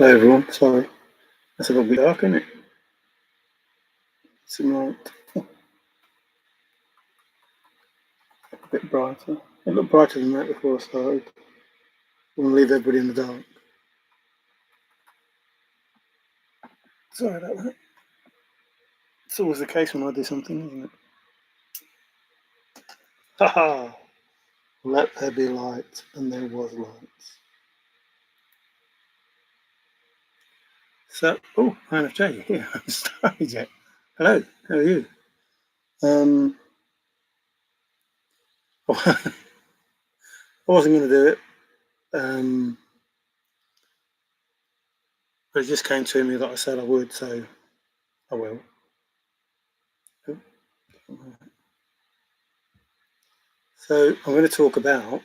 Hello everyone, sorry. That's a little bit dark, isn't it? Some light. A bit brighter. It looked brighter than that before I started. I want to leave everybody in the dark. Sorry about that. It's always the case when I do something, isn't it? Haha! Let there be light, and there was light. So, oh, INFJ, here, I haven't started yet. Hello, how are you? I wasn't going to do it, but it just came to me that I said I would, so I will. So I'm going to talk about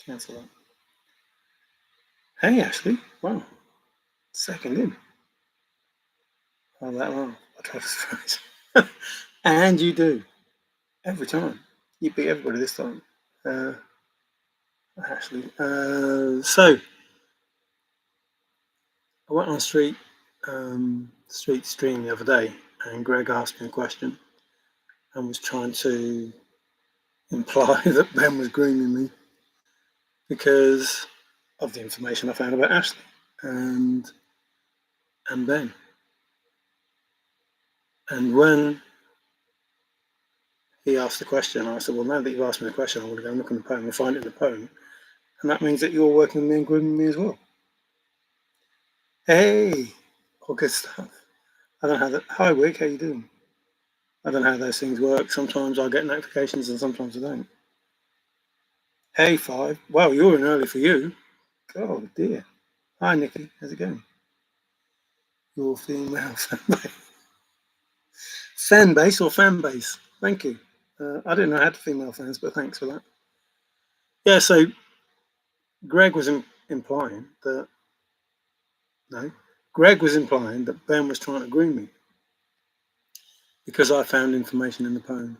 cancel that. Hey Ashley, wow, second in. Oh, that long. I try to surprise. And you do every time. You beat everybody this time. Ashley. So I went on Sreet stream the other day, and Greg asked me a question and was trying to imply that Ben was grooming me because of the information I found about Ashley and Ben. And when he asked the question, I said, well, now that you've asked me the question, I want to go and look in the poem and find it in the poem. And that means that you're working with me and grooming me as well. Hey, all good stuff. I don't know how that. Hi, Wick, how you doing? I don't know how those things work. Sometimes I get notifications and sometimes I don't. Hey, Five. Well, you're in early for you. Oh, dear. Hi, Nikki. How's it going? Your female fan base. Fan base or fan base? Thank you. I didn't know I had female fans, but thanks for that. Yeah, so Greg was implying that. No, Greg was implying that Ben was trying to groom me because I found information in the poem.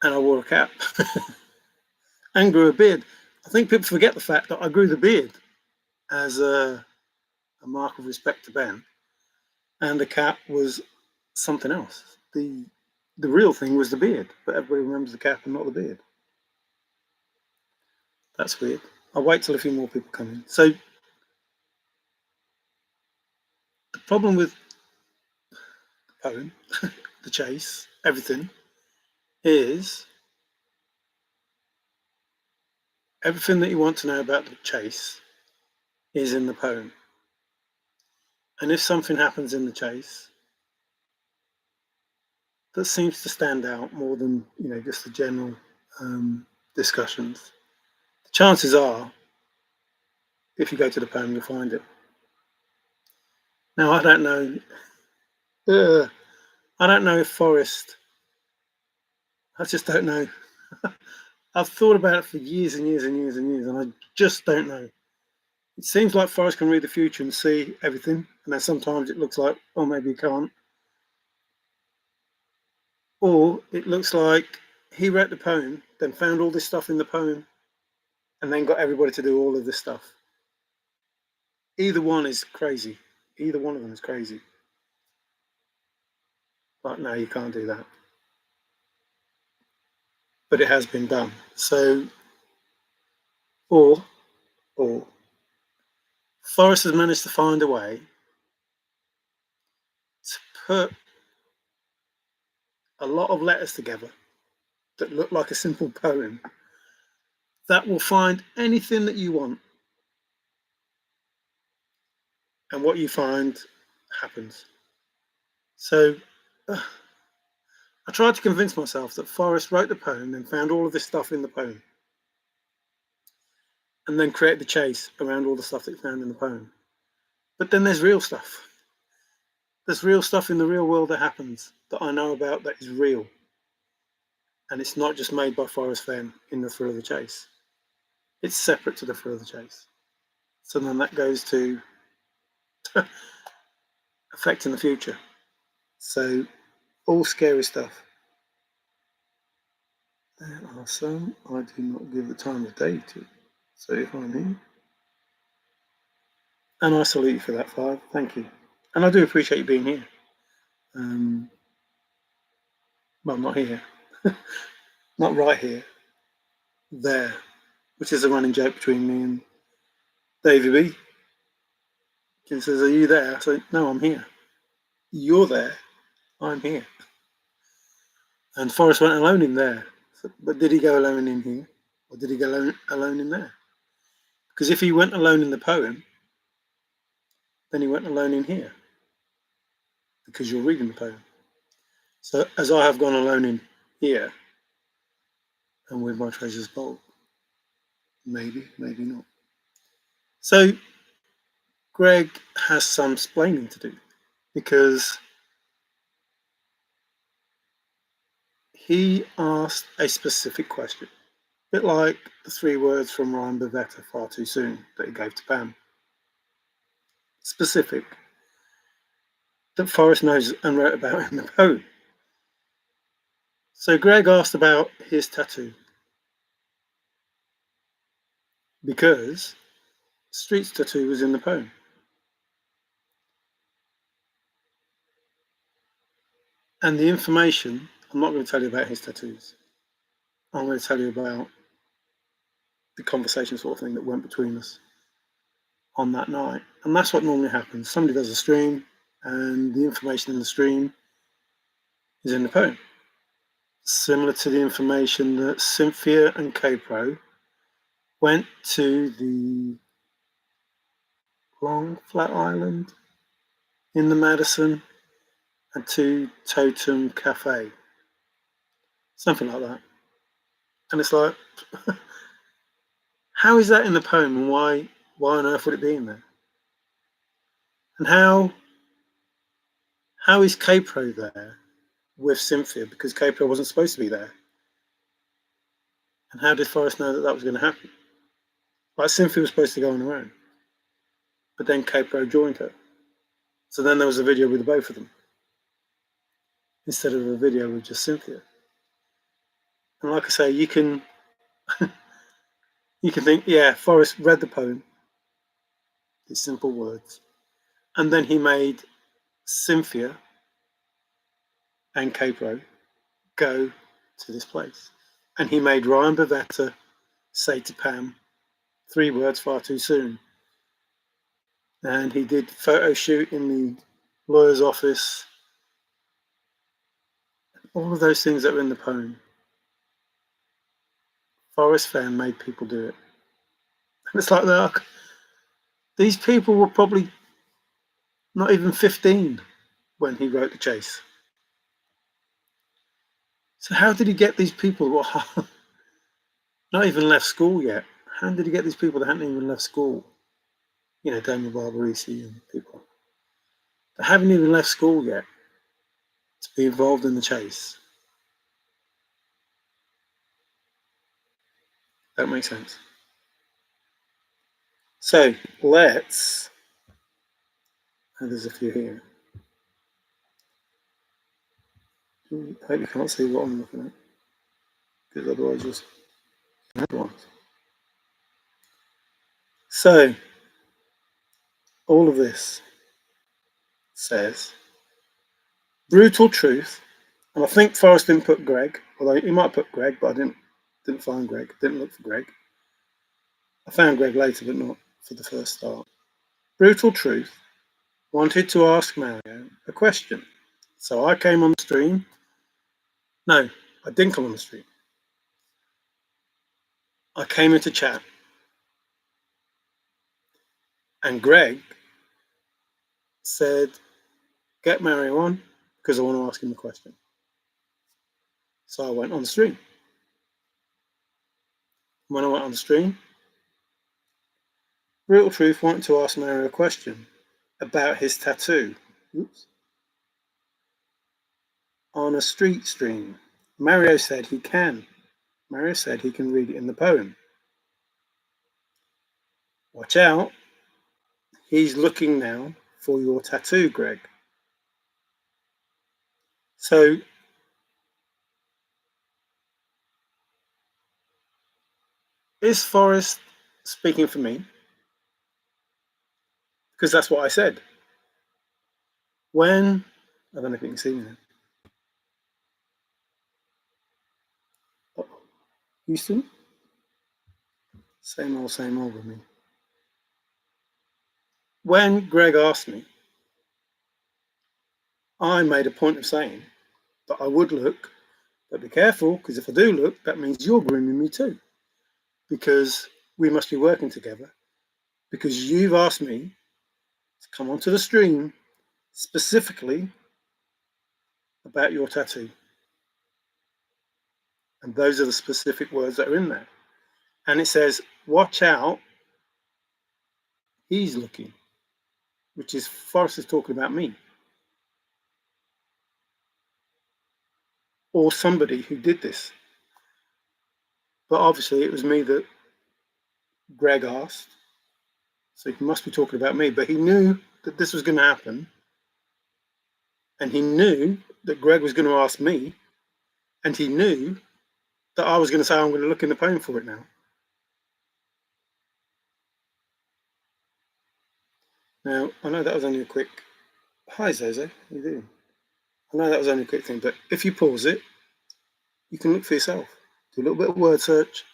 And I wore a cap and grew a beard. I think people forget the fact that I grew the beard as a mark of respect to Ben, and the cap was something else. The real thing was the beard, but everybody remembers the cap and not the beard. That's weird. I'll wait till a few more people come in. So the problem with the poem, the chase, everything, is everything that you want to know about the chase is in the poem. And if something happens in the chase that seems to stand out more than just the general discussions, the chances are, if you go to the poem, you'll find it. Now, I don't know. I don't know if FORREST. I just don't know. I've thought about it for years and years and years and years, and I just don't know. It seems like FORREST can read the future and see everything, and then sometimes it looks like, oh, maybe he can't. Or it looks like he wrote the poem, then found all this stuff in the poem, and then got everybody to do all of this stuff. Either one is crazy. Either one of them is crazy. But no, you can't do that. But it has been done. So, or FORREST has managed to find a way to put a lot of letters together that look like a simple poem that will find anything that you want. And what you find happens. So I tried to convince myself that FORREST wrote the poem and found all of this stuff in the poem. And then created the chase around all the stuff that he found in the poem. But then there's real stuff. There's real stuff in the real world that happens that I know about that is real. And it's not just made by FORREST Fenn in the Thrill of the Chase. It's separate to the Thrill of the Chase. So then that goes to affecting the future. So all scary stuff. There are some I do not give the time of day to. So if I'm here, and I salute you for that, 5. Thank you. And I do appreciate you being here. Well, not here. Not right here. There. Which is a running joke between me and Davey B. He says, "Are you there?" I say, "No, I'm here." "You're there. I'm here." And Forrest went alone in there. But did he go alone in here? Or did he go alone in there? Because if he went alone in the poem, then he went alone in here. Because you're reading the poem. So as I have gone alone in here, and with my treasures bold, maybe, maybe not. So Greg has some splaining to do, because he asked a specific question. A bit like the 3 words from Ryan Bavetta, Far Too Soon, that he gave to Pam. Specific. That Forrest knows and wrote about in the poem. So Greg asked about his tattoo, because Sreet's tattoo was in the poem. And the information, I'm not going to tell you about his tattoos. I'm going to tell you about the conversation sort of thing that went between us on that night. And that's what normally happens. Somebody does a stream, and the information in the stream is in the poem. Similar to the information that Cynthia and Capro went to the Long Flat Island in the Madison and to Totem Cafe. Something like that. And it's like, how is that in the poem, and why on earth would it be in there? And how is Capro there with Cynthia, because Capro wasn't supposed to be there? And how did Forrest know that was going to happen? Like, Cynthia was supposed to go on her own, but then Capro joined her. So then there was a video with the both of them, instead of a video with just Cynthia. And like I say, you can think, yeah, Forrest read the poem, these simple words, and then he made Cynthia and Capro go to this place. And he made Ryan Bavetta say to Pam 3 words, "Far too soon." And he did photo shoot in the lawyer's office. All of those things that were in the poem, Forrest Fenn made people do it. And it's like, these people were probably not even 15 when he wrote The Chase. So how did he get these people who were not even left school yet? How did he get these people that hadn't even left school? You know, Daniel Barbarisi and people that haven't even left school yet to be involved in The Chase. That makes sense. So let's, and there's a few here. I hope you can't see what I'm looking at, because otherwise you'll see other ones. So all of this says brutal truth, and I think Forrest didn't put Greg, although he might have put Greg, but I didn't find Greg, didn't look for Greg. I found Greg later, but not for the first start. Brutal truth wanted to ask Mario a question. So I came on the stream. No, I didn't come on the stream. I came into chat. And Greg said, "Get Mario on, because I want to ask him a question." So I went on the stream. When I went on the stream, Brutal Truth wanted to ask Mario a question about his tattoo. Oops. On a street stream. Mario said he can. Mario said he can read it in the poem. Watch out. He's looking now for your tattoo, Greg. So Is Forrest speaking for me? Because that's what I said. When, I don't know if you can see me now. Oh, Houston? Same old with me. When Greg asked me, I made a point of saying that I would look, but be careful, because if I do look, that means you're grooming me too. Because we must be working together. Because you've asked me to come onto the stream specifically about your tattoo. And those are the specific words that are in there. And it says, watch out, he's looking, which is Forrest is talking about me. Or somebody who did this. But obviously it was me that Greg asked. So he must be talking about me. But he knew that this was going to happen. And he knew that Greg was going to ask me. And he knew that I was going to say, I'm going to look in the poem for it now. Now, I know that was only a quick... Hi, Zozo. How you doing? I know that was only a quick thing, but if you pause it, you can look for yourself. Do a little bit of word search,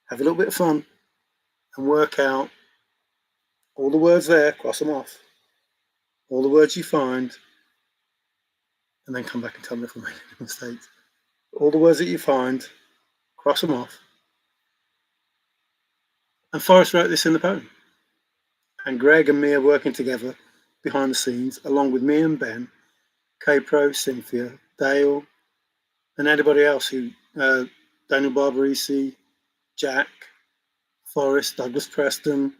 have a little bit of fun, and work out all the words there, cross them off, all the words you find, and then come back and tell me if I'm making mistakes. All the words that you find, cross them off. And Forrest wrote this in the poem. And Greg and me are working together behind the scenes, along with me and Ben, K-Pro, Cynthia, Dale, and anybody else who, Daniel Barbarisi, Jack, Forrest, Douglas Preston,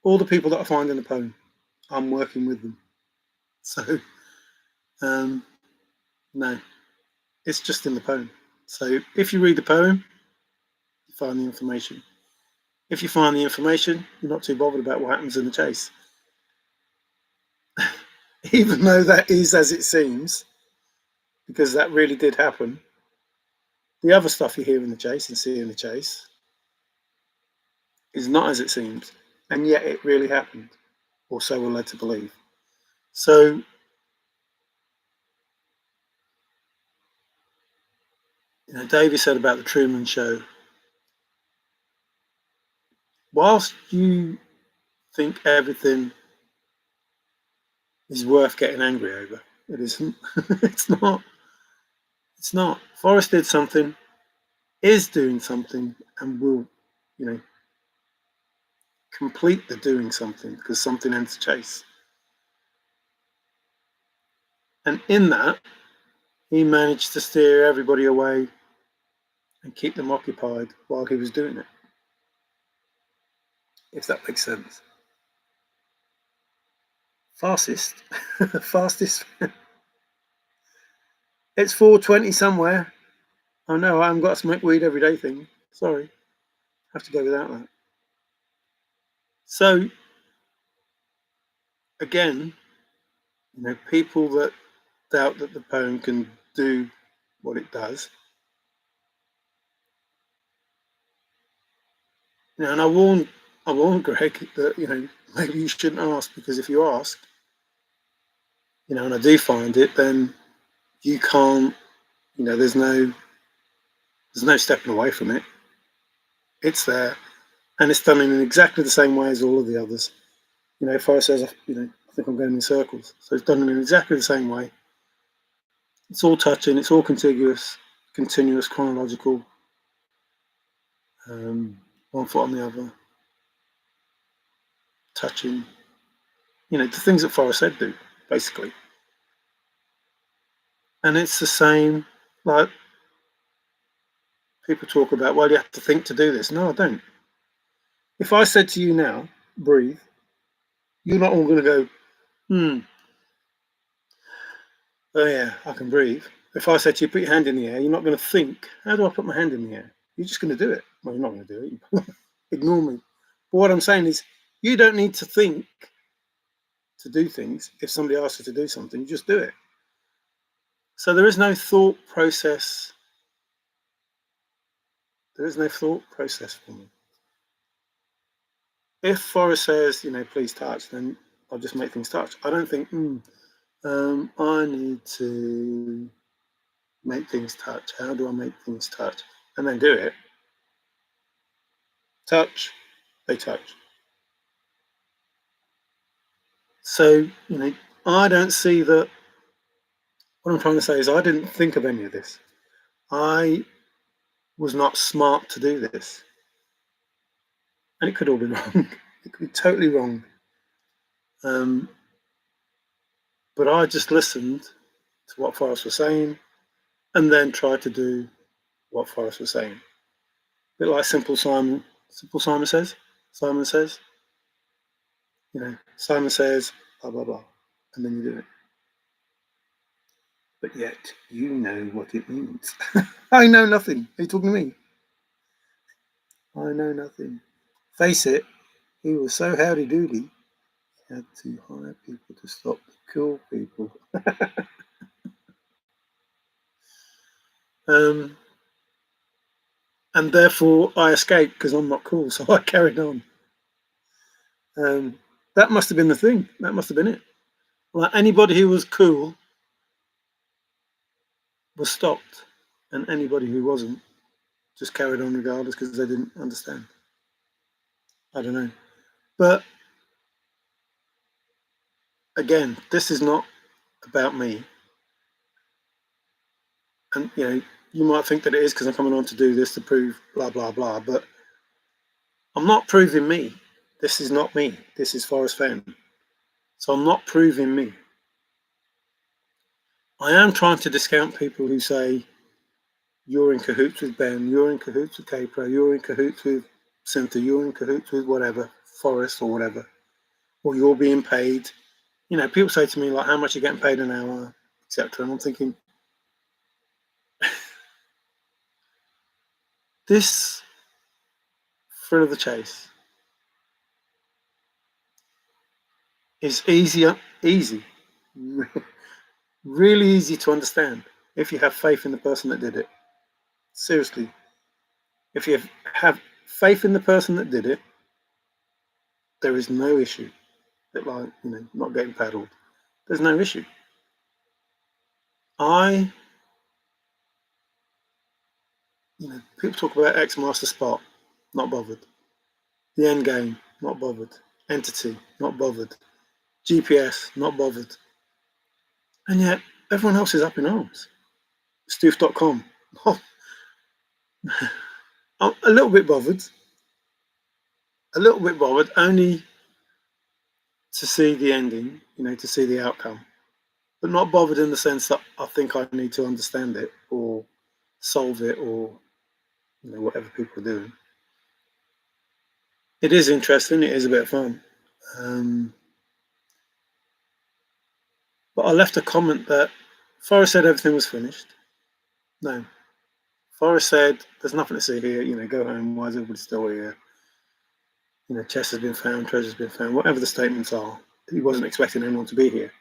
all the people that I find in the poem, I'm working with them. So, no, it's just in the poem. So if you read the poem, you find the information. If you find the information, you're not too bothered about what happens in the chase. Even though that is as it seems, because that really did happen. The other stuff you hear in the chase and see in the chase is not as it seems, and yet it really happened, or so we're led to believe. So, Davey said about the Truman Show. Whilst you think everything is worth getting angry over, it isn't. It's not. It's not. Forrest did something, is doing something, and will, complete the doing something because something ends the chase. And in that, he managed to steer everybody away and keep them occupied while he was doing it. If that makes sense. Fastest. Fastest. It's 4:20 somewhere. Oh no, I haven't got a smoke weed every day thing. Sorry. Have to go without that. So, again, people that doubt that the poem can do what it does. And I warned Greg that, maybe you shouldn't ask, because if you ask, and I do find it, then you can't, there's no stepping away from it. It's there, and it's done in exactly the same way as all of the others. Forrest says, I think I'm going in circles. So it's done in exactly the same way. It's all touching, it's all contiguous, continuous, chronological, one foot on the other, touching, the things that Forrest said do, basically. And it's the same, like people talk about, well, you have to think to do this. No, I don't. If I said to you now, breathe, you're not all going to go, oh yeah, I can breathe. If I said to you, put your hand in the air, you're not going to think, how do I put my hand in the air? You're just going to do it. Well, you're not going to do it. Ignore me. But what I'm saying is, you don't need to think to do things. If somebody asks you to do something, you just do it. So there is no thought process. There is no thought process for me. if Forrest says, please touch, then I'll just make things touch. I don't think, I need to make things touch. How do I make things touch? And then do it. Touch, they touch. So, I don't see that. What I'm trying to say is I didn't think of any of this. I was not smart to do this. And it could all be wrong. It could be totally wrong. But I just listened to what Forrest was saying and then tried to do what Forrest was saying. A bit like Simple Simon. Simon says, Simon says, blah, blah, blah. And then you do it. But yet, you know what it means. I know nothing. Are you talking to me? I know nothing. Face it, he was so howdy-doody, he had to hire people to stop the cool people. And therefore, I escaped because I'm not cool, so I carried on. That must have been the thing. That must have been it. Like anybody who was cool was stopped, and anybody who wasn't just carried on regardless because they didn't understand. I don't know. But again, this is not about me. And, you might think that it is because I'm coming on to do this to prove blah, blah, blah. But I'm not proving me. This is not me. This is Forrest Fenn. So I'm not proving me. I am trying to discount people who say, you're in cahoots with Ben, you're in cahoots with K-Pro, you're in cahoots with Cynthia, you're in cahoots with whatever, Forrest or whatever, or you're being paid. People say to me, like, how much are you getting paid an hour, etc. And I'm thinking, this thrill of the chase is easy, really easy to understand if you have faith in the person that did it. Seriously, if you have faith in the person that did it, there is no issue. Bit like, not getting paddled. There's no issue. People talk about X Master Spot, not bothered. The End Game, not bothered. Entity, not bothered. GPS, not bothered. And yet, everyone else is up in arms. Stoof.com. Oh, I'm a little bit bothered. Only to see the ending, to see the outcome. But not bothered in the sense that I think I need to understand it or solve it or, whatever people are doing. It is interesting. It is a bit of fun. But I left a comment that Forrest said everything was finished. No. Forrest said, there's nothing to see here. Go home. Why is everybody still here? Chest has been found, treasure's been found, whatever the statements are. He wasn't expecting anyone to be here.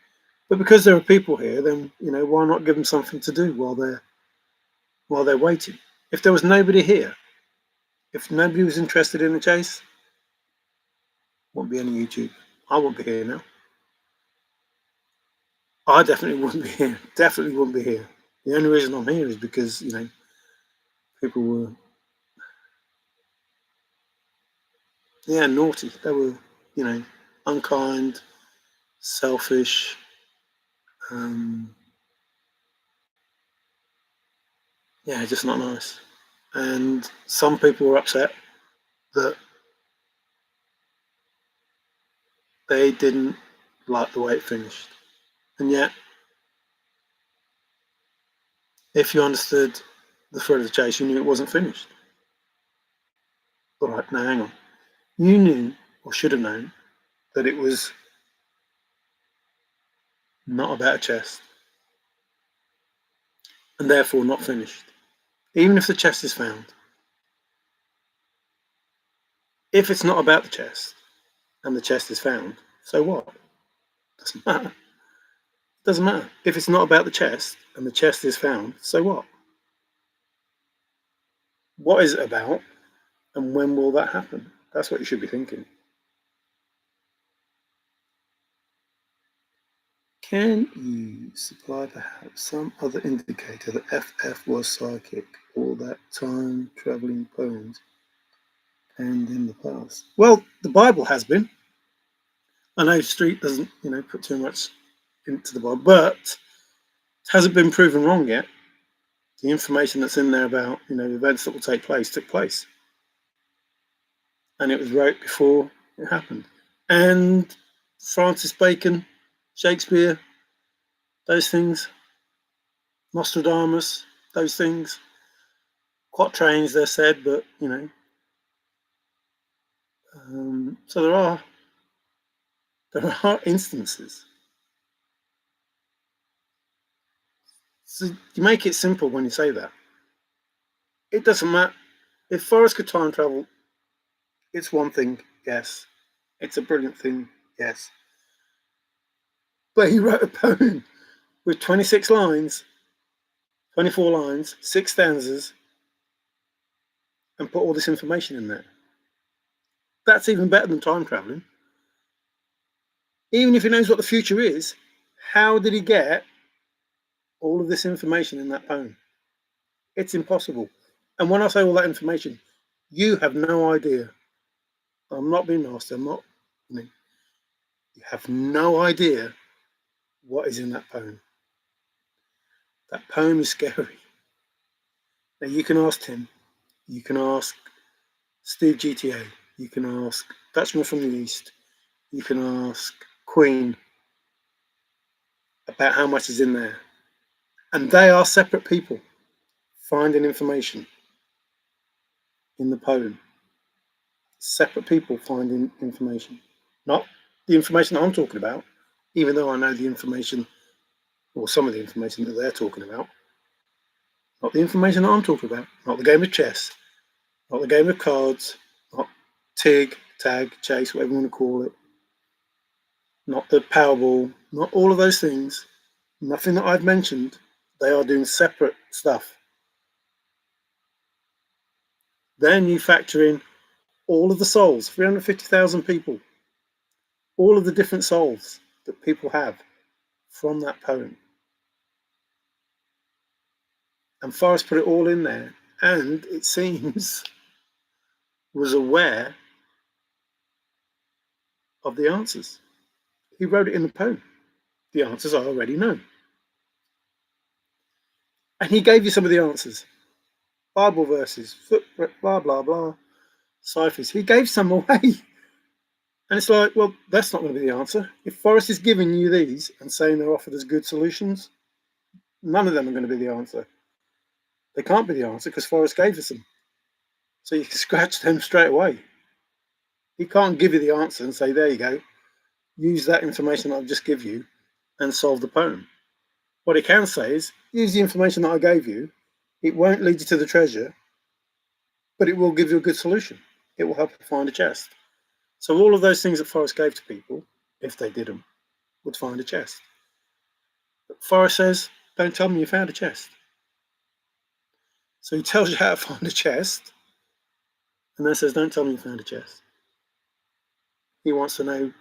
But because there are people here, then, why not give them something to do while they're waiting? If there was nobody here, if nobody was interested in the chase, wouldn't be any YouTube. I wouldn't be here now. I definitely wouldn't be here. Definitely wouldn't be here. The only reason I'm here is because, people were, naughty. They were, unkind, selfish, just not nice. And some people were upset that they didn't like the way it finished. And yet, if you understood the thread of the chase, you knew it wasn't finished. All right, now hang on. You knew, or should have known, that it was not about a chest, and therefore not finished. Even if the chest is found. If it's not about the chest, and the chest is found, so what? Doesn't matter. Doesn't matter. If it's not about the chest, and the chest is found, so what? What is it about, and when will that happen? That's what you should be thinking. Can you supply perhaps some other indicator that FF was psychic or that time-traveling poems and in the past? Well, the Bible has been. I know Sreet doesn't, put too much into the Bible, but it hasn't been proven wrong yet. The information that's in there about, events that will take place took place. And it was wrote before it happened. And Francis Bacon, Shakespeare, those things, Nostradamus, those things, quatrains, they're said, but, so there are instances. So you make it simple when you say that. It doesn't matter. If Forrest could time travel, it's one thing, yes. It's a brilliant thing, yes. But he wrote a poem with 26 lines, 24 lines, 6 stanzas, and put all this information in there. That's even better than time traveling. Even if he knows what the future is, how did he get all of this information in that poem? It's impossible. And when I say all that information, you have no idea. I'm not being nasty. You have no idea what is in that poem. That poem is scary. Now you can ask Tim. You can ask Steve GTA. You can ask Dutchman from the East. You can ask Queen about how much is in there. And they are separate people finding information in the poem. Separate people finding information. Not the information that I'm talking about, even though I know the information or some of the information that they're talking about. Not the information that I'm talking about. Not the game of chess. Not the game of cards. Not Tig, Tag, Chase, whatever you want to call it. Not the Powerball. Not all of those things. Nothing that I've mentioned. They are doing separate stuff. Then you factor in all of the souls, 350,000 people, all of the different souls that people have from that poem. And Forrest put it all in there, and it seems was aware of the answers. He wrote it in the poem. The answers are already known. And he gave you some of the answers. Bible verses, blah, blah, blah, ciphers. He gave some away. And it's like, well, that's not going to be the answer. If Forrest is giving you these and saying they're offered as good solutions, none of them are going to be the answer. They can't be the answer because Forrest gave us them. So you can scratch them straight away. He can't give you the answer and say, there you go, use that information that I've just given you and solve the poem. What he can say is, use the information that I gave you. It won't lead you to the treasure, but it will give you a good solution. It will help you find a chest. So all of those things that Forrest gave to people, if they did them, would find a chest. But Forrest says, don't tell me you found a chest. So he tells you how to find a chest, and then says, don't tell me you found a chest. He wants to know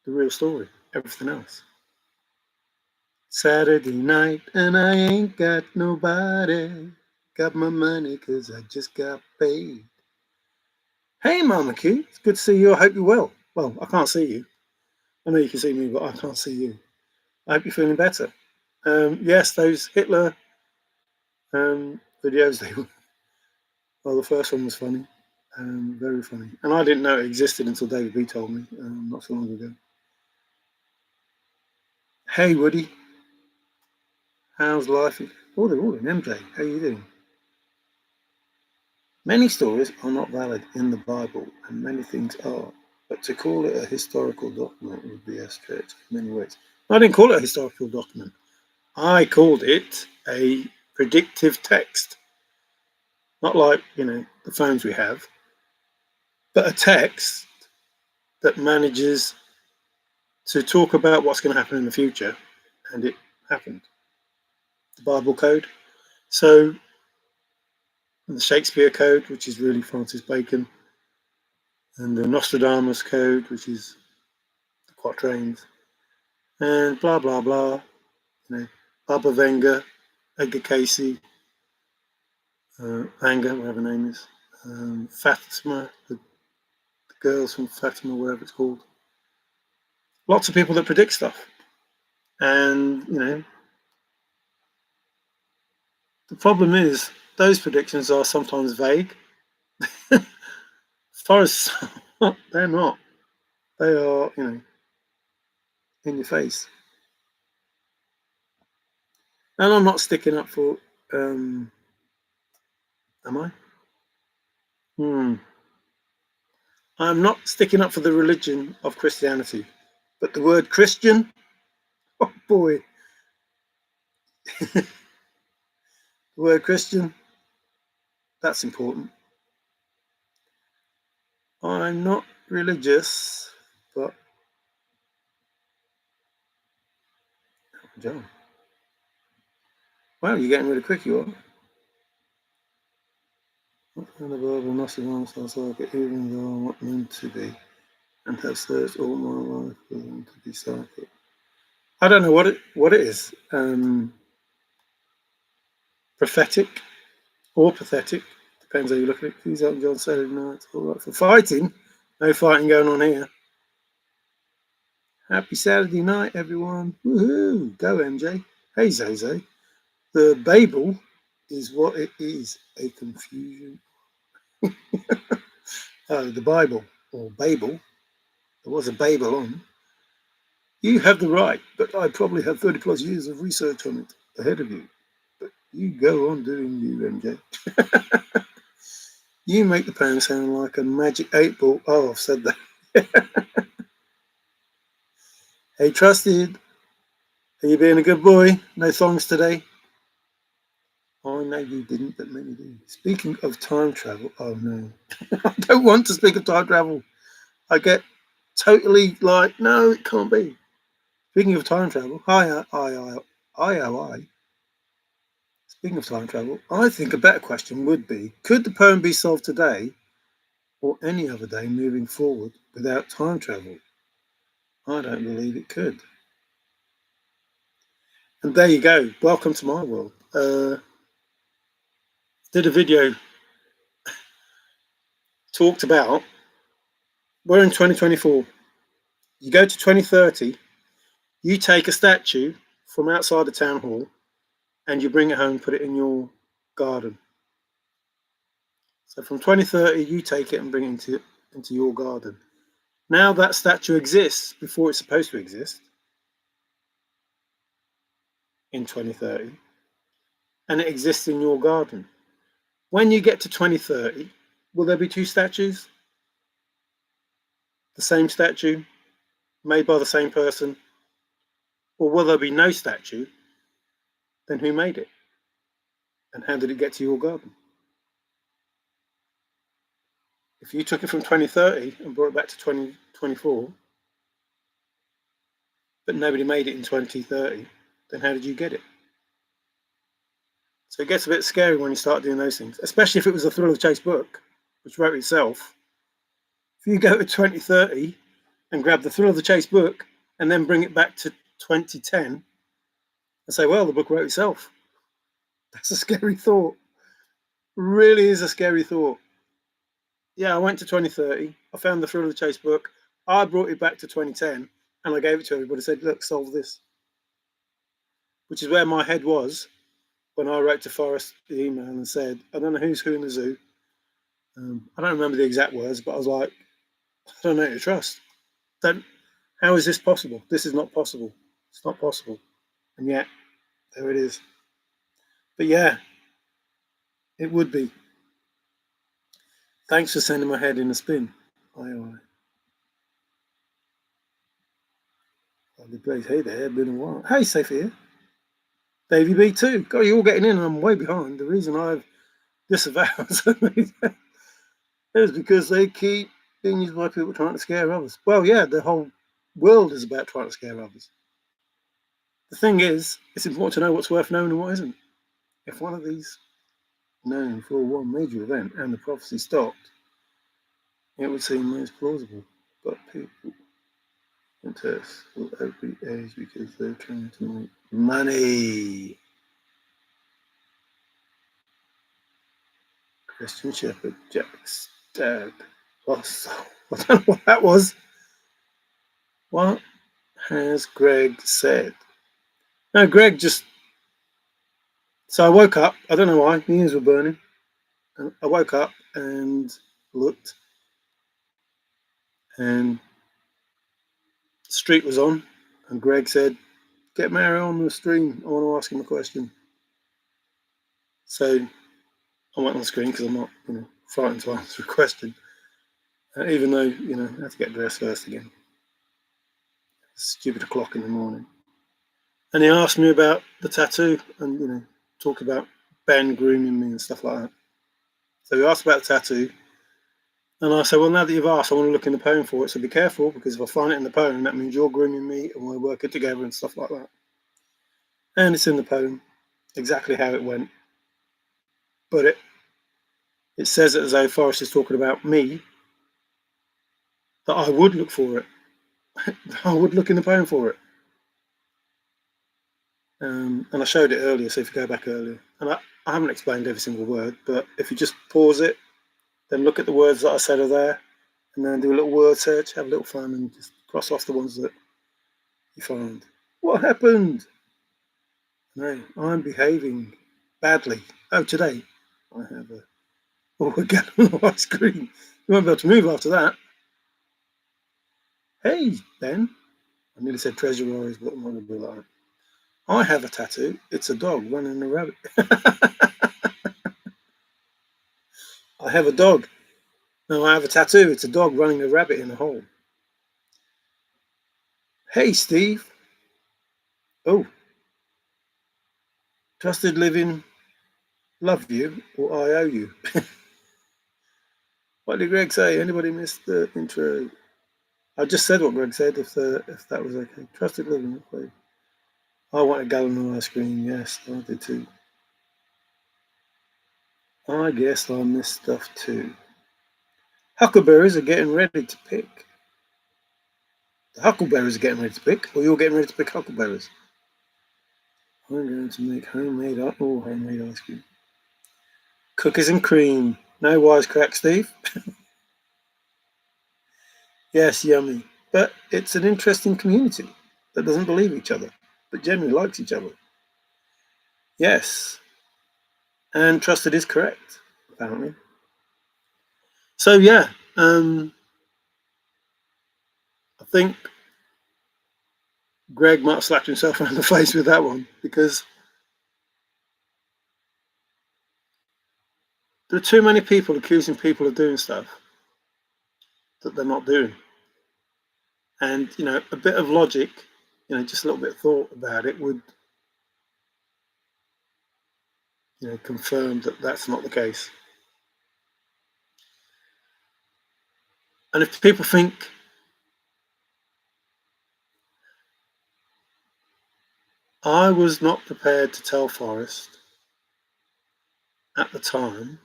the real story, everything else. Saturday night, and I ain't got nobody. Got my money because I just got paid. Hey, Mama Q, it's good to see you. I hope you're well. Well, I can't see you. I know you can see me, but I can't see you. I hope you're feeling better. Yes, those Hitler videos, they were, well, the first one was funny, very funny. And I didn't know it existed until David B told me not so long ago. Hey, Woody. How's life? Oh, they're all in MJ. How are you doing? Many stories are not valid in the Bible, and many things are. But to call it a historical document would be a stretch in many ways. I didn't call it a historical document. I called it a predictive text. Not like, the phones we have, but a text that manages to talk about what's going to happen in the future, and it happened. The Bible code. So the Shakespeare code, which is really Francis Bacon, and the Nostradamus code, which is the quatrains, and blah, blah, blah. You know, Baba Venga, Edgar Casey, Anger, whatever her name is, Fatima, the girls from Fatima, whatever it's called. Lots of people that predict stuff. And, you know, the problem is those predictions are sometimes vague. Forests, they're not. They are, you know, in your face. And I'm not sticking up for, am I? I'm not sticking up for the religion of Christianity. But the word Christian, oh boy. The word Christian, that's important. I'm not religious, but John. Wow, you're getting really quick, you are. And the Bible must have answered like it, even though I'm not meant to be, and have searched all my life for them to be psychic. I don't know what it is. Prophetic or pathetic, depends how you look at it. Who's Elton John Saturday night? All right for fighting. No fighting going on here. Happy Saturday night, everyone. Woohoo! Go, MJ. Hey, Zay. The Babel is what it is, a confusion. The Bible, or Babel. There was a Babel on. You have the right, but I probably have 30 plus years of research on it ahead of you. But you go on doing you, MJ. You make the pound sound like a magic 8-ball. Oh, I've said that. Hey, Trusted. Are you being a good boy? No thongs today? I know you didn't, but many do. Speaking of time travel, oh no. I don't want to speak of time travel. I get totally like, no, it can't be. Speaking of time travel, I. Speaking of time travel, I think a better question would be, could the poem be solved today or any other day moving forward without time travel? I don't believe it could. And there you go. Welcome to my world. Did a video, talked about, we're in 2024. You go to 2030, you take a statue from outside the town hall and you bring it home and put it in your garden. So from 2030, you take it and bring it into your garden. Now that statue exists before it's supposed to exist in 2030, and it exists in your garden. When you get to 2030, will there be two statues? The same statue, made by the same person? Or will there be no statue? Then who made it? And how did it get to your garden? If you took it from 2030 and brought it back to 2024, but nobody made it in 2030, then how did you get it? So it gets a bit scary when you start doing those things, especially if it was a Thrill of the Chase book, which wrote itself. If you go to 2030 and grab the Thrill of the Chase book and then bring it back to 2010 and say, well, the book wrote itself. That's a scary thought. Really is a scary thought. Yeah, I went to 2030. I found the Thrill of the Chase book. I brought it back to 2010 and I gave it to everybody. Said, look, solve this. Which is where my head was when I wrote to FORREST the email and said, I don't know who's who in the zoo. I don't remember the exact words, but I was like, I don't know who to trust. How is this possible? This is not possible. It's not possible. And yet, there it is. But yeah, it would be. Thanks for sending my head in a spin. Aye. Lovely place. Hey there, been a while. Hey, safe here. Davey B too. God, you're all getting in and I'm way behind. The reason I've disavowed is because they keep being used by people trying to scare others. Well, yeah, the whole world is about trying to scare others. The thing is, it's important to know what's worth knowing and what isn't. If one of these known for one major event and the prophecy stopped, it would seem most plausible. But people Interest will every age because they're trying to make money. Christian Shepherd, Jack's dad. Lost. I don't know what that was. What has Greg said? No, Greg just. So I woke up. I don't know why. My ears were burning. And I woke up and looked, and Sreet was on, and Greg said, "Get Mary on the stream. I want to ask him a question." So I went on the screen because I'm not, frightened to answer a question, even though I had to get dressed first again. Stupid o'clock in the morning. And he asked me about the tattoo and, talk about Ben grooming me and stuff like that. So he asked about the tattoo. And I said, well, now that you've asked, I want to look in the poem for it. So be careful, because if I find it in the poem, that means you're grooming me and we're working together and stuff like that. And it's in the poem, exactly how it went. But it says it as though Forrest is talking about me, that I would look for it. I would look in the poem for it. And I showed it earlier, so if you go back earlier. And I haven't explained every single word, but if you just pause it, then look at the words that I said are there, and then do a little word search, have a little fun, and just cross off the ones that you find. What happened? No, I'm behaving badly. Oh, today I have a gallon of ice cream. You won't be able to move after that. Hey, Ben. I nearly said treasure warriors, but I'm not going to be like that. I have a tattoo. It's a dog running a rabbit. I have a dog. No, I have a tattoo. It's a dog running a rabbit in a hole. Hey, Steve. Oh. Trusted living, love you, or I owe you. What did Greg say? Anybody missed the intro? I just said what Greg said, if that was okay. Trusted living, okay. I want a gallon of ice cream. Yes, I did too. I guess I missed stuff too. Huckleberries are getting ready to pick. The huckleberries are getting ready to pick, or you're getting ready to pick huckleberries. I'm going to make homemade ice cream. Cookies and cream. No wisecrack, Steve. Yes, yummy. But it's an interesting community that doesn't believe each other, but generally likes each other. Yes. And trusted is correct, apparently. So yeah, I think Greg might have slapped himself around the face with that one, because there are too many people accusing people of doing stuff that they're not doing. And, a bit of logic, just a little bit of thought about it would, confirm that that's not the case. And if people think, I was not prepared to tell Forrest at the time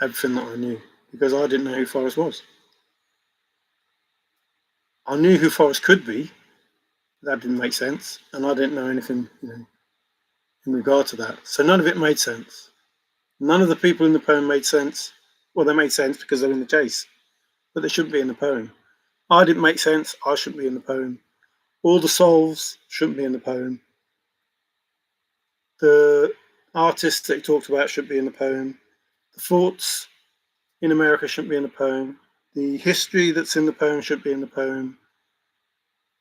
everything that I knew, because I didn't know who Forrest was. I knew who Forrest could be. That didn't make sense, and I didn't know anything, in regard to that. So none of it made sense. None of the people in the poem made sense. Well, they made sense because they're in the chase, but they shouldn't be in the poem. I didn't make sense. I shouldn't be in the poem. All the souls shouldn't be in the poem. The artists that he talked about shouldn't be in the poem. The forts in America shouldn't be in the poem. The history that's in the poem should be in the poem.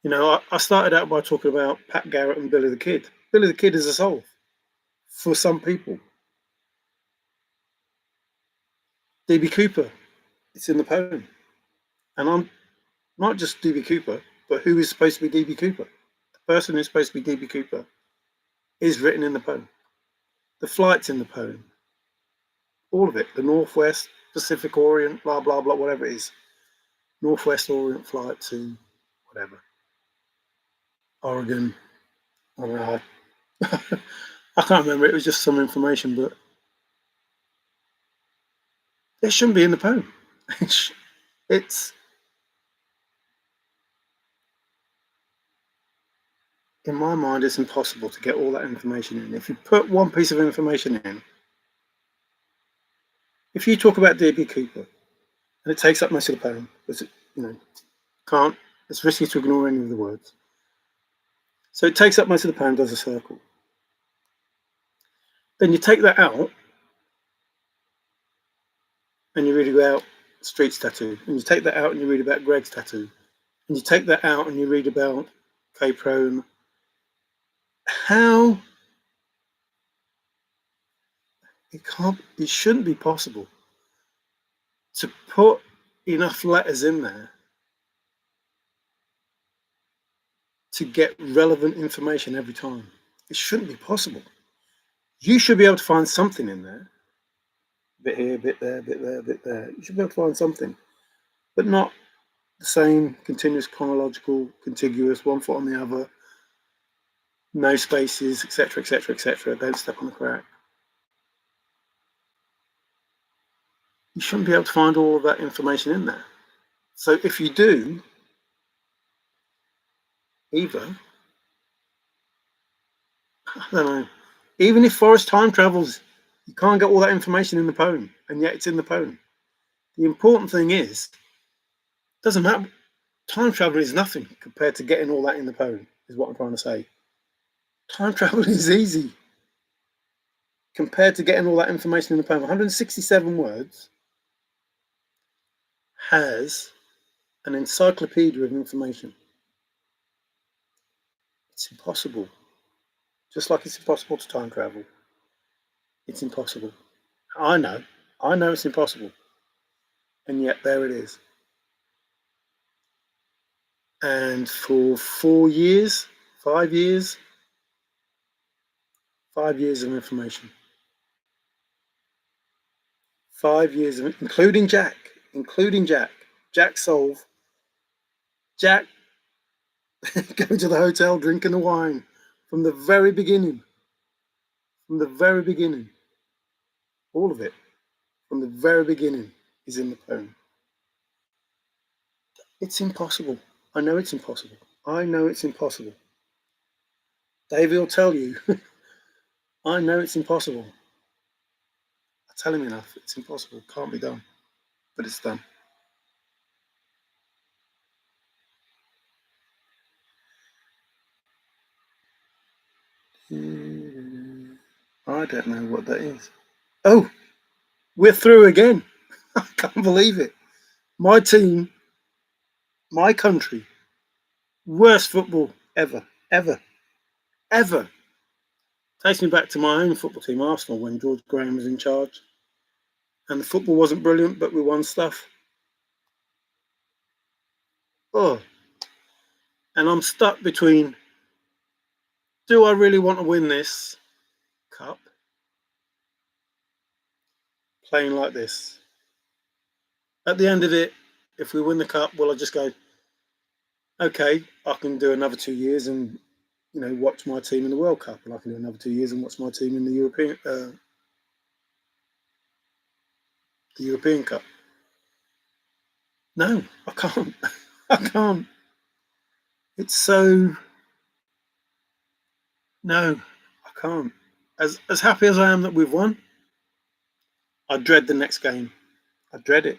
I started out by talking about Pat Garrett and Billy the Kid. Billy the Kid is a soul for some people. D.B. Cooper, it's in the poem. And I'm not just D.B. Cooper, but who is supposed to be D.B. Cooper? The person who's supposed to be D.B. Cooper is written in the poem. The flight's in the poem. All of it. The Northwest, Pacific Orient, blah, blah, blah, whatever it is. Northwest Orient flight to whatever. Oregon. I don't know. I can't remember. It was just some information, but it shouldn't be in the poem. It's In my mind, it's impossible to get all that information in. If you put one piece of information in, if you talk about DB Cooper and it takes up most of the poem, because can't, it's risky to ignore any of the words. So it takes up most of the poem, does a circle. Then you take that out and you read about Sreet's tattoo. And you take that out and you read about Greg's tattoo. And you take that out and you read about K-Pro. How it shouldn't be possible to put enough letters in there to get relevant information every time. It shouldn't be possible. You should be able to find something in there. Bit here, bit there, bit there, bit there. You should be able to find something, but not the same continuous, chronological, contiguous, one foot on the other, no spaces, etc., etc., etc. Don't step on the crack. You shouldn't be able to find all of that information in there. So if you do, either, I don't know, even if Forrest time travels, you can't get all that information in the poem, and yet it's in the poem. The important thing is, it doesn't matter. Time travel is nothing compared to getting all that in the poem, is what I'm trying to say. Time travel is easy compared to getting all that information in the poem. 167 words has an encyclopedia of information. It's impossible. Just like it's impossible to time travel. It's impossible. I know it's impossible. And yet there it is. And for 4 years, 5 years, 5 years of information. 5 years of, including Jack, Jack Solve, Jack going to the hotel, drinking the wine from the very beginning. All of it, from the very beginning, is in the poem. It's impossible. I know it's impossible. Davey will tell you, I know it's impossible. I tell him enough, it's impossible, can't be done, but it's done. I don't know what that is. Oh, we're through again. I can't believe it. My team, my country, worst football ever. Takes me back to my own football team, Arsenal, when George Graham was in charge. And the football wasn't brilliant, but we won stuff. Oh. And I'm stuck between, do I really want to win this cup playing like this? At the end of it, if we win the cup, will I just go, okay, I can do another 2 years and watch my team in the World Cup, and I can do another 2 years and watch my team in the European Cup. No, I can't. I can't. It's so, no, I can't. As happy as I am that we've won, I dread the next game. I dread it.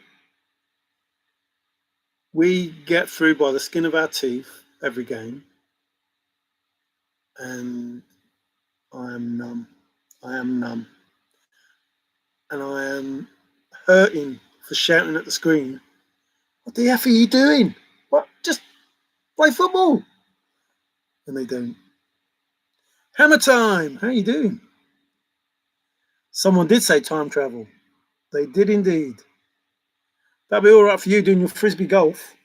We get through by the skin of our teeth every game, and I am numb. And I am hurting for shouting at the screen, what the F are you doing? What? Just play football. And they don't. Hammer time! How are you doing? Someone did say time travel. They did indeed. That'll be all right for you doing your frisbee golf.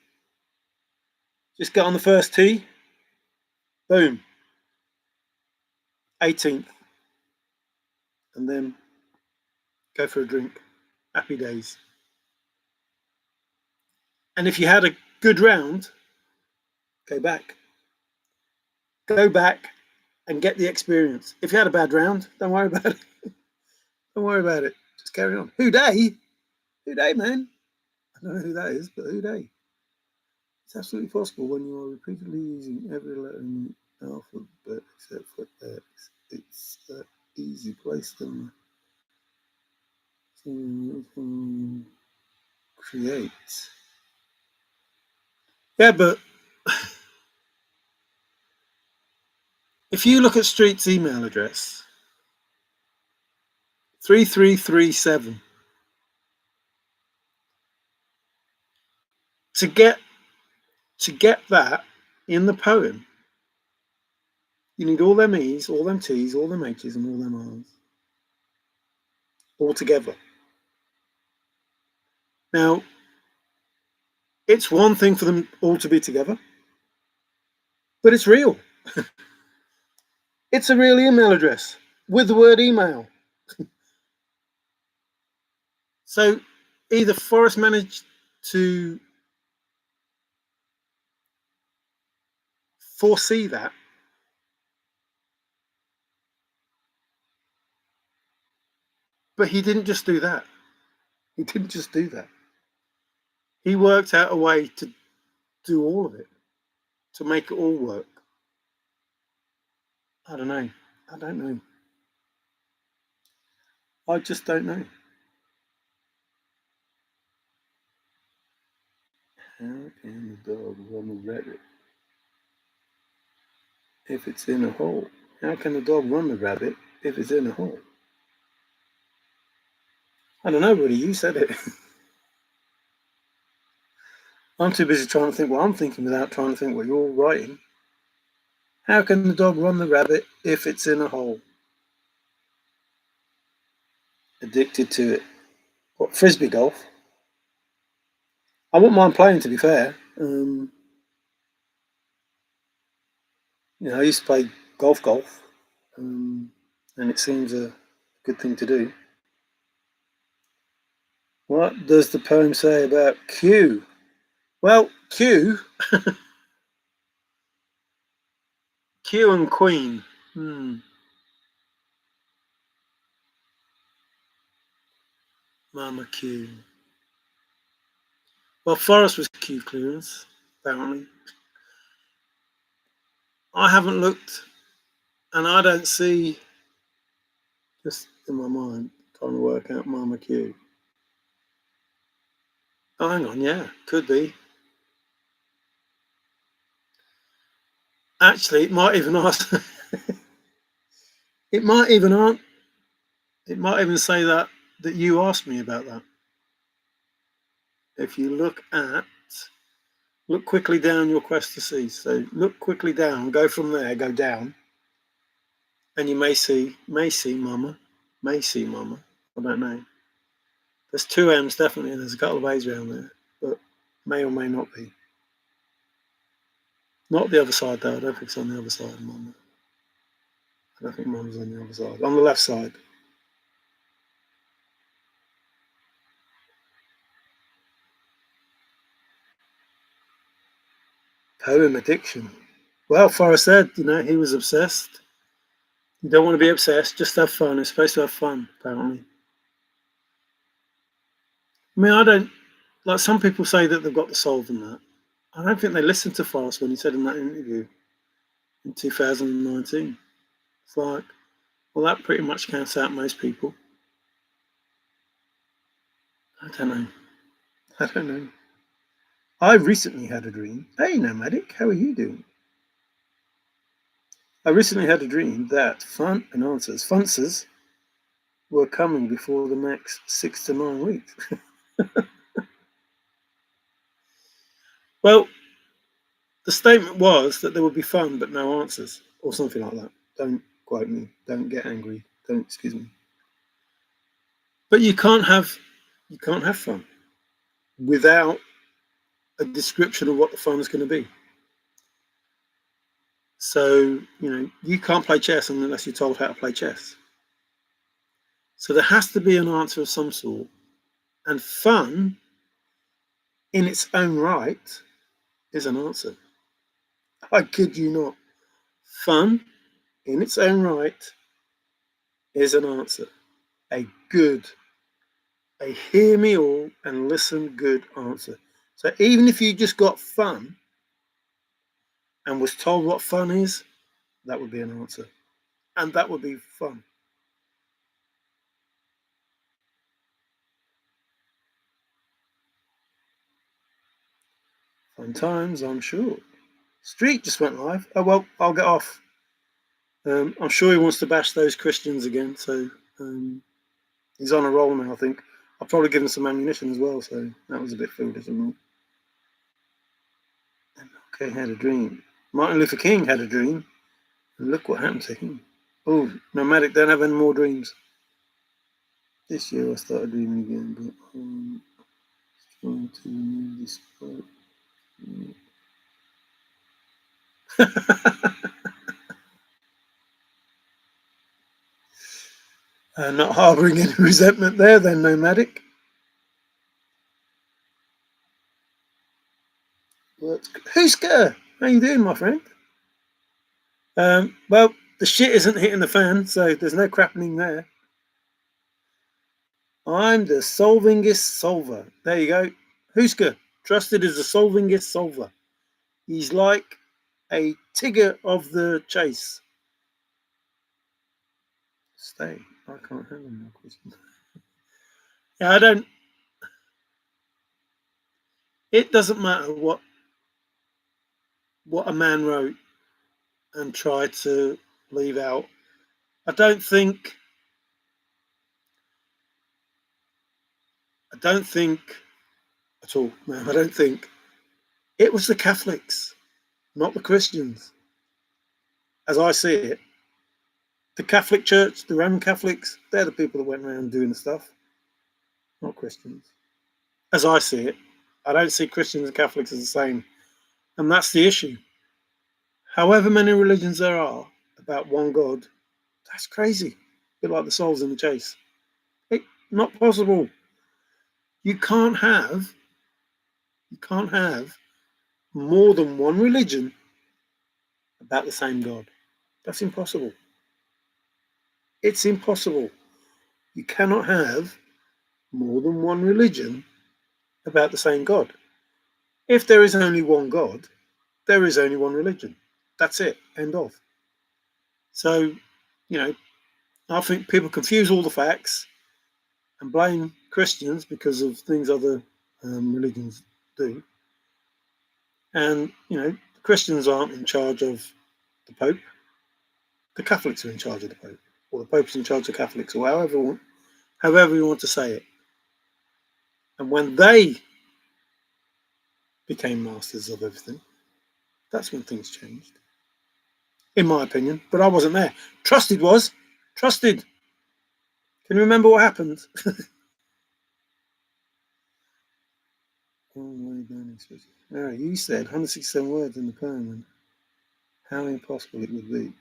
Just get on the first tee. Boom. 18th. And then go for a drink. Happy days. And if you had a good round, go back. Go back and get the experience. If you had a bad round, don't worry about it. Don't worry about it. Just carry on. Who day? Who day, man? I don't know who that is, but who day? It's absolutely possible when you are repeatedly using every letter in the alphabet place them. Create. Yeah, but if you look at Sreet's email address, 3337, to get that in the poem, you need all them E's, all them T's, all them H's, and all them R's all together. Now, it's one thing for them all to be together, but it's real. It's a real email address with the word email. So either Forrest managed to foresee that, but he didn't just do that. He didn't just do that. He worked out a way to do all of it, to make it all work. I don't know. I don't know. I just don't know. How can the dog run a rabbit if it's in a hole? How can the dog run the rabbit if it's in a hole? I don't know, buddy. You said it. I'm too busy trying to think what I'm thinking without trying to think what you're writing. How can the dog run the rabbit if it's in a hole? Addicted to it. What, frisbee golf? I wouldn't mind playing, to be fair. I used to play golf, and it seems a good thing to do. What does the poem say about Q? Well, Q and Queen. Mama Q. Well, Forrest was Q clearance, apparently. I haven't looked, and I don't see, just in my mind, trying to work out Mama Q. Oh, hang on, yeah, could be. Actually, it might even ask. It might even say that you asked me about that. If you look quickly down your quest to see. So look quickly down, go from there, go down, and you may see Mama. I don't know. There's two M's definitely, and there's a couple of A's around there, but may or may not be. Not the other side though. I don't think it's on the other side, Mama. I don't think Mama's on the other side. On the left side. Poem addiction. Well, Forrest said, he was obsessed. You don't want to be obsessed, just have fun. It's supposed to have fun, apparently. I mean, I don't, like some people say that they've got the solve in that. I don't think they listened to Forrest when he said in that interview in 2019. It's like, well, that pretty much counts out most people. I don't know. I recently had a dream. Hey, Nomadic, how are you doing? I recently had a dream that Funces were coming before the next 6 to 9 weeks. Well, the statement was that there would be fun but no answers, or something like that. Don't quote me. Don't get angry. Don't excuse me. But you can't have fun without a description of what the fun is going to be. So, you can't play chess unless you're told how to play chess. So there has to be an answer of some sort. And fun, in its own right, is an answer. I kid you not. Fun, in its own right, is an answer. A hear me all and listen good answer. So even if you just got fun and was told what fun is, that would be an answer. And that would be fun. Fun times, I'm sure. Sreet just went live. Oh, well, I'll get off. I'm sure he wants to bash those Christians again, so he's on a roll now, I think. I'll probably give him some ammunition as well, so that was a bit foolish of me. Okay, had a dream. Martin Luther King had a dream, and look what happened to him. Oh, nomadic don't have any more dreams. This year I started dreaming again, but trying to remove this. Not harbouring any resentment there, then, nomadic. Husker, how you doing, my friend? Well, the shit isn't hitting the fan, so there's no crapping there. I'm the solvingest solver. There you go. Husker, trusted as the solvingest solver. He's like a Tigger of the chase. Stay. I can't handle more questions. Yeah, I don't. It doesn't matter what a man wrote and tried to leave out. I don't think at all. No, I don't think it was the Catholics, not the Christians. As I see it, the Catholic Church, the Roman Catholics, they're the people that went around doing the stuff, not Christians. As I see it, I don't see Christians and Catholics as the same. And that's the issue. However many religions there are about one God, that's crazy. A bit like the souls in the chase. Not possible. You can't have more than one religion about the same God. That's impossible. It's impossible. You cannot have more than one religion about the same God. If there is only one God, there is only one religion. That's it. End of. So, I think people confuse all the facts and blame Christians because of things other religions do. And, Christians aren't in charge of the Pope. The Catholics are in charge of the Pope. Or the Pope's in charge of Catholics, or however you want to say it. And when they became masters of everything, that's when things changed. In my opinion. But I wasn't there. Trusted was. Trusted. Can you remember what happened? You said 167 words in the poem and how impossible it would be.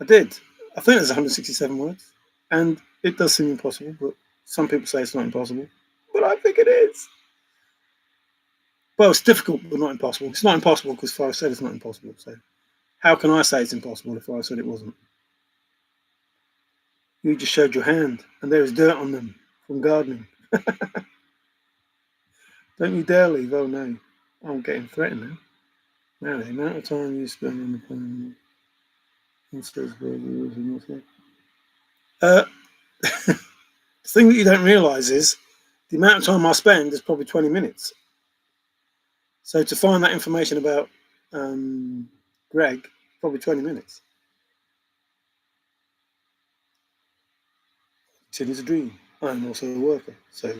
I did. I think there's 167 words. And it does seem impossible, but some people say it's not impossible. But I think it is. Well, it's difficult, but not impossible. It's not impossible because Forrest said it's not impossible. So how can I say it's impossible if Forrest said it wasn't? You just showed your hand, and there is dirt on them from gardening. Don't you dare leave. Oh, no. I'm getting threatened now. Now, the amount of time you spend on the phone. The thing that you don't realise is the amount of time I spend is probably 20 minutes. So to find that information about Greg, probably 20 minutes. It is a dream. I'm also a worker, so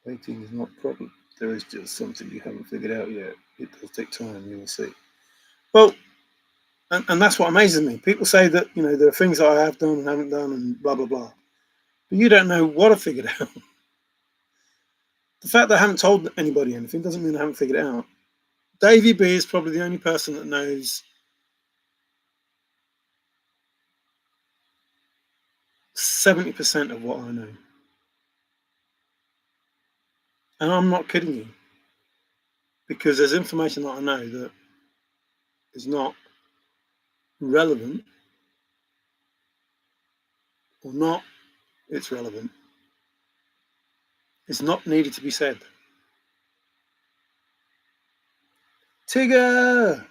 waiting is not a problem. There is just something you haven't figured out yet. It does take time, you will see. Well, and that's what amazes me. People say that, there are things that I have done and haven't done and blah, blah, blah. But you don't know what I figured out. The fact that I haven't told anybody anything doesn't mean I haven't figured it out. Davey B is probably the only person that knows 70% of what I know. And I'm not kidding you. Because there's information that I know that is not relevant or not, it's relevant. It's not needed to be said. Tigger!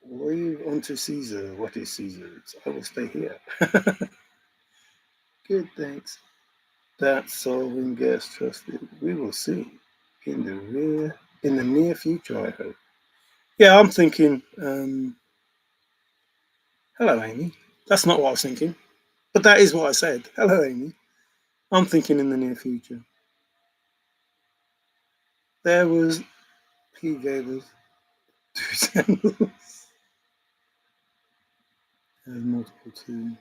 Wave onto Caesar. What is Caesar? I will stay here. Good, thanks. That solving gets trusted. We will see in the near future, I hope. Yeah, I'm thinking. Hello, Amy. That's not what I was thinking, but that is what I said. Hello, Amy. I'm thinking in the near future. There was he gave us two channels. There's multiple two.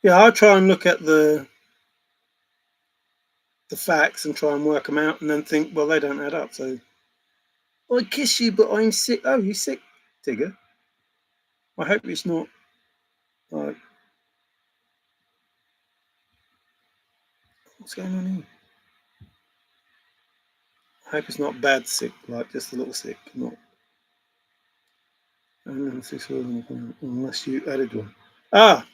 Yeah, I'll try and look at the facts and try and work them out, and then think, well, they don't add up. So I kiss you, but I'm sick. Oh, you sick, Tigger? I hope it's not like what's going on here. I hope it's not bad sick, like just a little sick, not unless you added one. Ah,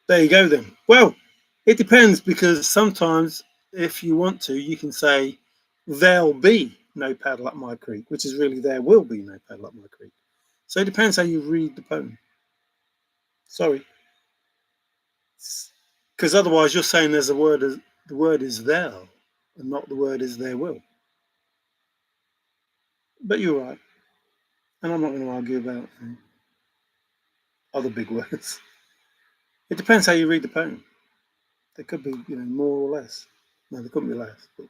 there you go then. Well, it depends because sometimes if you want to, you can say there'll be no paddle up my creek, which is really there will be no paddle up my creek. So it depends how you read the poem. Sorry, because otherwise you're saying there's a word as the word is there, and not the word is there will. But you're right, and I'm not going to argue about other big words. It depends how you read the poem. There could be, more or less. No, there couldn't be less. But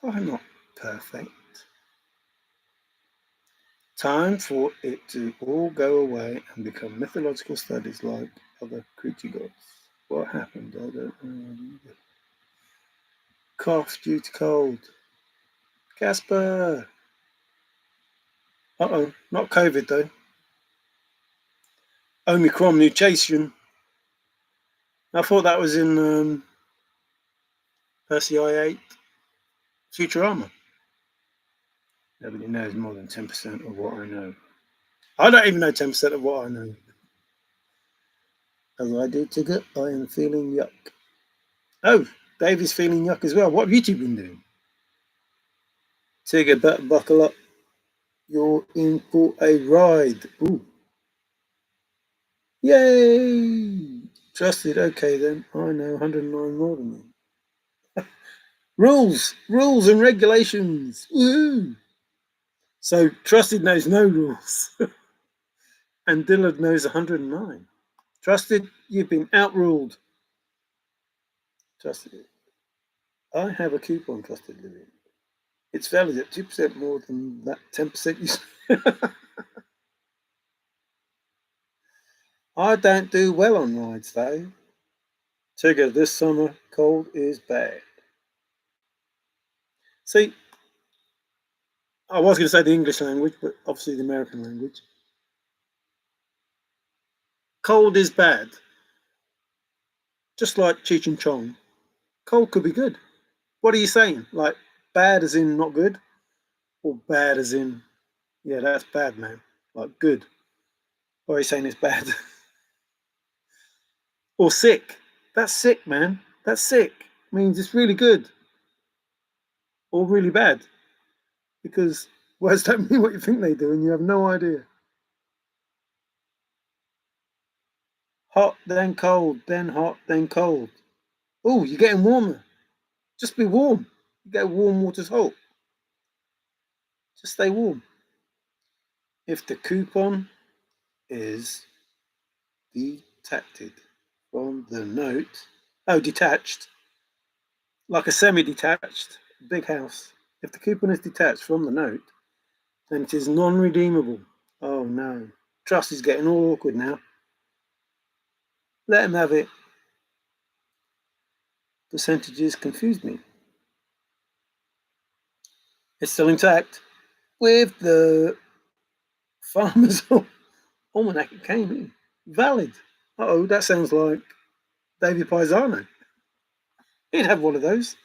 I'm not perfect. Time for it to all go away and become mythological studies like other creature gods. What happened? I don't know. Cough due to cold. Casper! Uh-oh, not COVID though. Omicron mutation. I thought that was in Percy I-8 Futurama. Nobody knows more than 10% of what I know. I don't even know 10% of what I know. As I do, Tigger, I am feeling yuck. Oh, Dave is feeling yuck as well. What have you two been doing? Tigger, better buckle up. You're in for a ride. Ooh. Yay! Trusted. Okay then. I know 109 more than you. Rules and regulations. Woohoo! So Trusted knows no rules. And Dillard knows 109. Trusted, you've been outruled. Trusted. I have a coupon, Trusted Living. It's valid at 2% more than that 10% you spent. I don't do well on rides, though. Tigger, this summer, cold is bad. See, I was going to say the English language, but obviously the American language. Cold is bad. Just like Cheech and Chong. Cold could be good. What are you saying? Like, bad as in not good? Or bad as in, yeah, that's bad, man. Like, good. Or are you saying it's bad? Or sick. That's sick, man. That's sick. Means it's really good. Or really bad. Because words don't mean what you think they do, and you have no idea. Hot, then cold, then hot, then cold. Oh, you're getting warmer. Just be warm. You get warm water's hot. Just stay warm. If the coupon is detached from the note, detached, like a semi-detached big house. If the coupon is detached from the note, then it is non-redeemable. Oh no. Trust is getting all awkward now. Let him have it. Percentages confuse me. It's still intact. With the Farmer's Almanac, it came in. Valid. Uh-oh, that sounds like David Paisano. He'd have one of those.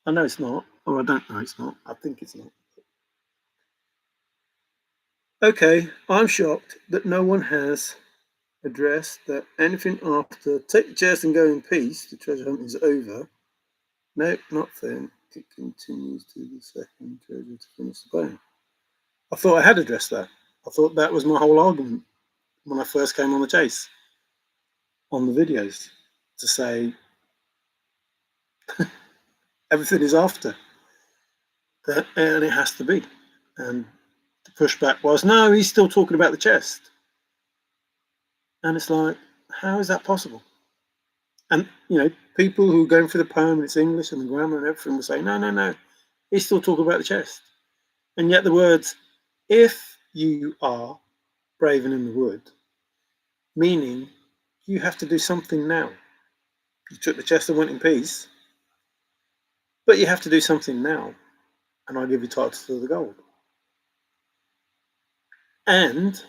I know it's not, or I don't know it's not. I think it's not. Okay, I'm shocked that no one has addressed that anything after take the chest and go in peace, the treasure hunt is over. No, not Fenn. It continues to the second treasure to finish the poem. I thought I had addressed that. I thought that was my whole argument when I first came on the chase, on the videos, to say Everything is after. And it has to be. And the pushback was, no, he's still talking about the chest. And it's like, how is that possible? And, people who are going through the poem and it's English and the grammar and everything will say, no, he's still talking about the chest. And yet the words, if you are brave and in the wood, meaning you have to do something now. You took the chest and went in peace, but you have to do something now. And I'll give you title to the gold. And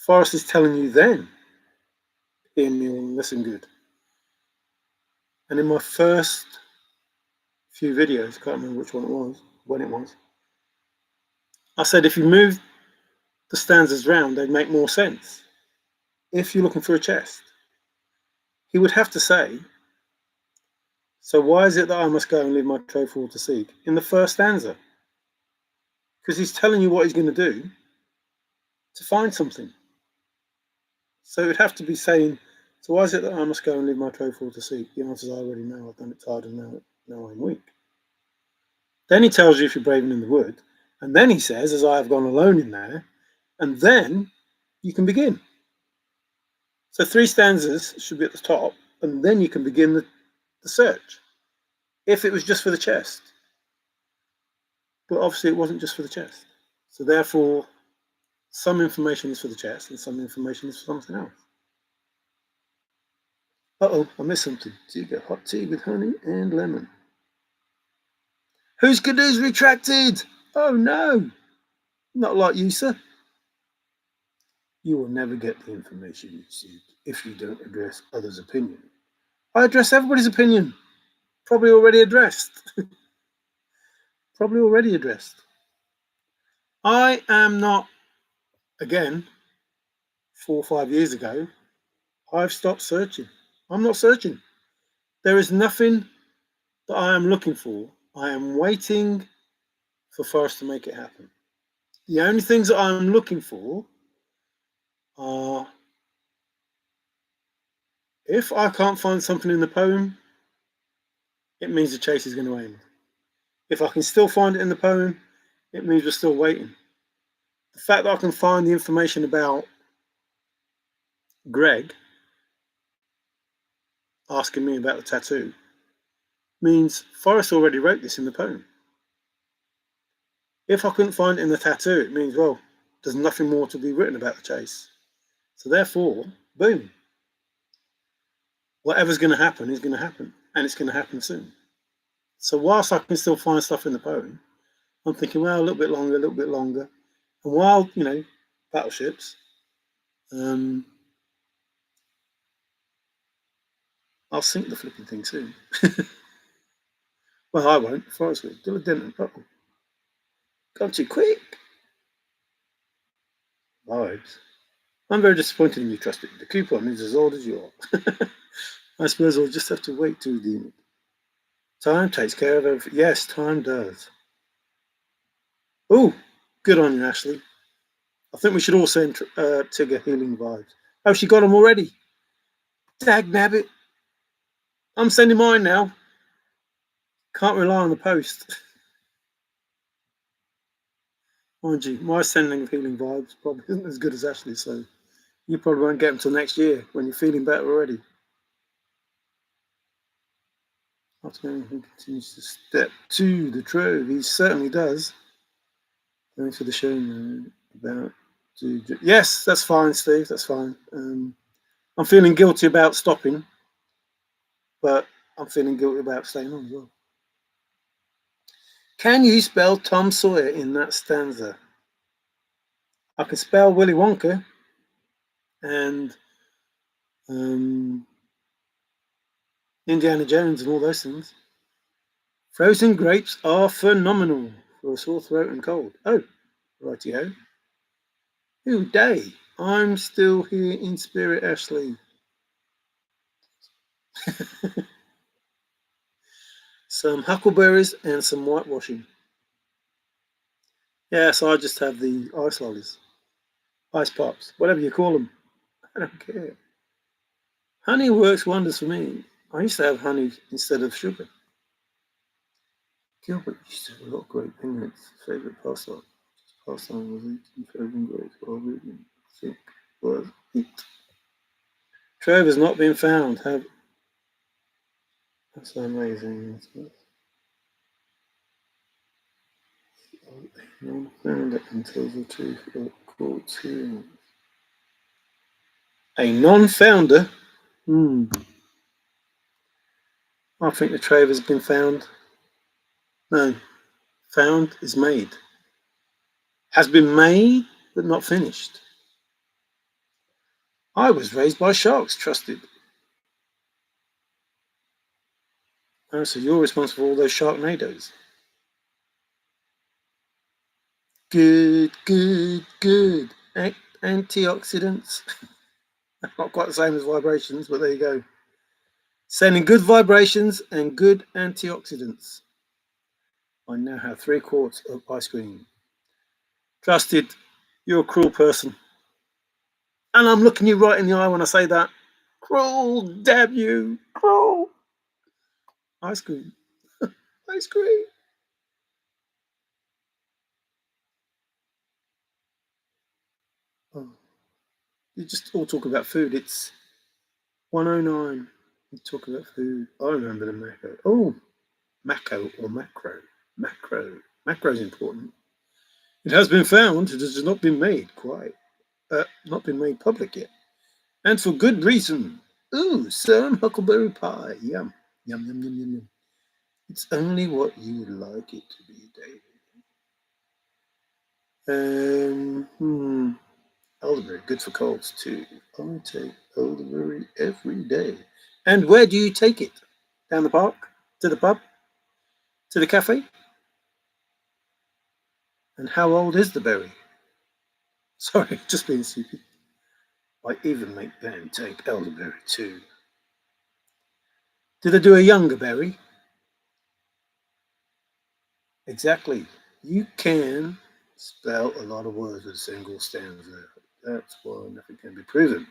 Forrest is telling you then, hear me and listen good. And in my first few videos, can't remember which one it was, when it was, I said if you move the stanzas round, they'd make more sense. If you're looking for a chest, he would have to say, so why is it that I must go and leave my trophy for all to seek? In the first stanza. Because he's telling you what he's going to do to find something. So it would have to be saying, so why is it that I must go and leave my trophy for all to seek? The answer is I already know, I've done it tired and now I'm weak. Then he tells you if you're brave and in the wood, and then he says, as I have gone alone in there, and then you can begin. So 3 stanzas should be at the top, and then you can begin the search. If it was just for the chest. But obviously it wasn't just for the chest. So therefore, some information is for the chest and some information is for something else. Uh-oh, I missed something. So you get hot tea with honey and lemon. Whose canoe's retracted? Oh no, not like you, sir. You will never get the information you seek if you don't address others' opinion. I address everybody's opinion. Probably already addressed. Probably already addressed. I am not, again, 4 or 5 years ago, I've stopped searching. I'm not searching. There is nothing that I am looking for. I am waiting for Forrest to make it happen. The only things that I'm looking for are, if I can't find something in the poem, it means the chase is going to end. If I can still find it in the poem, it means we're still waiting. The fact that I can find the information about Greg asking me about the tattoo means Forrest already wrote this in the poem. If I couldn't find it in the tattoo, it means, well, there's nothing more to be written about the chase. So therefore, boom. Whatever's going to happen is going to happen, and it's going to happen soon. So whilst I can still find stuff in the poem, I'm thinking, well, a little bit longer. And while, battleships, I'll sink the flipping thing soon. Well, I won't. Forrest will. Do a dent and buckle. Gone too quick. Vibes. I'm very disappointed in you, Trusty. The coupon is as old as you are. I suppose I'll just have to wait to redeem it. Time takes care of everything. Yes, time does. Oh, good on you, Ashley. I think we should all send Tigger healing vibes. Oh, she got them already. Dag nabbit. I'm sending mine now. Can't rely on the post. Mind you, my sending of healing vibes probably isn't as good as Ashley's, so you probably won't get them till next year when you're feeling better already. After he continues to step to the trove, he certainly does. Thanks for the show about. Yes, that's fine, Steve. That's fine. I'm feeling guilty about stopping, but I'm feeling guilty about staying on as well. Can you spell Tom Sawyer in that stanza? I can spell Willy Wonka and Indiana Jones and all those things. Frozen grapes are phenomenal for a sore throat and cold. Oh, righty-ho. Who day? I'm still here in spirit, Ashley. Some huckleberries and some whitewashing. Yeah, so I just have the ice lollies. Ice pops, whatever you call them. I don't care. Honey works wonders for me. I used to have honey instead of sugar. Gilbert used to have a lot of great vineyards. Favourite pastime was eating frozen grapes while reading. I think was it. Trove has not been found. That's amazing. No one found it until the truth at court hearings. A non-founder? I think the trove has been found. No, found is made. Has been made, but not finished. I was raised by sharks, trusted. Oh, so you're responsible for all those Sharknadoes. Good, good, good. Antioxidants. Not quite the same as vibrations, but there you go. Sending good vibrations and good antioxidants. I now have 3 quarts of ice cream. Trusted, you're a cruel person. And I'm looking you right in the eye when I say that. Cruel, damn you, cruel. Ice cream. Ice cream. Oh, you just all talk about food. It's 109. You talk about food. I remember the macro. Oh, macro or macro. Macro. Macro is important. It has been found. It has not been made quite. Not been made public yet. And for good reason. Ooh, some huckleberry pie. Yum. Yum, yum, yum, yum, yum. It's only what you would like it to be, David. Elderberry, good for colds too. I take elderberry every day. And where do you take it? Down the park? To the pub? To the cafe? And how old is the berry? Sorry, just being stupid. I even make Ben take elderberry too. Did I do a younger berry? Exactly. You can spell a lot of words with a single stanza. That's why nothing can be proven.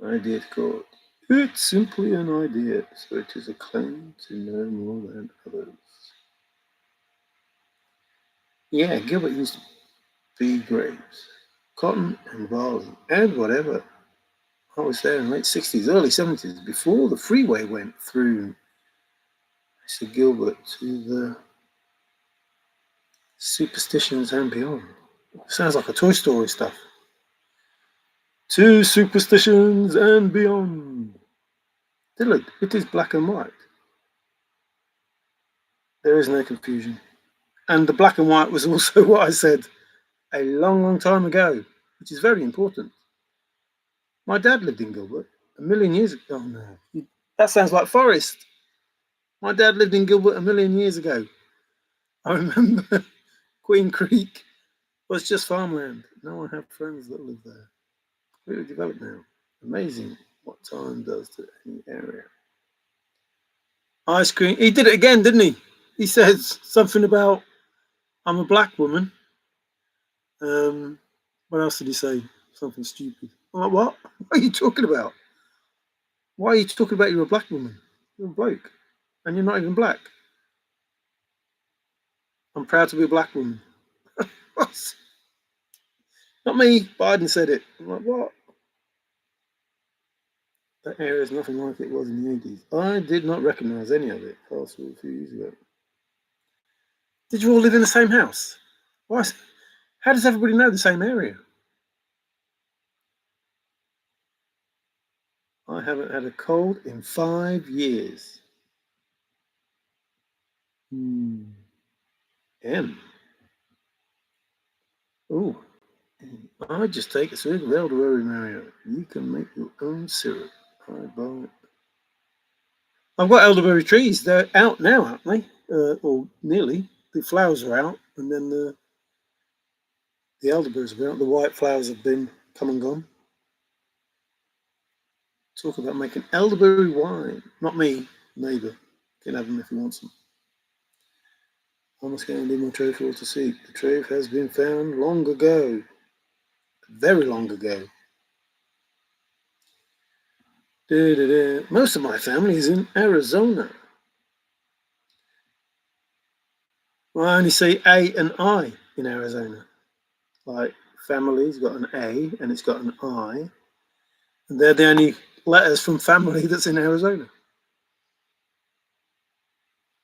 Idea to court. It's simply an idea, so it is a claim to know more than others. Yeah, Gilbert used to be grapes, cotton and barley, and whatever. I was there in the late 60s, early 70s, before the freeway went through Mr. Gilbert to the superstitions and beyond. Sounds like a Toy Story stuff. To superstitions and beyond. Look, it is black and white. There is no confusion. And the black and white was also what I said a long, long time ago, which is very important. My dad lived in Gilbert a million years ago. Oh no, that sounds like Forrest. My dad lived in Gilbert a million years ago. I remember Queen Creek was just farmland. Now I have friends that live there. Really developed now. Amazing what time does to any area. Ice cream. He did it again, didn't he? He says something about I'm a black woman. What else did he say? Something stupid. I'm like, what? What are you talking about? Why are you talking about you're a black woman? You're a bloke. And you're not even black. I'm proud to be a black woman. What? Not me. Biden said it. I'm like, what? That area is nothing like it was in the 80s. I did not recognise any of it past a few years ago. Did you all live in the same house? Why? How does everybody know the same area? I haven't had a cold in 5 years. M. Oh, I just take a swig of elderberry, Mario. You can make your own syrup. I buy it. I've got elderberry trees. They're out now, aren't they? Or nearly. The flowers are out, and then the elderberries have been out. The white flowers have been come and gone. Talk about making elderberry wine. Not me, neighbour. Can have them if he wants them. I must go and leave my trove for all to seek. The trove has been found long ago. Very long ago. Most of my family is in Arizona. Well, I only see A and I in Arizona. Like family's got an A and it's got an I, and they're the only letters from family that's in Arizona.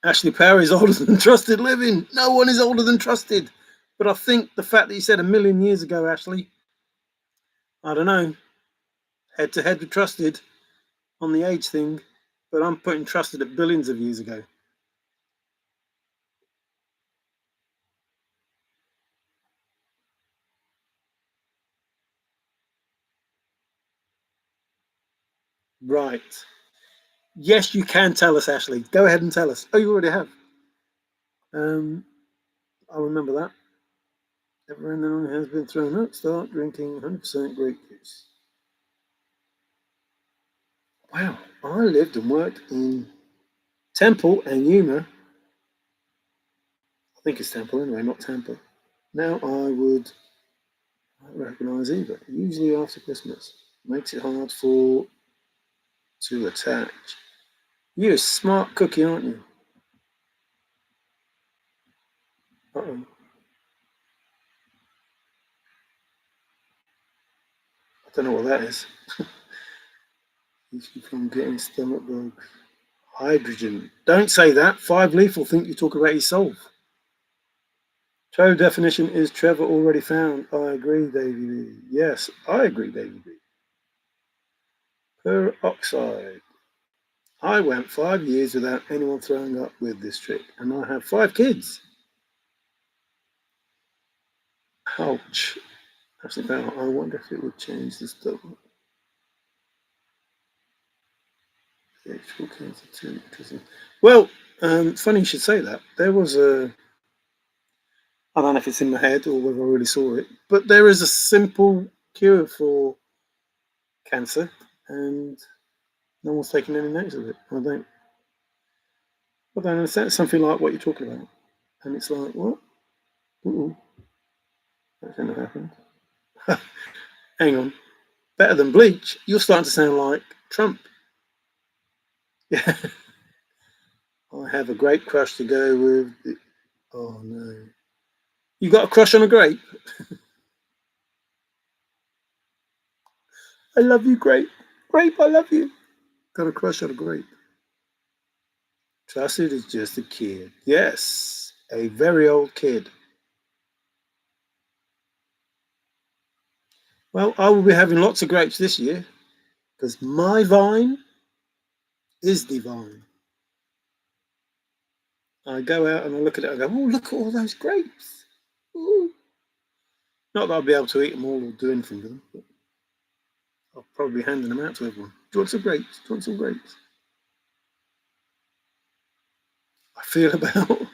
Ashley Perry is older than Trusted Living. No one is older than Trusted. But I think the fact that you said 1,000,000 years ago, Ashley, I don't know, head to head with Trusted on the age thing, but I'm putting Trusted at billions of years ago. Right. Yes, you can tell us, Ashley. Go ahead and tell us. Oh, you already have. I'll remember that. Everyone has been thrown out. Start drinking 100% grape juice. Wow. I lived and worked in Temple and Yuma. I think it's Temple anyway, not Tampa. Now I would not recognise either. Usually after Christmas. Makes it hard to attach. You're a smart cookie, aren't you? Uh-oh. I don't know what that is. Keeps you from getting stomach bugs. Hydrogen. Don't say that. 5 Leaf will think you talk about yourself. True definition is Trevor already found. I agree, Davey B. Yes, I agree, Davey B. Peroxide. I went 5 years without anyone throwing up with this trick, and I have 5 kids. Ouch. Actually, I wonder if it would change the stomach. The actual cancer too. Well, funny you should say that. There was I don't know if it's in my head or whether I really saw it, but there is a simple cure for cancer, and no one's taking any notice of it. I don't understand. Something like what you're talking about, and it's like, what? Ooh, that shouldn't have happened. Hang on, better than bleach. You're starting to sound like Trump. Yeah, I have a grape crush to go with. Oh no, you got a crush on a grape? I love you, grape. Grape, I love you. Got a crush on a grape. Trusted is just a kid. Yes, a very old kid. Well, I will be having lots of grapes this year because my vine is divine. I go out and I look at it. I go, oh, look at all those grapes. Ooh. Not that I'll be able to eat them all or do anything with them, but I'll probably be handing them out to everyone. Do you want some grapes? Do you want some grapes? I feel about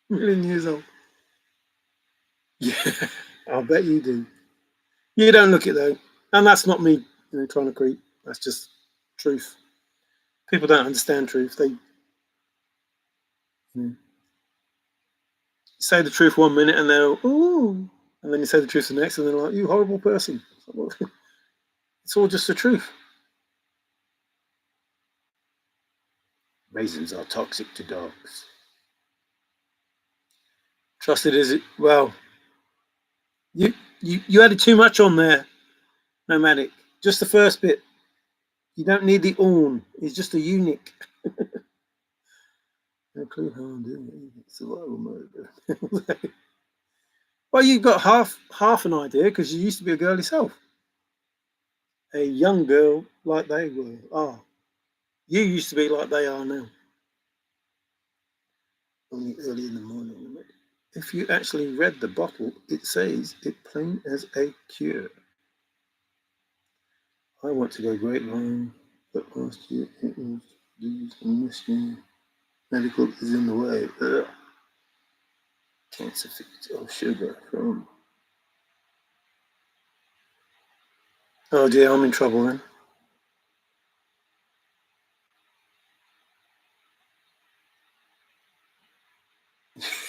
1,000,000 years old. Yeah, I'll bet you do. You don't look it though, and that's not me, trying to creep. That's just truth. People don't understand truth. They say the truth 1 minute and they'll ooh, and then you say the truth the next, and they're like, "You horrible person." It's all just the truth. Raisins are toxic to dogs. Trusted is it? Well, you added too much on there, nomadic. Just the first bit. You don't need the on. It's just a unique. No clue how I'm doing it. Survival mode. Well, you've got half an idea because you used to be a girl yourself. A young girl like they were. Oh, you used to be like they are now. Only early in the morning. If you actually read the bottle, it says it plain as a cure. I want to go grapevine, but last year it was used and this year medical is in the way. Ugh. Cancer fix of sugar from. Oh dear, I'm in trouble then.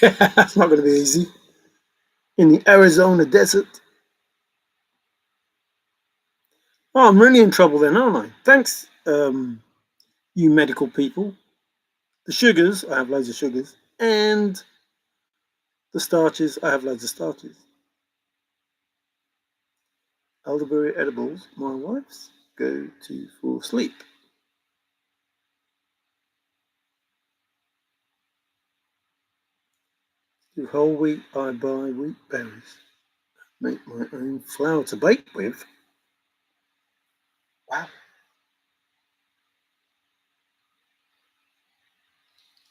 That's not going to be easy. In the Arizona desert. Oh, I'm really in trouble then, aren't I? Thanks, you medical people. The sugars, I have loads of sugars. And the starches, I have loads of starches. Elderberry edibles, my wife's go to for sleep. Do whole wheat, I buy wheat berries. Make my own flour to bake with. Wow.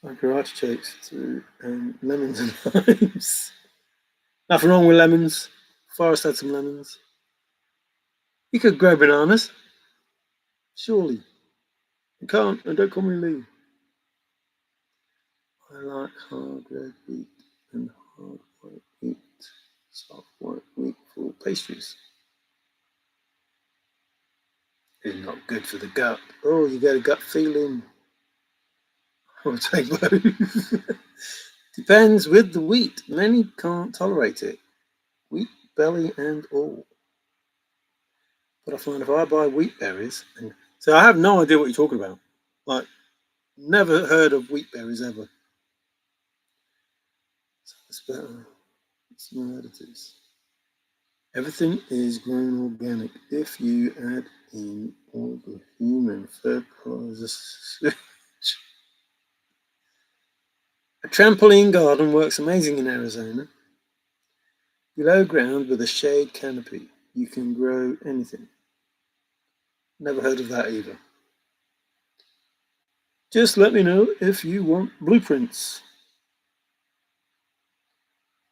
Like artichokes through lemons and limes. Nothing wrong with lemons. Forrest had some lemons. You could grow bananas. Surely. You can't, and don't call me Lee. I like hard red wheat and hard white wheat. Soft white wheat for pastries. It's not good for the gut. Oh, you get a gut feeling. I'll take both. Depends with the wheat. Many can't tolerate it. Wheat, belly, and all. But I find if I buy wheat berries, so I have no idea what you're talking about. Like, never heard of wheat berries ever. So it's better. It's no additives. Everything is grown organic if you add in all the human fertilizers. A trampoline garden works amazing in Arizona. Below ground with a shade canopy, you can grow anything. Never heard of that either. Just let me know if you want blueprints.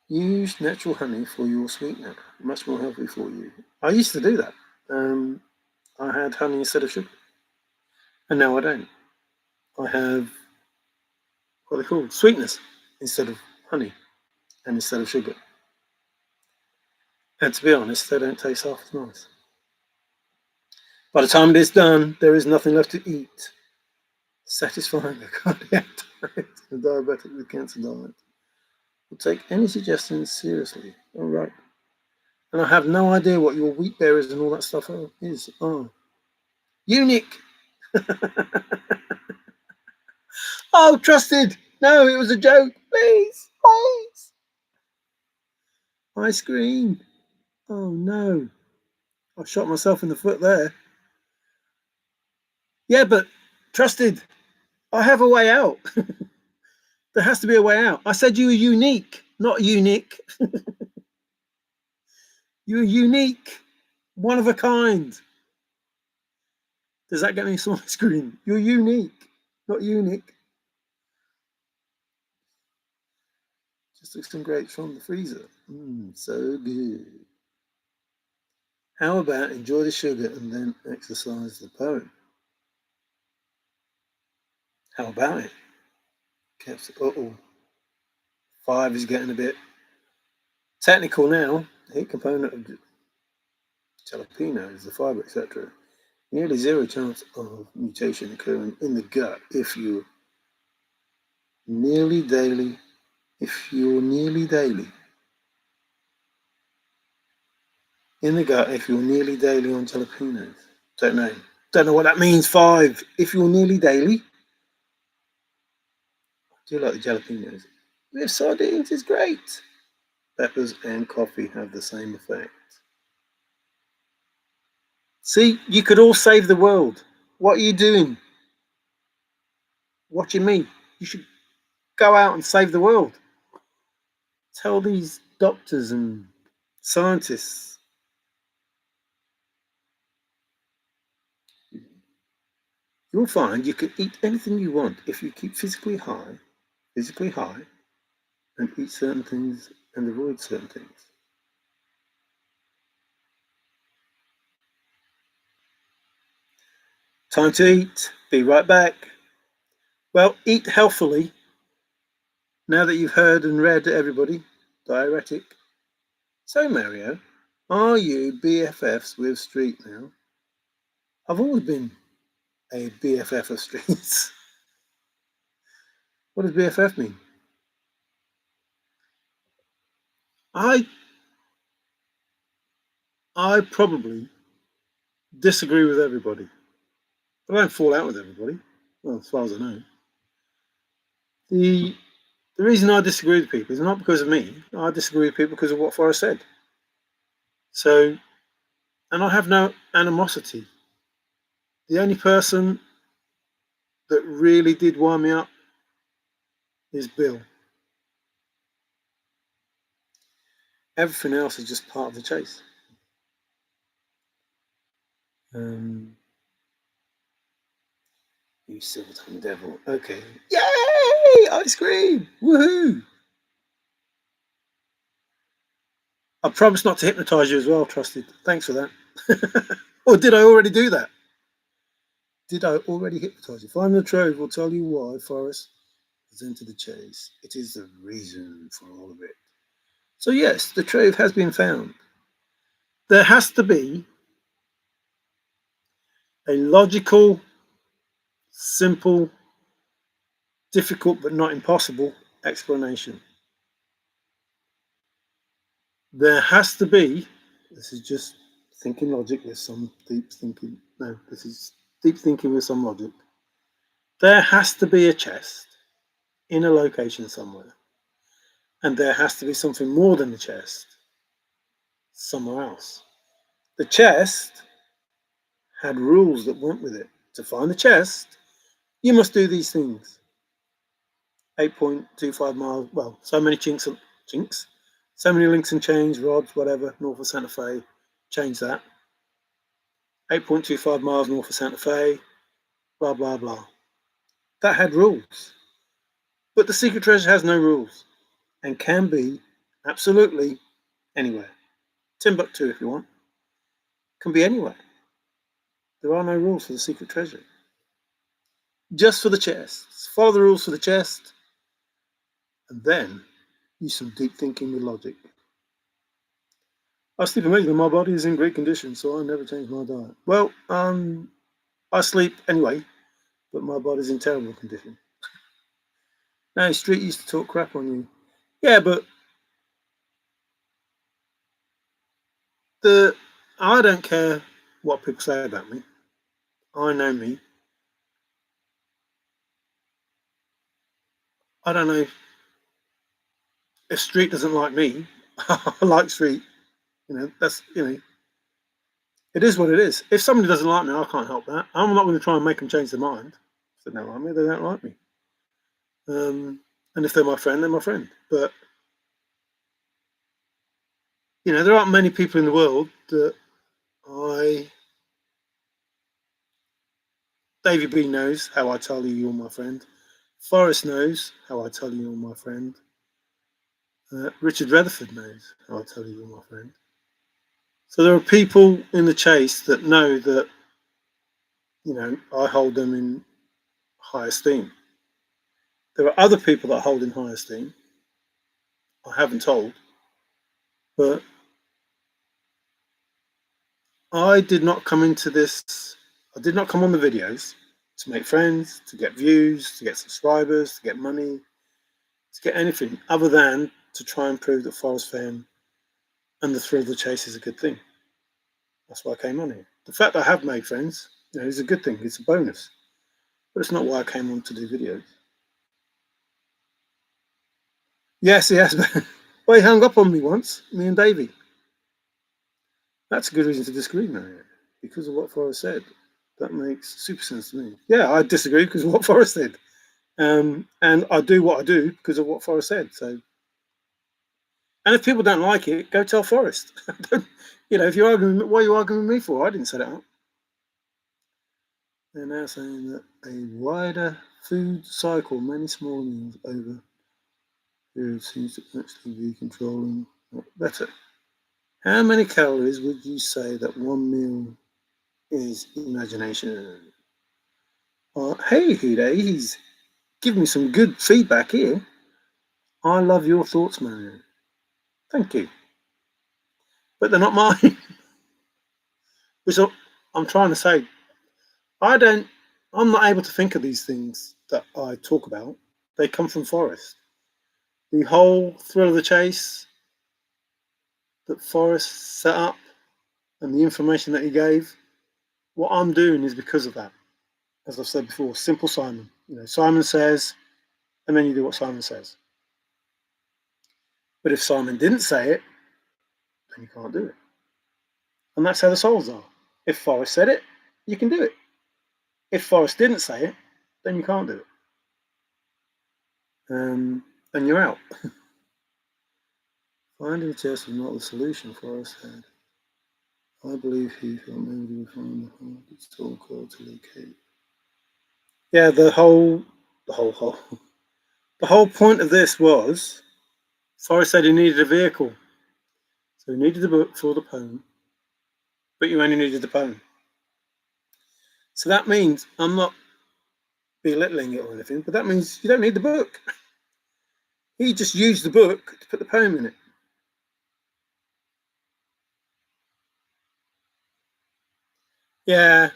Use natural honey for your sweetener. Much more healthy for you. I used to do that. I had honey instead of sugar. And now I don't. I have what are they called? Sweeteners instead of honey and instead of sugar. And to be honest, they don't taste half as nice. By the time it is done, there is nothing left to eat. Satisfying a cardiac diet and diabetic with cancer diet. Will take any suggestions seriously. All right. And I have no idea what your wheat berries and all that stuff is. Oh, unique. Oh, trusted. No, it was a joke. Please, please. Ice cream. Oh no. I shot myself in the foot there. Yeah, but trusted. I have a way out. There has to be a way out. I said you were unique, not unique. You're unique. One of a kind. Does that get me some ice cream? You're unique, not unique. Just took some grapes from the freezer. So good. How about enjoy the sugar and then exercise the poem? How about it? Uh-oh. 5 is getting a bit technical now. The heat component of jalapeno is the fiber, etc. Nearly zero chance of mutation occurring in the gut if you're nearly daily in the gut if you're nearly daily on jalapenos. Don't know what that means. 5 if you're nearly daily. I do like the jalapenos. With sardines is great. Peppers and coffee have the same effect. See, you could all save the world. What are you doing? Watching me. You should go out and save the world. Tell these doctors and scientists. You'll find you can eat anything you want if you keep physically high, and eat certain things and avoid certain things. Time to eat. Be right back. Well, eat healthily. Now that you've heard and read everybody, diuretic. So, Mario, are you BFFs with Sreet now? I've always been a BFF of streets. What does BFF mean? I probably disagree with everybody. But I don't fall out with everybody. Well, as far as I know. The reason I disagree with people is not because of me. I disagree with people because of what Forrest said. So, and I have no animosity. The only person that really did wind me up is Bill. Everything else is just part of the chase. You silver-tongued devil. Okay. Yay! Ice cream! Woohoo! I promise not to hypnotise you as well, Trusted. Thanks for that. Or did I already do that? Did I already hypnotise you? Find the trove will tell you why Forrest has entered the chase. It is the reason for all of it. So yes, the trove has been found. There has to be a logical, simple, difficult but not impossible explanation. There has to be, this is just thinking logic with some deep thinking. No, this is deep thinking with some logic. There has to be a chest in a location somewhere. And there has to be something more than the chest somewhere else. The chest had rules that went with it. To find the chest, you must do these things. 8.25 miles, well, so many chinks, so many links and chains, rods, whatever, north of Santa Fe, change that. 8.25 miles north of Santa Fe, blah, blah, blah. That had rules. But the secret treasure has no rules and can be absolutely anywhere. Timbuktu, if you want, can be anywhere. There are no rules for the secret treasure. Just for the chest. Follow the rules for the chest and then use some deep thinking with logic. I sleep amazingly. My body is in great condition, so I never change my diet. Well, I sleep anyway, but my body's in terrible condition. No, Sreet used to talk crap on you. Yeah, but I don't care what people say about me. I know me. I don't know if Sreet doesn't like me. I like Sreet. That's it is what it is. If somebody doesn't like me, I can't help that. I'm not going to try and make them change their mind. If they don't like me, they don't like me. And if they're my friend, they're my friend. But there aren't many people in the world that Davey B knows how I tell you you're my friend. Forrest knows how I tell you you're my friend. Richard Rutherford knows how I tell you you're my friend. So there are people in the chase that know that, I hold them in high esteem. There are other people that I hold in high esteem. I haven't told, but I did not come into this. I did not come on the videos to make friends, to get views, to get subscribers, to get money, to get anything other than to try and prove that Forrest Fenn and the thrill of the chase is a good thing. That's why I came on here. The fact that I have made friends, is a good thing. It's a bonus. But it's not why I came on to do videos. Yes, he has. Well, he hung up on me once, me and Davey. That's a good reason to disagree, Mario, because of what Forrest said. That makes super sense to me. Yeah, I disagree because of what Forrest said. And I do what I do because of what Forrest said. So, and if people don't like it, go tell Forrest. If you're arguing, what are you arguing with me for? I didn't set it up. They're now saying that a wider food cycle, many small meals over period seems to actually be controlling better. How many calories would you say that one meal is imagination? Hey, Huda, he's giving me some good feedback here. I love your thoughts, man. Thank you. But they're not mine. Which I'm trying to say, I'm not able to think of these things that I talk about. They come from Forrest. The whole thrill of the chase that Forrest set up and the information that he gave, what I'm doing is because of that. As I've said before, simple Simon. Simon says, and then you do what Simon says. But if Simon didn't say it, then you can't do it. And that's how the souls are. If Forrest said it, you can do it. If Forrest didn't say it, then you can't do it. And you're out. Finding the chest is not the solution, Forrest said. I believe he felt nobody would find the heart. It's all called to locate. Yeah, the whole point of this was Forrest said he needed a vehicle. So he needed the book for the poem, but you only needed the poem. So that means, I'm not belittling it or anything, but that means you don't need the book. He just used the book to put the poem in it. Yeah,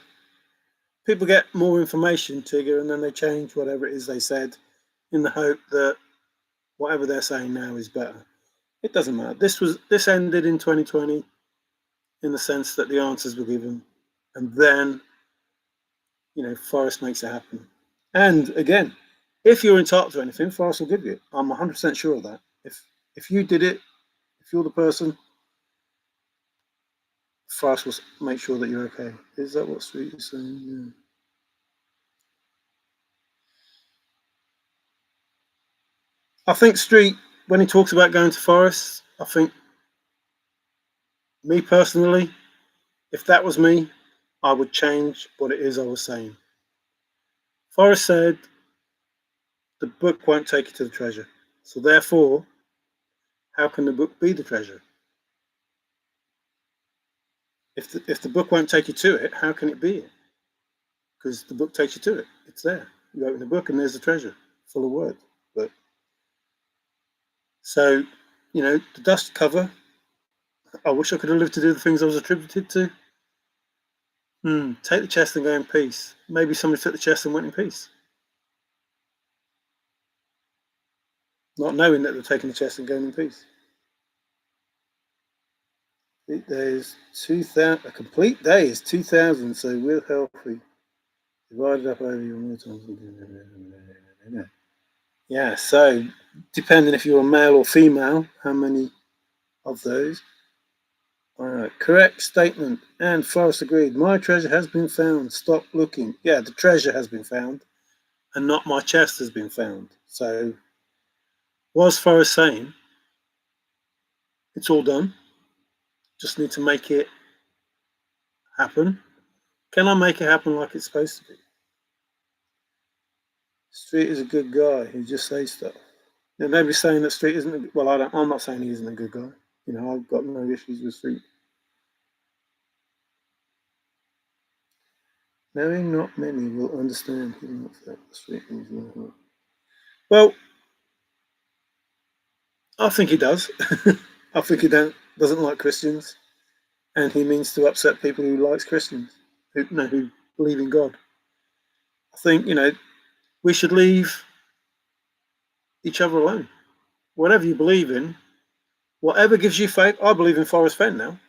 people get more information, Tigger, and then they change whatever it is they said in the hope that whatever they're saying now is better. It doesn't matter. This ended in 2020 in the sense that the answers were given, and then Forrest makes it happen. And again, if you're entitled to anything, Forrest will give you it. I'm 100% sure of that. If you did it, if you're the person, Forrest will make sure that you're okay. Is that what Sreet is saying? Yeah. I think Sreet, when he talks about going to Forrest, I think, me personally, if that was me, I would change what it is I was saying. Forrest said, the book won't take you to the treasure. So therefore, how can the book be the treasure? If the book won't take you to it, how can it be it? Because the book takes you to it. It's there. You open the book and there's the treasure, full of words. But so, the dust cover. I wish I could have lived to do the things I was attributed to. Take the chest and go in peace. Maybe somebody took the chest and went in peace, not knowing that they're taking the chest and going in peace. There's 2,000. A complete day is 2,000. So we're healthy. Divided up over your meal times. Yeah. So depending if you're a male or female, how many of those? All right, correct statement. And Forrest agreed. My treasure has been found. Stop looking. Yeah, the treasure has been found, and not my chest has been found. So, was Forrest saying it's all done? Just need to make it happen. Can I make it happen like it's supposed to be? Sreet is a good guy. He just says stuff. Nobody's saying that Sreet isn't. Well, I'm not saying he isn't a good guy. I've got no issues with Sreet. Knowing not many will understand hidden effect the Sreet means in the heart. Well, I think he does. I think he doesn't like Christians, and he means to upset people who likes Christians, who believe in God. I think we should leave each other alone. Whatever you believe in, whatever gives you faith. I believe in Forrest Fenn now.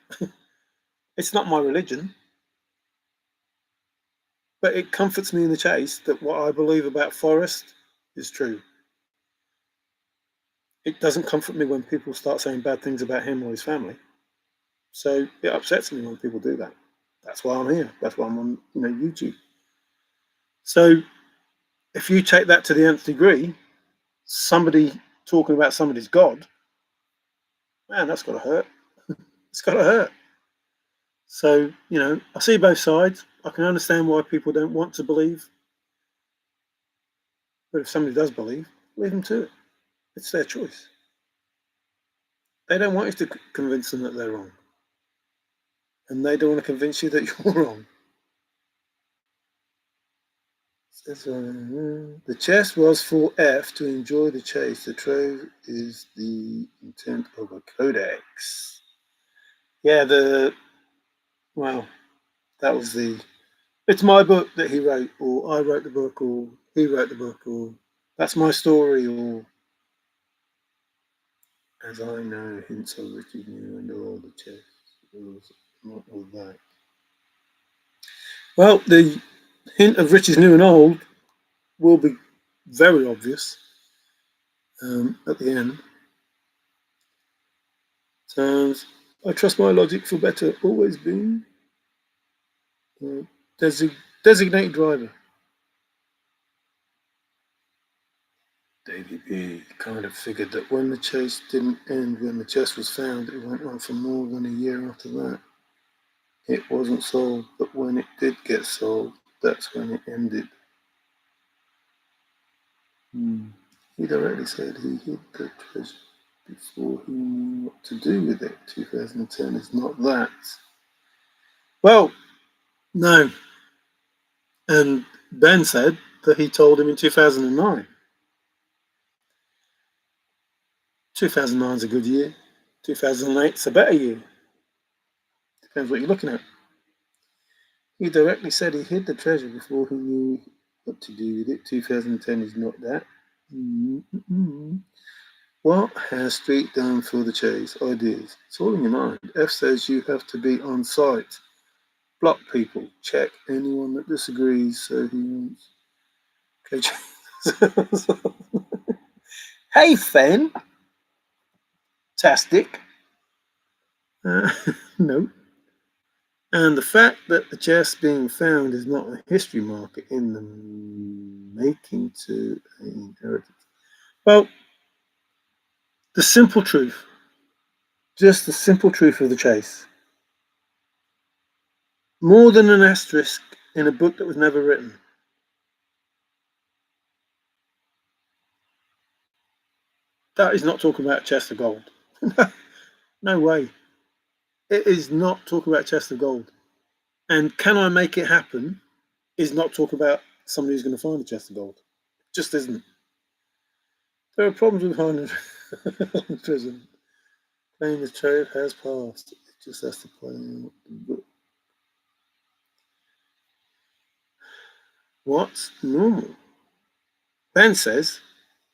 It's not my religion, but it comforts me in the chase that what I believe about Forrest is true. It doesn't comfort me when people start saying bad things about him or his family. So it upsets me when people do that. That's why I'm here. That's why I'm on YouTube. So if you take that to the nth degree, somebody talking about somebody's God, man, that's got to hurt. It's got to hurt. So, I see both sides. I can understand why people don't want to believe. But if somebody does believe, leave them to it. It's their choice. They don't want you to convince them that they're wrong. And they don't want to convince you that you're wrong. The chest was for F to enjoy the chase. The trove is the intent of a codex. Yeah, that was it's my book that he wrote, or I wrote the book, or he wrote the book, or that's my story, or as I know, hints of Richard New and all the chest rules, not all that. Well, the hint of riches new and old will be very obvious at the end. Sounds, I trust my logic for better, always been. Uh, designated driver. Davy B kind of figured that when the chase didn't end when the chest was found, it went on for more than a year after that. It wasn't sold, but when it did get sold, that's when it ended. He directly said he hid the treasure before he knew what to do with it. 2010 is not that. Well, no. And Ben said that he told him in 2009. 2009 is a good year. 2008 is a better year. Depends what you're looking at. He directly said he hid the treasure before he knew what to do with it. 2010 is not that. What has Sreet done for the chase? Ideas. It's all in your mind. F says you have to be on site. Block people. Check anyone that disagrees. So he wants. Okay. Hey, Fenn. Tastic. No. And the fact that the chest being found is not a history marker in the making to an inheritance. Well, the simple truth, just the simple truth of the chase. More than an asterisk in a book that was never written. That is not talking about chest of gold. No way. It is not talking about chest of gold. And can I make it happen is not talk about somebody who's going to find a chest of gold. It just isn't. There are problems with finding prison. Playing the trade has passed. It just has to play out the book. What's normal? Ben says,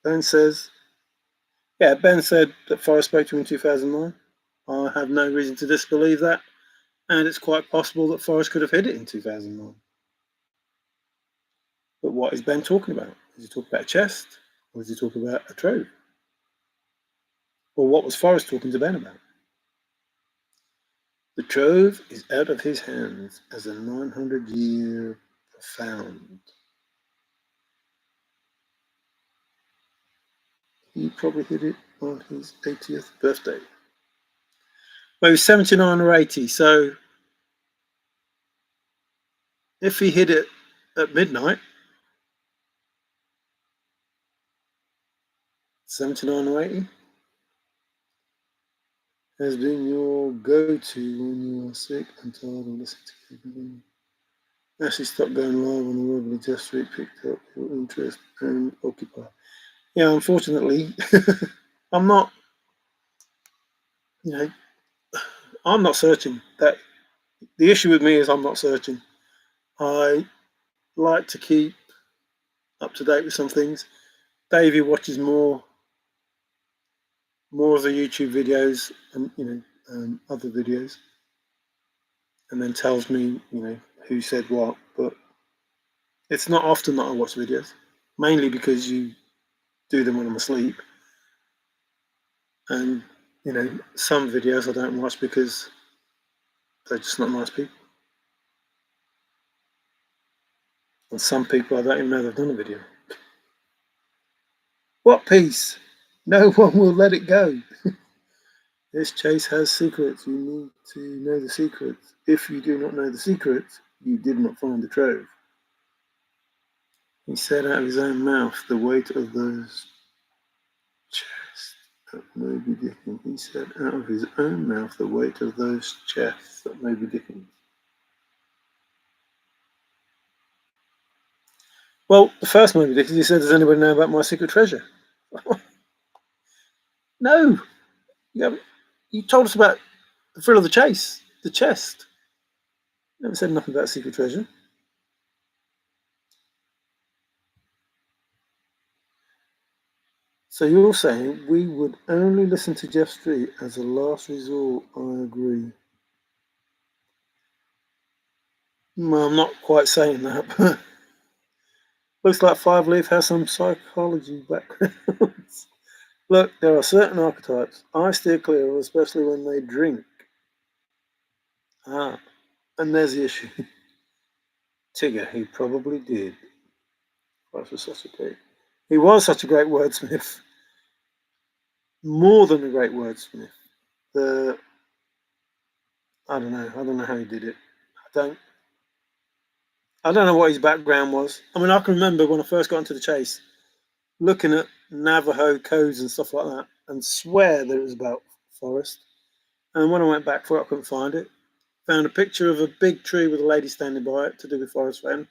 Ben said that Forrest spoke to him in 2009. I have no reason to disbelieve that, and it's quite possible that Forrest could have hid it in 2009. But what is Ben talking about? Is he talking about a chest, or is he talking about a trove? Or what was Forrest talking to Ben about? The trove is out of his hands as a 900-year profound. He probably hid it on his 80th birthday. Well, he was 79 or 80, so if he hid it at midnight, 79 or 80, has been your go-to when you are sick and tired of listening to everything. Actually, stopped going live on the Wobbly Just Street, picked up your interest and occupy. Yeah, unfortunately, I'm not. I'm not searching. That the issue with me is I'm not searching. I like to keep up to date with some things. Davey watches more of the YouTube videos and other videos, and then tells me who said what. But it's not often that I watch videos, mainly because you do them when I'm asleep, and some videos I don't watch because they're just not nice people, and some people I don't even know they've done a video. What peace? No one will let it go. This chase has secrets. You need to know the secrets. If you do not know the secrets, you did not find the trove. He said out of his own mouth the weight of those chests that Moby Dickens. He said out of his own mouth the weight of those chests that Moby Dickens. Well, the first Moby Dickens, he said, does anybody know about my secret treasure? No. You told us about the thrill of the chase, the chest. Never said nothing about secret treasure. So you're saying we would only listen to Jeff Street as a last resort? I agree. Well, I'm not quite saying that, but looks like Five Leaf has some psychology backgrounds. Look, there are certain archetypes I steer clear of, especially when they drink. Ah, and there's the issue. Tigger, he probably did. Christ was such a pig. He was such a great wordsmith. More than a great wordsmith. The I don't know. I don't know how he did it. I don't. I don't know what his background was. I mean, I can remember when I first got into the chase, looking at Navajo codes and stuff like that, and swear that it was about forest. And when I went back for it, I couldn't find it. Found a picture of a big tree with a lady standing by it to do with forest Fenn.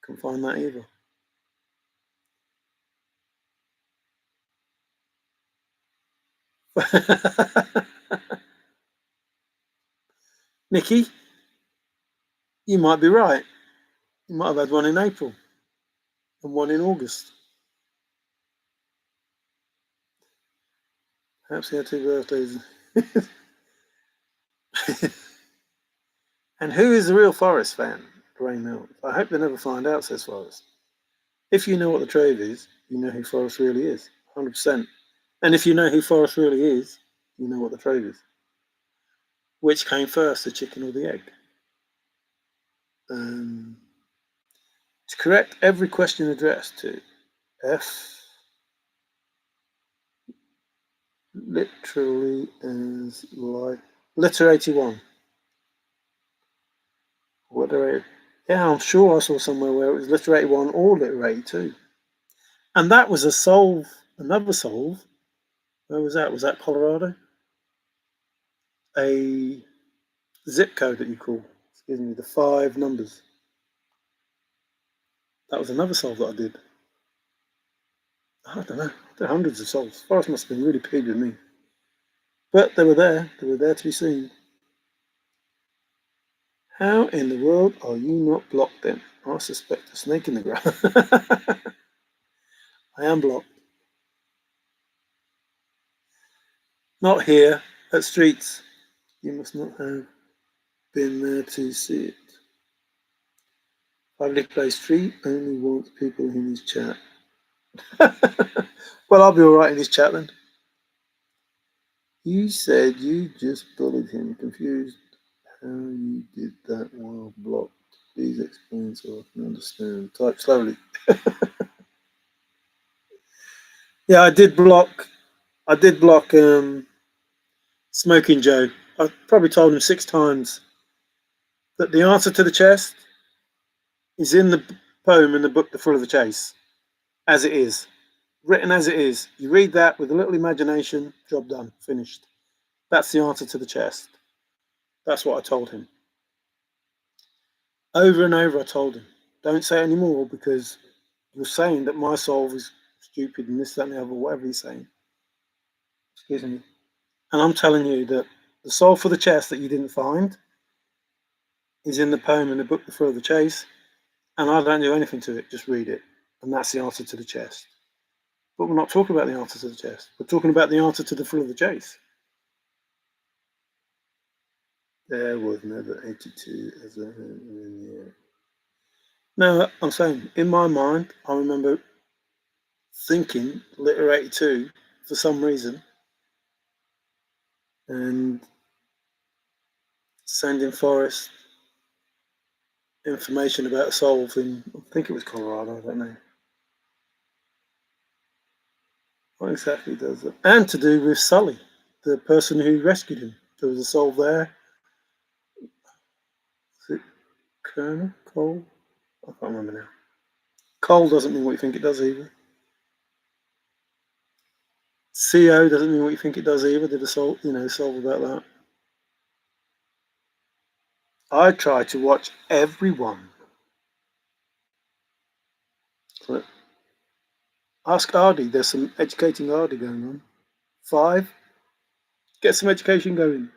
Couldn't find that either. Nikki, you might be right. You might have had one in April and one in August. Perhaps he had two birthdays. And who is the real Forrest fan? Ray Mills. I hope they never find out, says Forrest. If you know what the trove is, you know who Forrest really is. 100%. And if you know who Forrest really is, you know what the trove is. Which came first, the chicken or the egg? To correct every question addressed to F, literally as like litter 81. Litter 80. Yeah, I'm sure I saw somewhere where it was litter 81 or litter 82. And that was a solve, another solve. Where was that? Was that Colorado? A zip code that you call. Excuse me, the 5 numbers. That was another solve that I did. I don't know. There are hundreds of solves. Forrest must have been really pleased with me. But they were there. They were there to be seen. How in the world are you not blocked then? I suspect a snake in the grass. I am blocked. Not here, at Streets. You must not have been there to see it. Public Play Street only wants people in his chat. Well, I'll be alright in his chat then. You said you just bullied him. Confused how you did that while blocked. Please explain so I can understand. Type slowly. Yeah, I did block. Smoking Joe. I probably told him 6 times that the answer to the chest is in the poem in the book The Thrill of the Chase, as it is. Written as it is. You read that with a little imagination, job done, finished. That's the answer to the chest. That's what I told him. Over and over I told him, don't say it anymore because you're saying that my solve is stupid and this, that, and the other, whatever he's saying. Excuse me. And I'm telling you that the solve for the chest that you didn't find is in the poem in the book The Thrill of the Chase, and I don't do anything to it, just read it. And that's the answer to the chest. But we're not talking about the answer to the chest. We're talking about the answer to the Thrill of the Chase. There was never 82 as a in the air. No, I'm saying, in my mind, I remember thinking litter 82 for some reason and sending Forrest information about a solve in, I think it was Colorado, I don't know. What exactly does it? And to do with Sully, the person who rescued him. There was a solve there. Is it Colonel Cole? I can't remember now. Cole doesn't mean what you think it does either. CO doesn't mean what you think it does either. Did a solve, solve about that. I try to watch everyone. But ask Ardy. There's some educating Ardy going on. 5. Get some education going.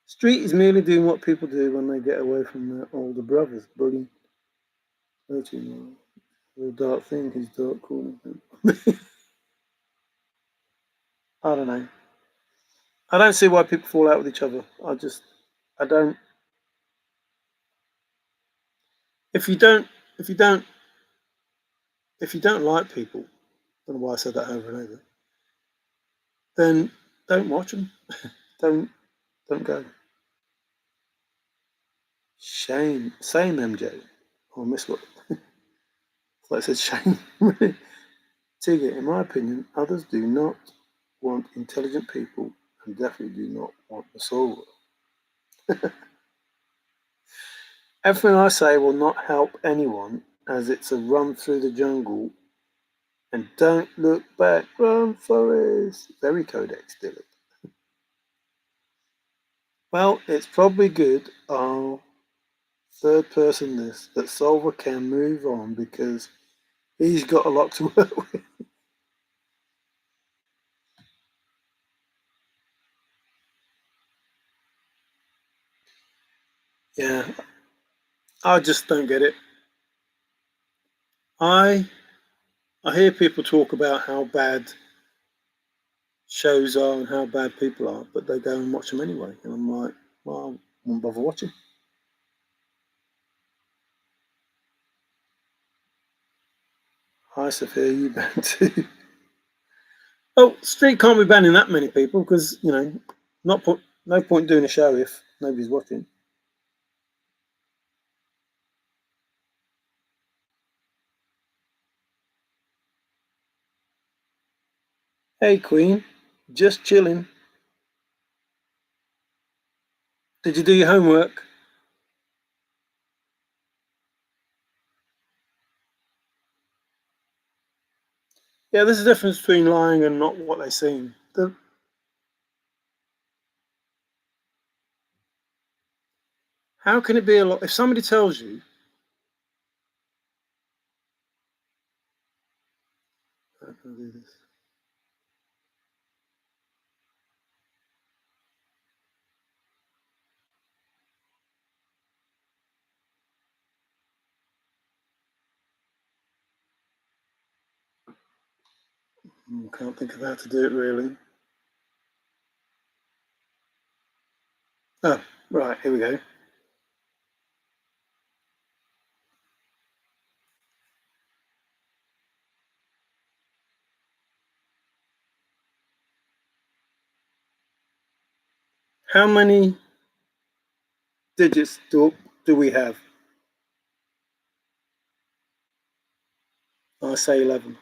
Street is merely doing what people do when they get away from their older brothers. Bullying. 13. The dark thing is dark corner. I don't know. I don't see why people fall out with each other. I don't. If you don't, if you don't, if you don't like people, I don't know why I said that over and over. Then don't watch them. Don't go. Shame, same MJ. Oh, I missed what. I said shame. Tigger, in my opinion, others do not want intelligent people and definitely do not want the soul. Everything I say will not help anyone as it's a run through the jungle and don't look back, run Forrest. Very Codex Dylan. Well, it's probably good, third person this, that Solver can move on because he's got a lot to work with. Yeah, I just don't get it. I I hear people talk about how bad shows are and how bad people are, but they go and watch them anyway. And I'm like, well, I won't bother watching. Hi, Sophia, you banned too. Oh, Street can't be banning that many people because, not put, no point doing a show if nobody's watching. Hey, Queen, just chilling. Did you do your homework? Yeah, there's a difference between lying and not what they seem. How can it be a lot? If somebody tells you, how can I do this? Can't think of how to do it really. Oh, right, here we go. How many digits do we have? I say 11.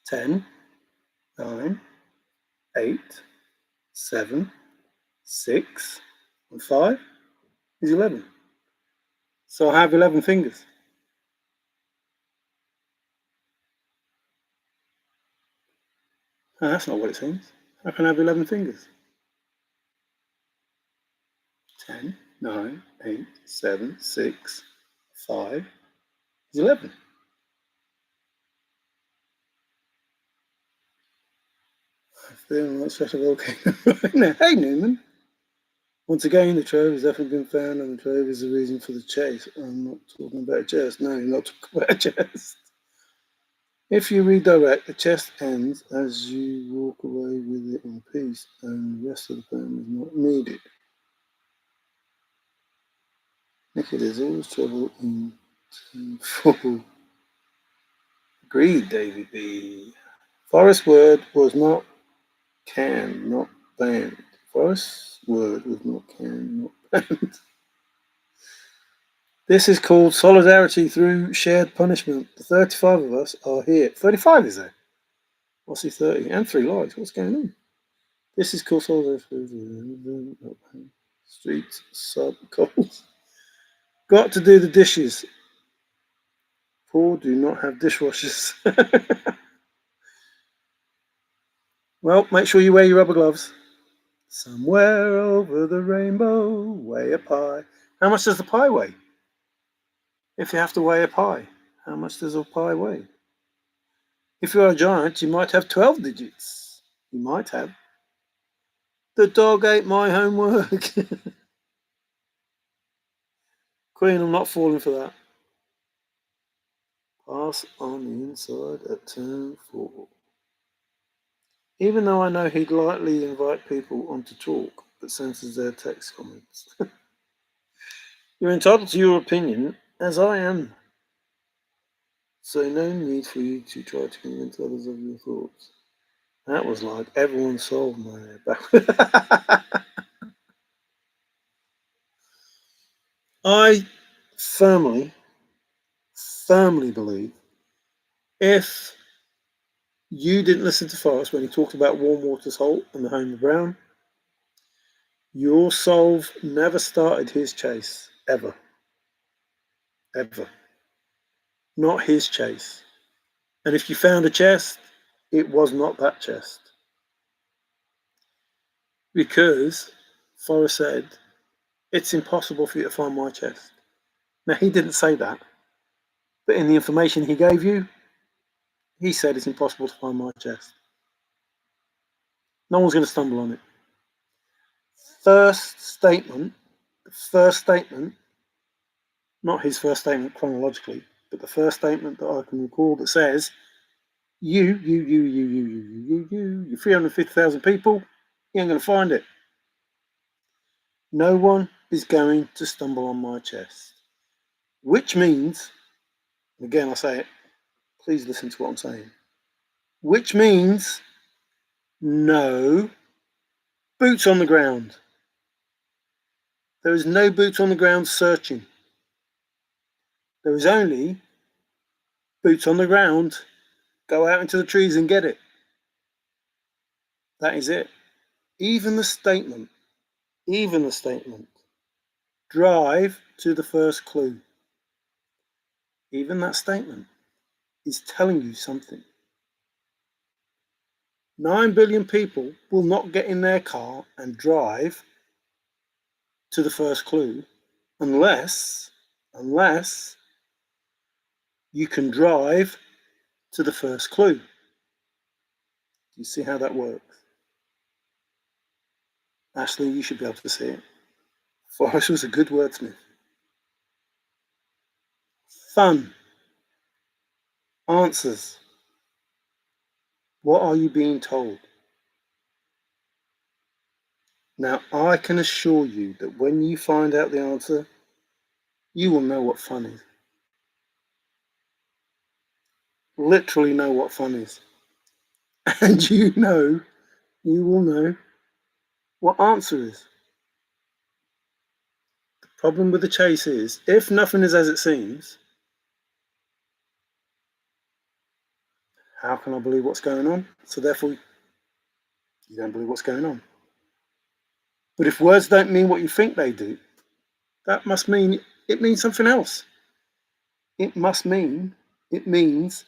10, 9, 8, 7, 6, and 5 is 11. So I have 11 fingers. Oh, that's not what it seems. How can I have 11 fingers? 10, 9, 8, 7, 6, 5 is 11. I feel like such a volcano right now. Hey, Newman. Once again, the trove has definitely been found, and the trove is the reason for the chase. I'm not talking about a chest. No, you're not talking about a chest. If you redirect, the chest ends as you walk away with it in peace, and the rest of the poem is not needed. Nicky, there's always trouble in full. Agreed, Davy B. Forest word was not canned, not banned. Forest word was not canned, not banned. This is called solidarity through shared punishment. The 35 of us are here. 35 is there? What's he 30? And 3 lives. What's going on? This is called solidarity through streets, sub, coals. Got to do the dishes. Poor do not have dishwashers. Well, make sure you wear your rubber gloves. Somewhere over the rainbow, weigh a pie. How much does the pie weigh? If you have to weigh a pie, how much does a pie weigh? If you are a giant, you might have 12 digits. You might have. The dog ate my homework. Queen, I'm not falling for that. Pass on the inside at turn 4. Even though I know he'd likely invite people on to talk, but censors their text comments. You're entitled to your opinion, as I am. So no need for you to try to convince others of your thoughts. That was like everyone solved my back. I firmly believe if you didn't listen to Forrest when he talked about warm water's halt and the home of Brown, your solve never started his chase, ever. Ever. Not his chase. And if you found a chest, it was not that chest. Because Forrest said, it's impossible for you to find my chest. Now, he didn't say that. But in the information he gave you, he said it's impossible to find my chest. No one's going to stumble on it. First statement, not his first statement chronologically, but the first statement that I can recall that says, you 350,000 people, you ain't going to find it. No one is going to stumble on my chest. Which means, again I say it, please listen to what I'm saying. Which means no boots on the ground. There is no boots on the ground searching. There is only boots on the ground, go out into the trees and get it. That is it. Even the statement, drive to the first clue. Even that statement is telling you something. 9 billion people will not get in their car and drive to the first clue unless you can drive to the first clue. Do you see how that works? Ashley, you should be able to see it. Forrest was a good wordsmith. Fun. Answers. What are you being told? Now, I can assure you that when you find out the answer, you will know what fun is. Literally know what fun is. And you will know what answer is. The problem with the chase is, if nothing is as it seems, how can I believe what's going on? So therefore, you don't believe what's going on. But if words don't mean what you think they do, that must mean it means something else. It means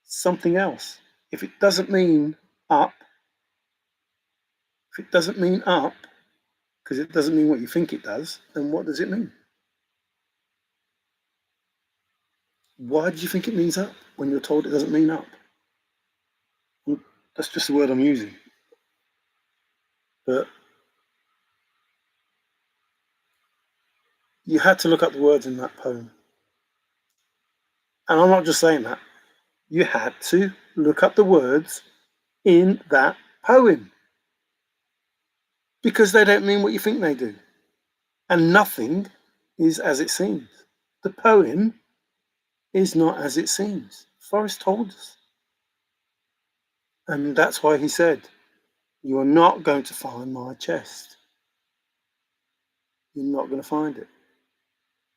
something else. If it doesn't mean up, because it doesn't mean what you think it does, then what does it mean? Why do you think it means up when you're told it doesn't mean up? Well, that's just the word I'm using. But you had to look up the words in that poem. And I'm not just saying that. You had to look up the words in that poem. Because they don't mean what you think they do. And nothing is as it seems. The poem is not as it seems. Forrest told us. And that's why he said, you are not going to find my chest. You're not going to find it.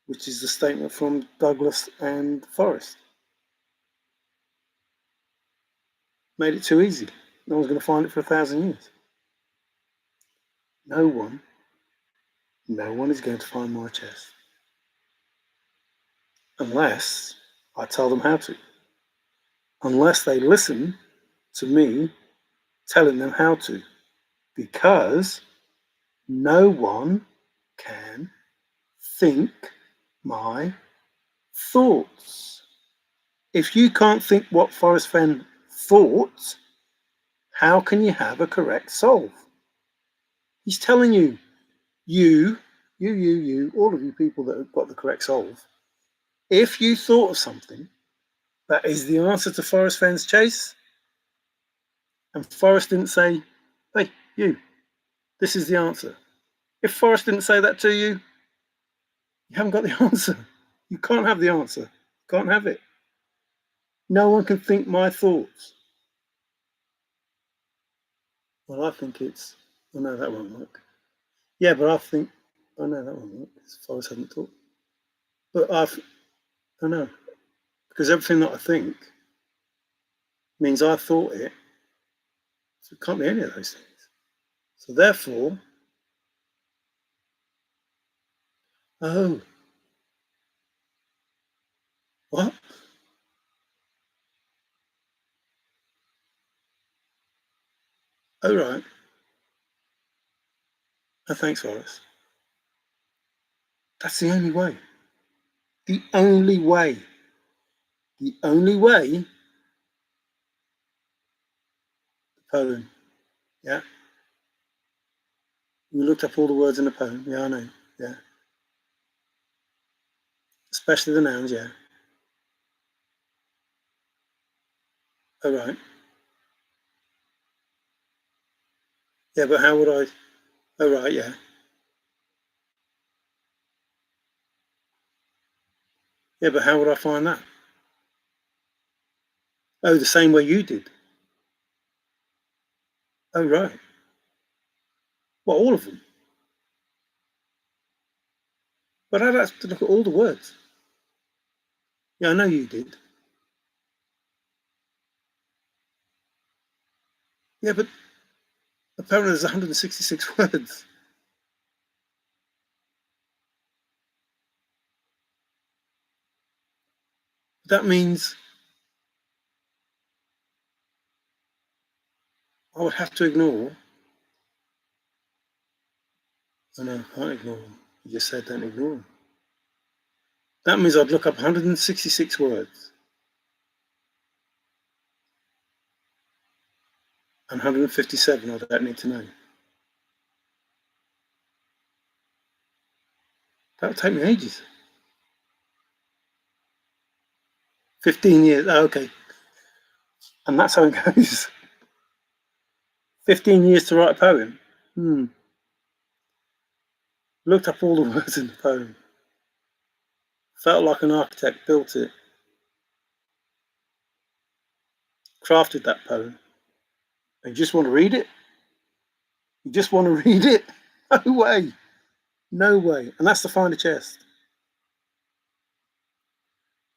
Which is the statement from Douglas and Forrest. Made it too easy. No one's going to find it for 1,000 years. No one is going to find my chest. Unless I tell them how to. Unless they listen to me telling them how to. Because no one can think my thoughts. If you can't think what Forrest Fenn thought, how can you have a correct solve? He's telling you, all of you people that have got the correct solve, if you thought of something that is the answer to Forrest Fenn's chase, and Forrest didn't say, hey, you, this is the answer. If Forrest didn't say that to you, You haven't got the answer. You can't have the answer. You can't have it. No one can think my thoughts. Well, I think it's. Oh no, that won't work. Yeah, but I think. Oh no, that won't work. Forrest hadn't thought. But I know because everything that I think means I thought it. So it can't be any of those things. So therefore, oh, what? Oh right. Oh, thanks, Forrest. That's the only way. The only way. The only way. The poem. Yeah. You looked up all the words in the poem. Yeah, I know. Yeah. Especially the nouns. Yeah. Oh right. Yeah, but how would I? Oh right. Yeah. Yeah, but how would I find that? Oh, the same way you did. Oh right. Well, all of them. But I'd have to look at all the words. Yeah, I know you did. Yeah, but apparently there's 166 words. That means I would have to ignore. Oh no, I can't ignore them. You just said don't ignore them. That means I'd look up 166 words and 157 I don't need to know. That would take me ages. 15 years. Oh, okay. And that's how it goes. 15 years to write a poem. Looked up all the words in the poem. Felt like an architect built it. Crafted that poem. And you just want to read it? You just want to read it? No way. No way. And that's to find a chest.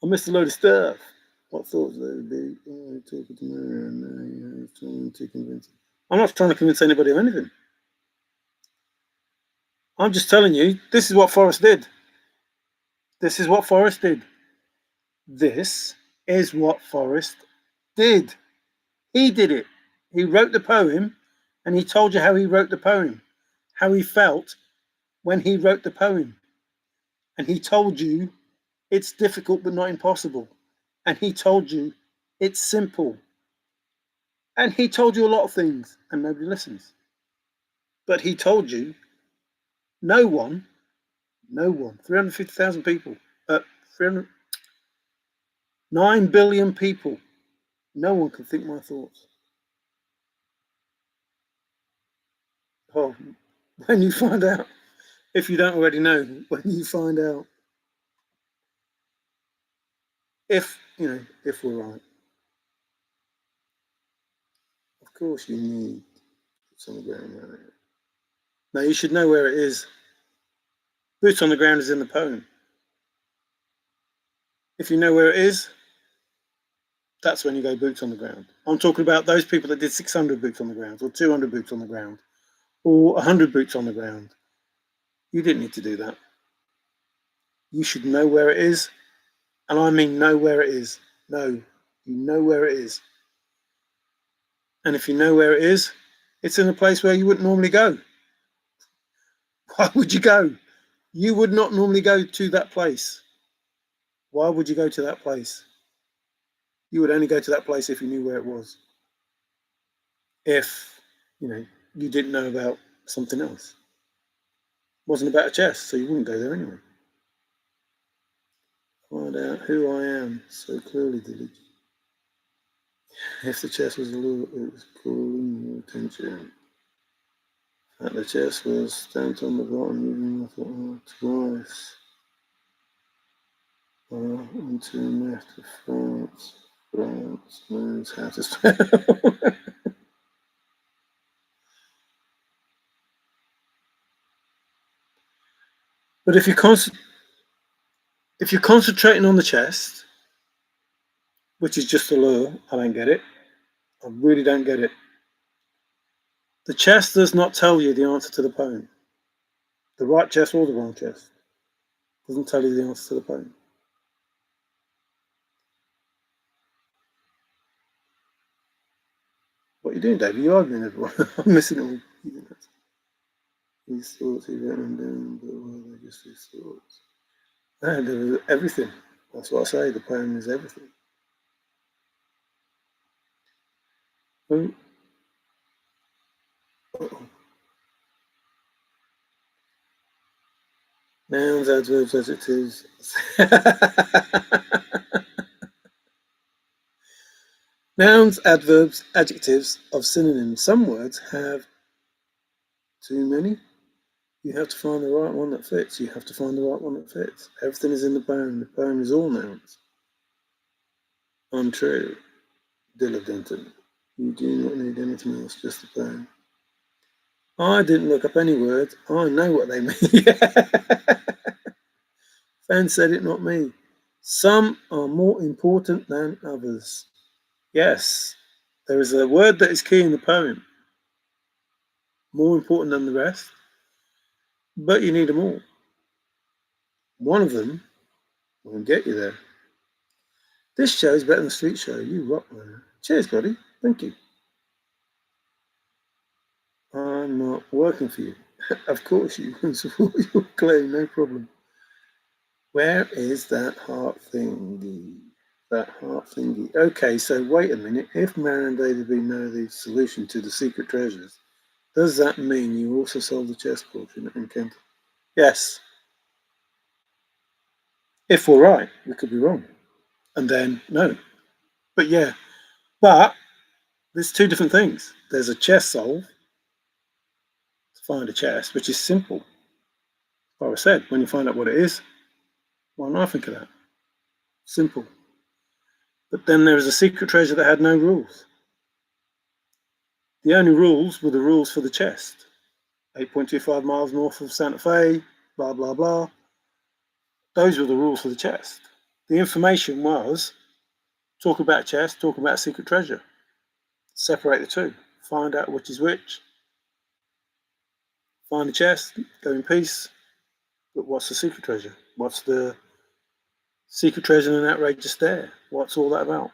I missed a load of stuff. What thoughts there would be? Oh, talking to me and trying to convince. I'm not trying to convince anybody of anything. I'm just telling you, this is what Forrest did. This is what Forrest did. This is what Forrest did. He did it. He wrote the poem and he told you how he wrote the poem, how he felt when he wrote the poem. And he told you it's difficult but not impossible. And he told you it's simple. And he told you a lot of things and nobody listens. But he told you no one, 350,000 people, 300, 9 billion people, no one can think my thoughts. Oh, when you find out, if you don't already know, when you find out, if, if we're right. Of course you need boots on the ground. No, you should know where it is. Boots on the ground is in the poem. If you know where it is, that's when you go boots on the ground. I'm talking about those people that did 600 boots on the ground, or 200 boots on the ground, or 100 boots on the ground. You didn't need to do that. You should know where it is, and I mean know where it is. No, you know where it is. And if you know where it is, it's in a place where you wouldn't normally go. Why would you go? You would not normally go to that place. Why would you go to that place? You would only go to that place if you knew where it was. If, you didn't know about something else. It wasn't about a chest, so you wouldn't go there anyway. Find out who I am so clearly, did If the chest was a little, it was pulling your attention. That the chest was stamped on the bottom, even I thought, twice. Into left of France knows how to spell. But if you're concentrating on the chest, which is just a lure, I don't get it. I really don't get it. The chest does not tell you the answer to the poem. The right chest or the wrong chest doesn't tell you the answer to the poem. What are you doing, Dave? You're arguing everyone. I'm missing it all. These thoughts he written them down, but were they just his thoughts? And there was everything. That's what I say. The poem is everything. Oh. Nouns, adverbs, adjectives. Nouns, adverbs, adjectives of synonyms. Some words have too many. You have to find the right one that fits. You have to find the right one that fits. Everything is in the poem. The poem is all nouns. Untrue. Dilla Denton. You do not need anything else, just the poem. I didn't look up any words. I know what they mean. Fenn said it, not me. Some are more important than others. Yes, there is a word that is key in the poem. More important than the rest. But you need them all. One of them will get you there. This show is better than the street show. You rock, man. Cheers, buddy. Thank you. I'm not working for you. Of course you can support your claim, no problem. Where is that heart thingy? That heart thingy. Okay, so wait a minute. If Mary and David know the solution to the secret treasures, does that mean you also solved the chess portion and Kent? Yes. If we're right, we could be wrong. And then no. But yeah. But there's two different things. There's a chess solve to find a chest, which is simple. Like I said, when you find out what it is, why not think of that? Simple. But then there was a secret treasure that had no rules. The only rules were the rules for the chest. 8.25 miles north of Santa Fe, blah, blah, blah. Those were the rules for the chest. The information was talk about chest, talk about secret treasure. Separate the two. Find out which is which. Find the chest, go in peace. But what's the secret treasure? What's the secret treasure in an outrageous stare? What's all that about?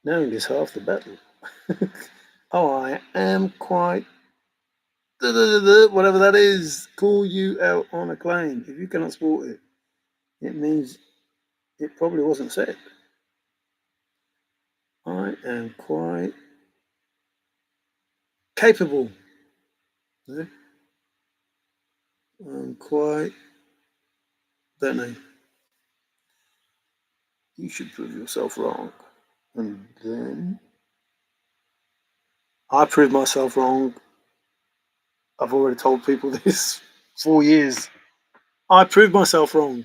Knowing is half the battle. Oh, I am quite whatever that is. Call you out on a claim. If you cannot support it, it means it probably wasn't said. I am quite capable. I'm quite, don't know. You should prove yourself wrong. And then I proved myself wrong. I've already told people this 4 years. I proved myself wrong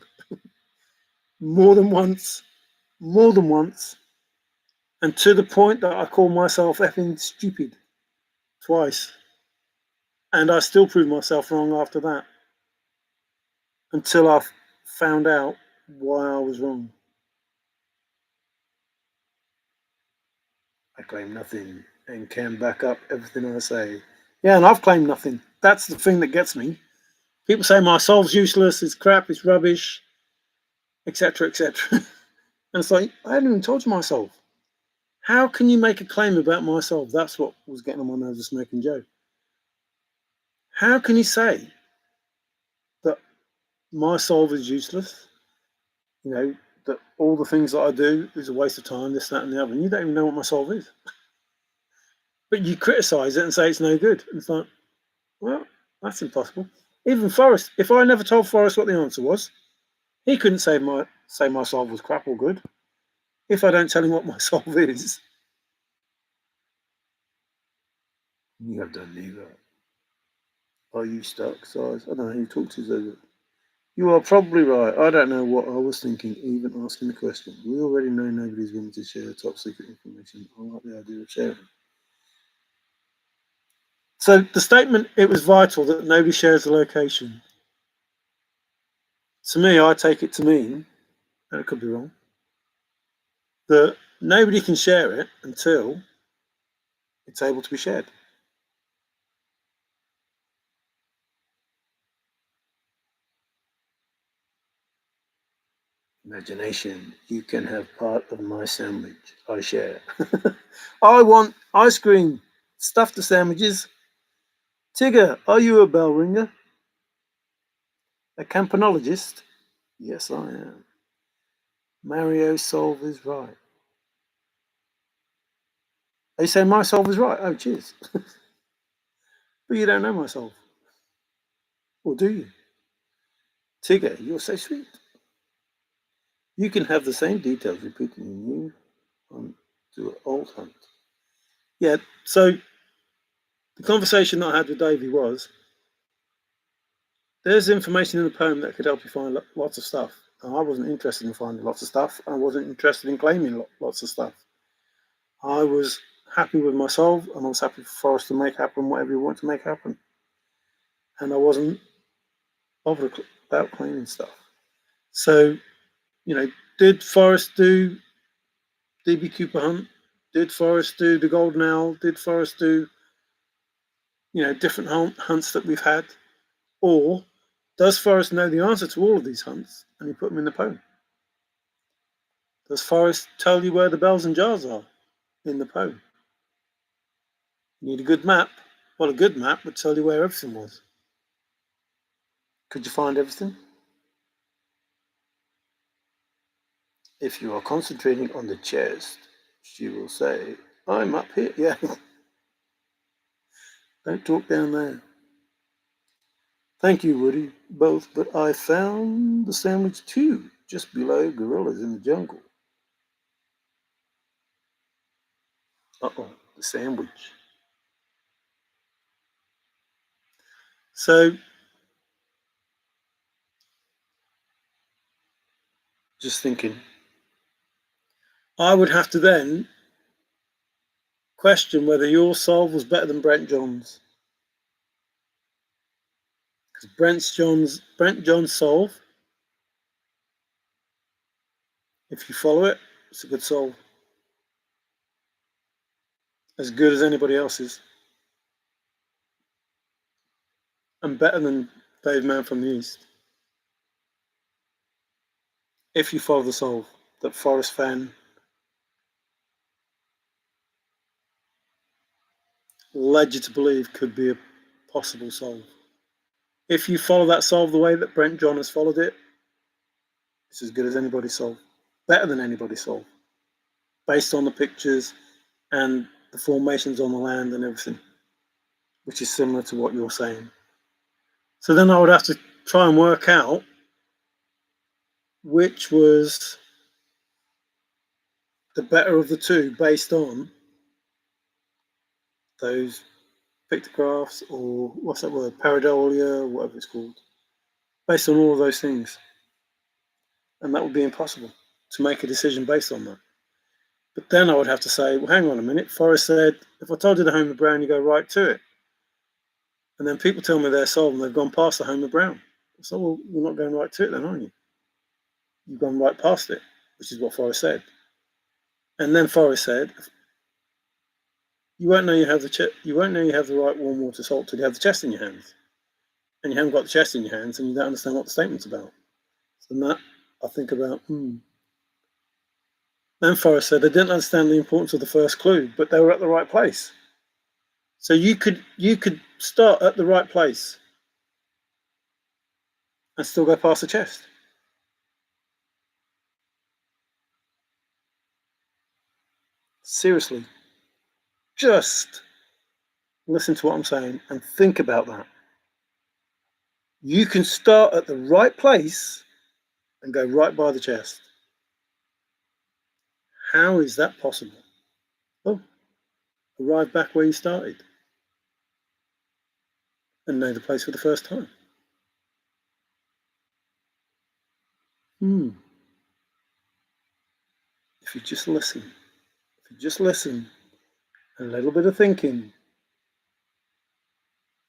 more than once, and to the point that I call myself effing stupid twice. And I still proved myself wrong after that until I found out why I was wrong. I claim nothing and can back up everything I say. Yeah, and I've claimed nothing. That's the thing that gets me. People say my solve's useless, it's crap, it's rubbish, etc., etc. And it's like, I haven't even told you my solve. How can you make a claim about my solve? That's what was getting on my nerves with Smoking Joe. How can you say that my solve is useless? You know, that all the things that I do is a waste of time, this, that, and the other. And you don't even know what my solve is. But you criticise it and say it's no good. And it's like, well, that's impossible. Even Forrest, if I never told Forrest what the answer was, he couldn't say my solve was crap or good. If I don't tell him what my solve is, you have done neither. Are you stuck, Sais? I don't know who you talk to, Zoga. You are probably right. I don't know what I was thinking, even asking the question. We already know nobody's willing to share top secret information. I like the idea of sharing. So the statement, it was vital that nobody shares the location. To me, I take it to mean, and it could be wrong, that nobody can share it until it's able to be shared. Imagination, you can have part of my sandwich. I share. I want ice cream. Stuff the sandwiches. Tigger, are you a bell ringer? A campanologist? Yes, I am. Mario Solve is right. They say my solve is right. Oh, cheers. But you don't know my solve. Or do you? Tigger, you're so sweet. You can have the same details repeated in new hunt to an old hunt. Yeah, so the conversation that I had with Davey was there's information in the poem that could help you find lots of stuff. And I wasn't interested in finding lots of stuff. I wasn't interested in claiming lots of stuff. I was happy with my solve, and I was happy for Forrest to make happen whatever he wanted to make happen. And I wasn't bothered about claiming stuff. So, did Forrest do DB Cooper Hunt? Did Forrest do the Golden Owl? Did Forrest do, different hunts that we've had? Or does Forrest know the answer to all of these hunts and he put them in the poem? Does Forrest tell you where the bells and jars are in the poem? You need a good map. Well, a good map would tell you where everything was. Could you find everything? If you are concentrating on the chest, she will say, I'm up here. Yeah. Don't talk down there. Thank you, Woody, both, but I found the sandwich too, just below gorillas in the jungle. Uh-oh, the sandwich. So, just thinking, I would have to then question whether your solve was better than Brent John's. Because Brent John's solve, if you follow it, it's a good solve. As good as anybody else's. And better than Dave Mann from the East. If you follow the solve that Forrest Fenn led you to believe could be a possible solve. If you follow that solve the way that Brent John has followed it, it's as good as anybody's solve. Better than anybody's solve. Based on the pictures and the formations on the land and everything, which is similar to what you're saying. So then I would have to try and work out which was the better of the two based on those pictographs, or what's that word, pareidolia, whatever it's called, based on all of those things. And that would be impossible to make a decision based on that. But then I would have to say, well, hang on a minute. Forrest said, if I told you the Homer Brown, you go right to it. And then people tell me they're sold and they've gone past the Homer Brown. So, well, you're not going right to it then, are you? You've gone right past it, which is what Forrest said. And then Forrest said, you won't know you have the right warm water salt till you have the chest in your hands. And you haven't got the chest in your hands and you don't understand what the statement's about. So that I think about, Then Forrest said they didn't understand the importance of the first clue, but they were at the right place. So you could start at the right place and still go past the chest. Seriously, just listen to what I'm saying and think about that. You can start at the right place and go right by the chest. How is that possible? Oh, arrive back where you started. and know the place for the first time. If you just listen, a little bit of thinking,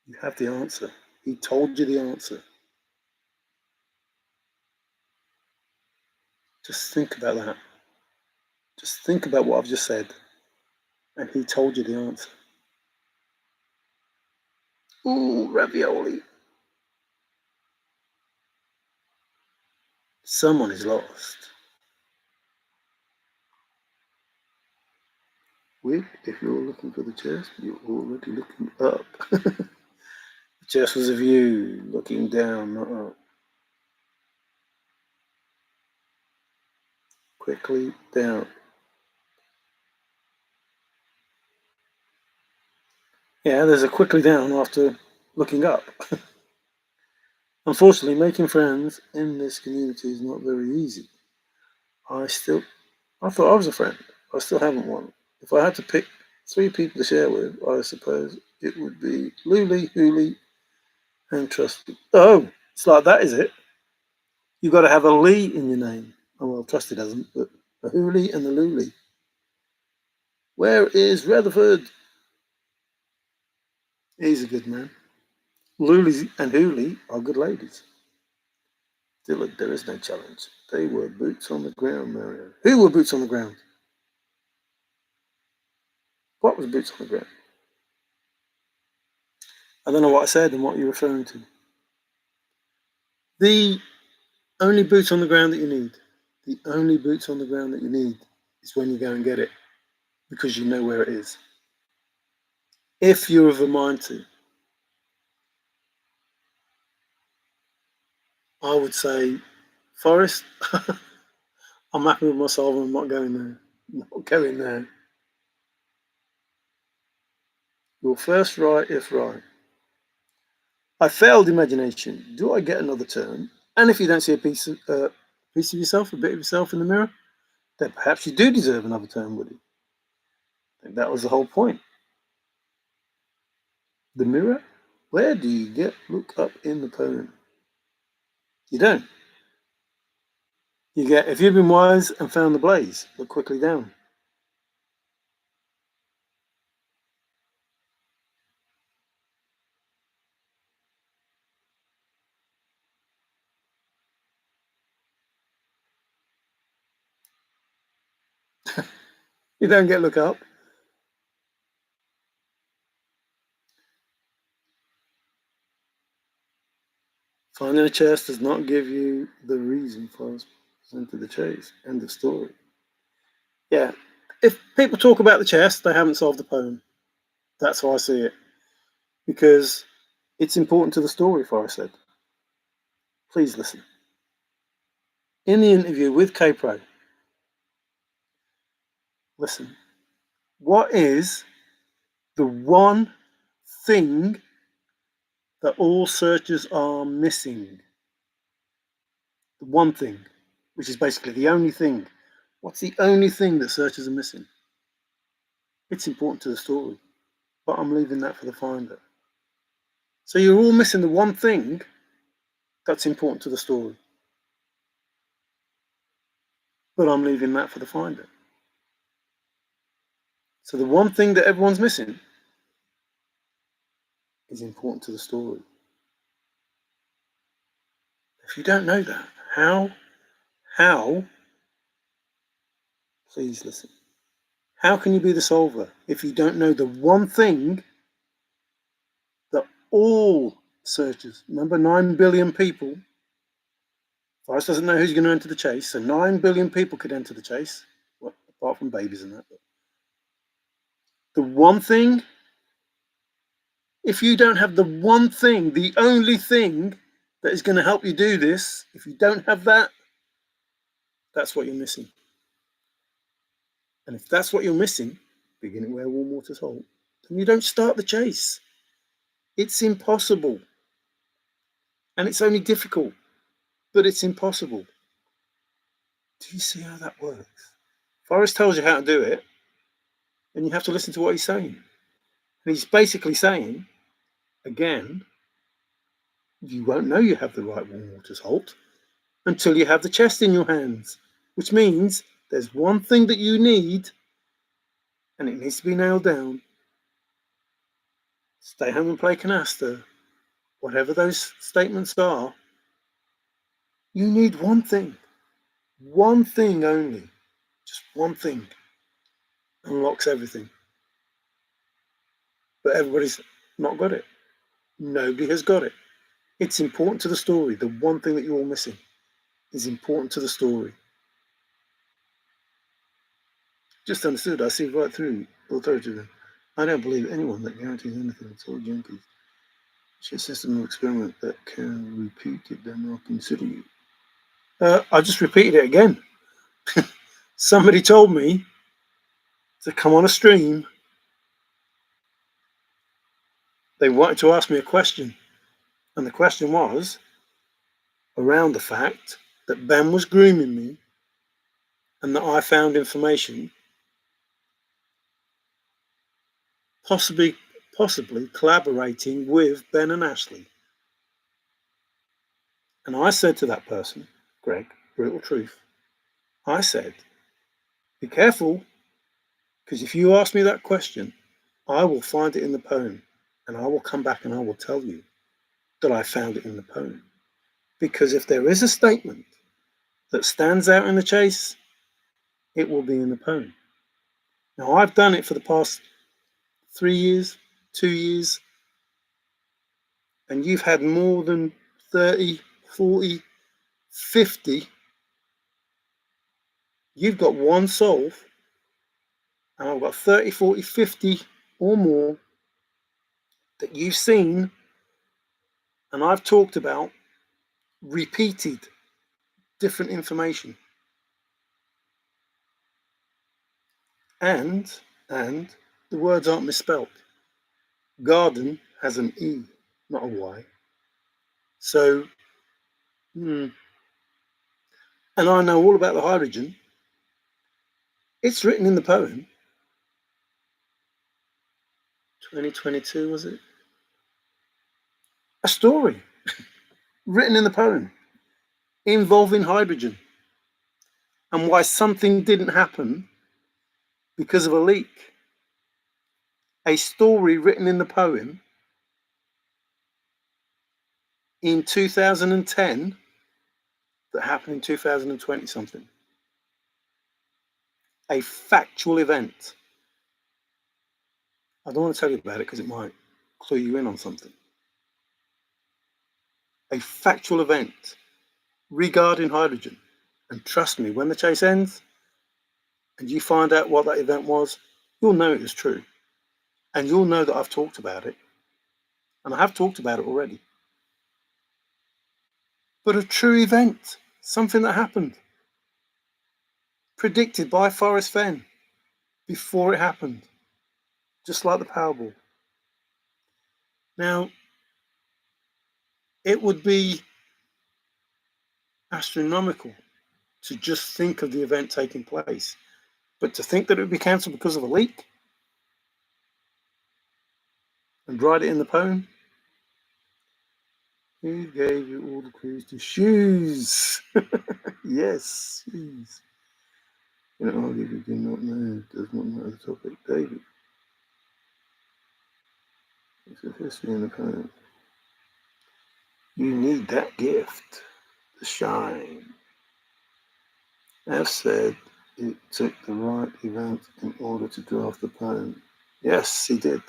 you have the answer. He told you the answer. Just think about that. Just think about what I've just said. And he told you the answer. Ooh, ravioli. Someone is lost. Wait, if you're looking for the chest, you're already looking up. The chest was a view, looking down, not up. Quickly down. Yeah, there's a quickly down after looking up. Unfortunately, making friends in this community is not very easy. I thought I was a friend. I still haven't one. If I had to pick 3 people to share with, I suppose it would be Luli, Hooli, and Trusty. Oh, it's like that, is it? You've got to have a Lee in your name. Oh, well, Trusty doesn't, but a Hooli and a Luli. Where is Rutherford? He's a good man. Luli and Hooli are good ladies. Still, there is no challenge. They were boots on the ground, Mario. Who were boots on the ground? What was boots on the ground? I don't know what I said and what you're referring to. The only boots on the ground that you need, the only boots on the ground that you need is when you go and get it, because you know where it is. If you're of a mind to, I would say, Forrest, I'm happy with myself and I'm not going there. Not going there. Your first right, if right. I failed imagination. Do I get another turn? And if you don't see a piece of yourself, a bit of yourself in the mirror, then perhaps you do deserve another turn, Woody. I think that was the whole point. The mirror? Where do you get look up in the poem? You don't. You get, if you've been wise and found the blaze, look quickly down. You don't get look up. Finding a chest does not give you the reason for us presented the chase. End of story. Yeah. If people talk about the chest, they haven't solved the poem. That's how I see it. Because it's important to the story, Forrest said. Please listen. In the interview with K-Pro, listen. What is the one thing that all searchers are missing? The one thing, which is basically the only thing. What's the only thing that searchers are missing? It's important to the story, but I'm leaving that for the finder. So you're all missing the one thing that's important to the story, but I'm leaving that for the finder. So the one thing that everyone's missing is important to the story. If you don't know that, how, please listen. How can you be the solver if you don't know the one thing that all searchers, remember 9 billion people, Forrest doesn't know who's going to enter the chase, so 9 billion people could enter the chase, well, apart from babies and that. But the one thing, if you don't have the one thing, the only thing that is going to help you do this, if you don't have that, that's what you're missing. And if that's what you're missing, beginning where warm waters halt, then you don't start the chase. It's impossible. And it's only difficult, but it's impossible. Do you see how that works? Forrest tells you how to do it, and you have to listen to what he's saying. And he's basically saying, again, You won't know you have the right warm water salt until you have the chest in your hands, which means there's one thing that you need, and it needs to be nailed down. Stay home and play canasta. Whatever those statements are, you need one thing only, just one thing unlocks everything. But everybody's not got it. Nobody has got it. It's important to the story. The one thing that you're all missing is important to the story. Just understood. I see right through authoritative. I don't believe anyone that guarantees anything. It's all junkies. It's a system of experiment that can repeat it, then I'll consider you. I just repeated it again. Somebody told me to come on a stream. They wanted to ask me a question. And the question was around the fact that Ben was grooming me and that I found information, possibly collaborating with Ben and Ashley. And I said to that person, Greg, brutal truth, I said, be careful, because if you ask me that question, I will find it in the poem, and I will come back and I will tell you that I found it in the poem. Because if there is a statement that stands out in the chase, it will be in the poem. Now, I've done it for the past 3 years, 2 years, and you've had more than 30, 40, 50. You've got one solve, and I've got 30, 40, 50 or more that you've seen, and I've talked about repeated different information. And the words aren't misspelt. Garden has an E, not a Y. So, and I know all about the hydrogen. It's written in the poem. 2022, was it? A story written in the poem involving hydrogen and why something didn't happen because of a leak. A story written in the poem in 2010 that happened in 2020 something. A factual event. I don't want to tell you about it because it might clue you in on something. A factual event regarding hydrogen. And trust me, when the chase ends and you find out what that event was, you'll know it was true. And you'll know that I've talked about it. And I have talked about it already. But a true event, something that happened, predicted by FORREST Fenn before it happened, just like the Powerball. Now, it would be astronomical to just think of the event taking place, but to think that it would be cancelled because of a leak and write it in the poem. Who gave you all the clues to shoes? Yes, shoes. You know, argue if you do not know, does not matter the topic. David. It's a history in the poem. You need that gift to shine. F said it took the right event in order to draft the poem. Yes, he did.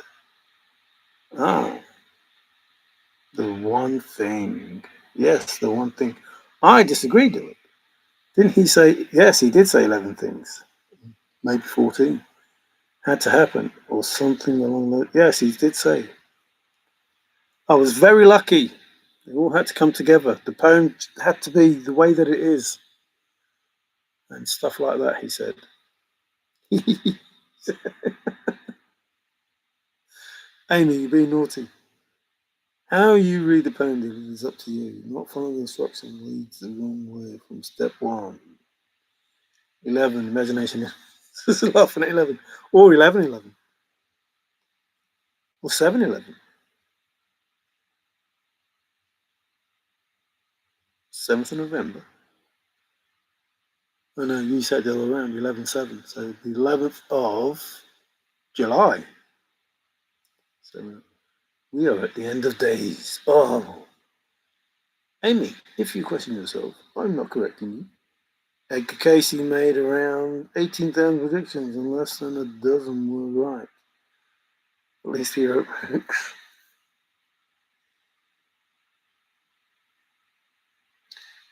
The one thing. Yes, the one thing. I disagreed with it. Didn't he say, yes, he did say 11 things. Maybe 14. Had to happen or something along those. Yes, he did say. I was very lucky. They all had to come together. The poem had to be the way that it is. And stuff like that, he said. Amy, you're being naughty. How you read the poem is up to you. Not following the instructions leads the wrong way from step 1. 11, imagination. Laughing at 11. Or 11. Or 7-11. 7th of November. Oh no, you said the other way around, 11/7. So the 11th of July. So we are at the end of days. Oh. Amy, if you question yourself, I'm not correcting you. Edgar Casey made around 18,000 predictions and less than a dozen were right. At least he wrote books.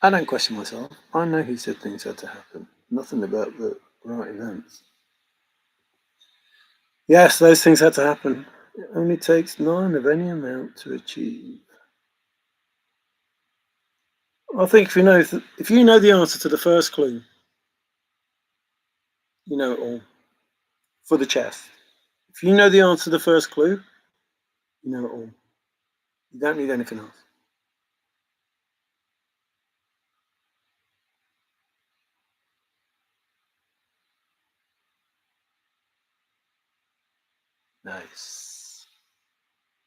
I don't question myself. I know he said things had to happen. Nothing about the right events. Yes, those things had to happen. It only takes 9 of any amount to achieve. I think if you know the answer to the first clue, you know it all. For the chest. If you know the answer to the first clue, you know it all. You don't need anything else. Nice.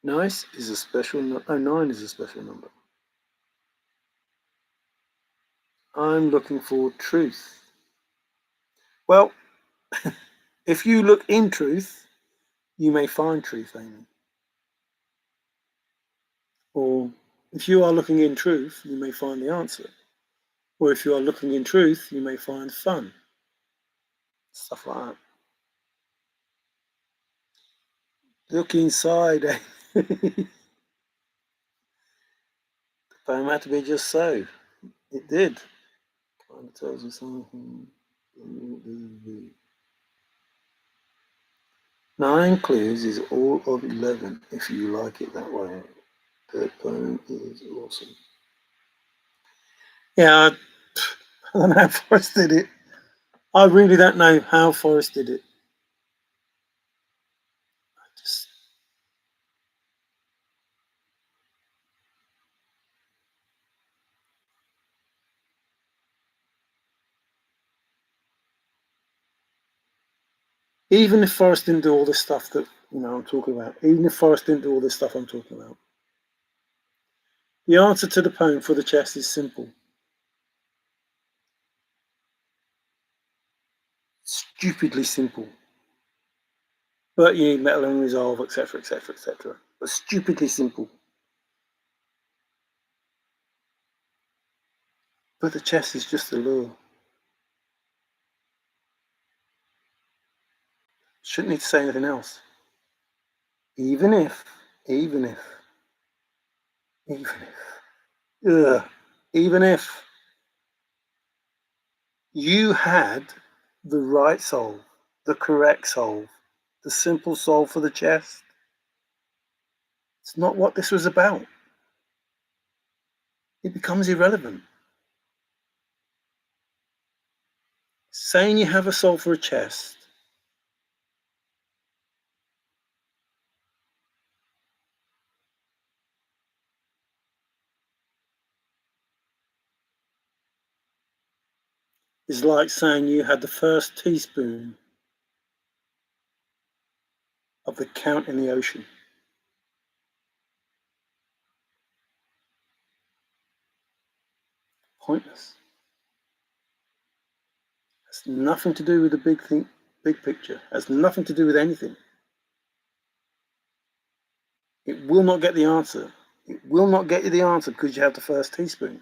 Nice is a special number. Oh, 9 is a special number. I'm looking for truth. Well, if you look in truth, you may find truth, Amy. Or if you are looking in truth, you may find the answer. Or if you are looking in truth, you may find fun. Stuff like that. Look inside. The poem had to be just so. It did. Kind of tells you something. 9 clues is all of 11 if you like it that way. The poem is awesome. Yeah, I don't know how Forrest did it. I really don't know how Forrest did it. Just, even if Forrest didn't do all this stuff that I'm talking about, even if Forrest didn't do all this stuff I'm talking about, the answer to the poem for the chest is simple. Stupidly simple. But you need metal and resolve, etc., etc., etc. But stupidly simple. But the chest is just a lure. Shouldn't need to say anything else. Even if, even if, even if you had the right solve, the correct solve, the simple solve for the chest, it's not what this was about. It becomes irrelevant. Saying you have a solve for a chest is like saying you had the first teaspoon of the count in the ocean. Pointless. Has nothing to do with the big picture. Has nothing to do with anything. It will not get the answer. It will not get you the answer because you have the first teaspoon.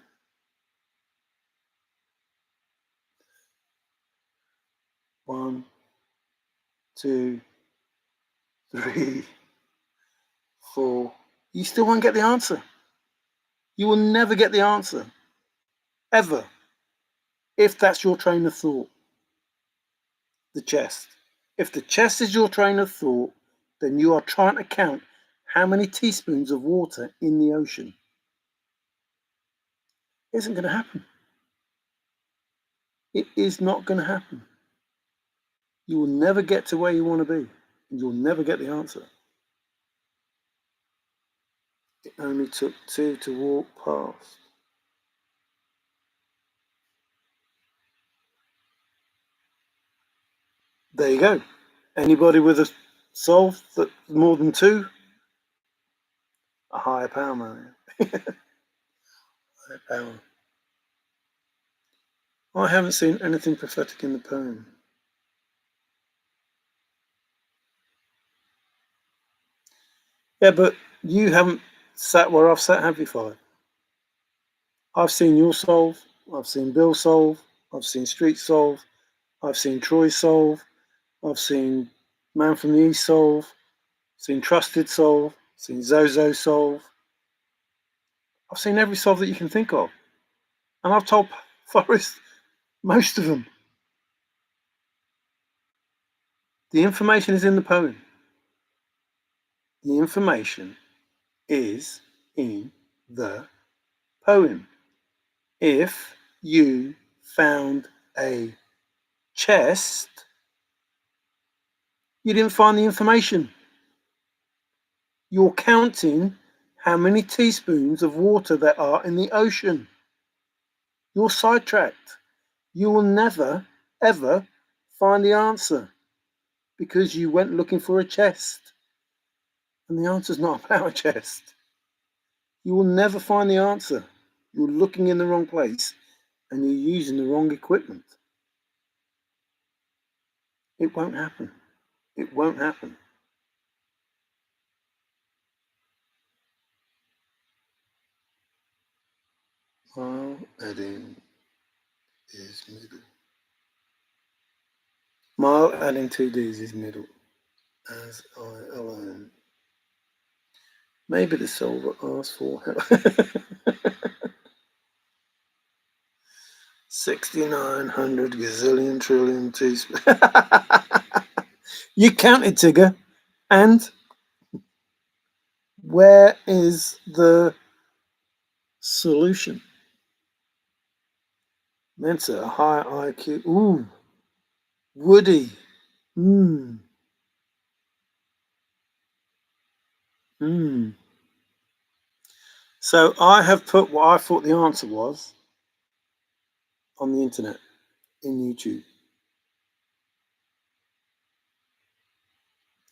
One, two, three, four. You still won't get the answer. You will never get the answer. Ever. If that's your train of thought. The chest. If the chest is your train of thought, then you are trying to count how many teaspoons of water in the ocean. It isn't going to happen. It is not going to happen. You will never get to where you want to be, and you'll never get the answer. It only took 2 to walk past. There you go. Anybody with a solve that more than 2? A higher power, man. Higher power. I haven't seen anything prophetic in the poem. Yeah, but you haven't sat where I've sat, have you, Five? I've seen your solve, I've seen Bill solve, I've seen Street solve, I've seen Troy solve, I've seen Man from the East solve, seen Trusted solve, seen Zozo solve. I've seen every solve that you can think of. And I've told Forrest most of them. The information is in the poem. The information is in the poem. If you found a chest, you didn't find the information. You're counting how many teaspoons of water there are in the ocean. You're sidetracked. You will never, ever find the answer because you went looking for a chest. And the answer's not about a chest. You will never find the answer. You're looking in the wrong place and you're using the wrong equipment. It won't happen. It won't happen. Mile adding is middle. Mile adding 2Ds is middle. As I alone. Maybe the solver asked for help. 6,900 gazillion trillion teaspoons. You counted, Tigger. And where is the solution? Mensa, a high IQ. Ooh. Woody. Hmm. Hmm. So I have put what I thought the answer was on the internet, in YouTube.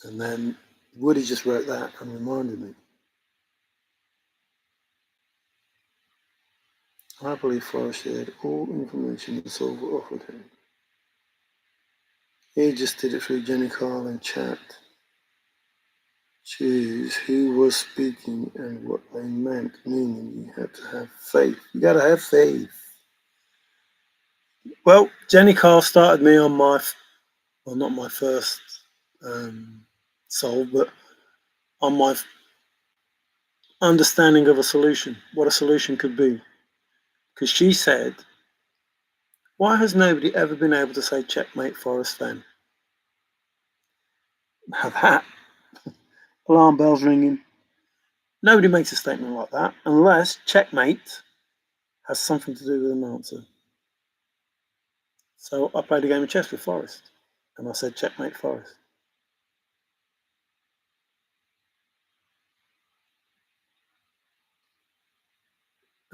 And then Woody just wrote that and reminded me. I believe Forrest shared all information the solver offered him. He just did it through Jenny Carl and chat. Choose who was speaking and what they meant, meaning you had to have faith. You gotta have faith. Well, Jenny Carl started me on my, well, not my first solve, but on my understanding of a solution, what a solution could be. Because she said, why has nobody ever been able to say checkmate Forrest Fenn? Now that, alarm bells ringing. Nobody makes a statement like that unless checkmate has something to do with an answer. So I played a game of chess with Forrest and I said checkmate Forrest.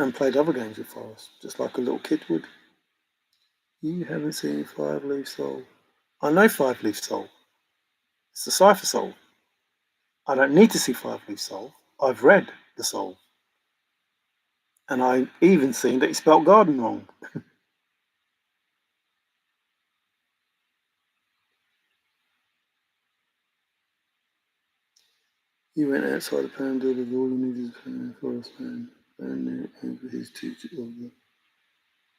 And played other games with Forrest, just like a little kid would. You haven't seen Five Leaf Soul. I know Five Leaf Soul. It's the cipher soul. I don't need to see Five Leaf Soul. I've read the soul. And I even seen that he spelt garden wrong. He went outside the pound did of all he needed to Forrest Fenn. And over his teacher of the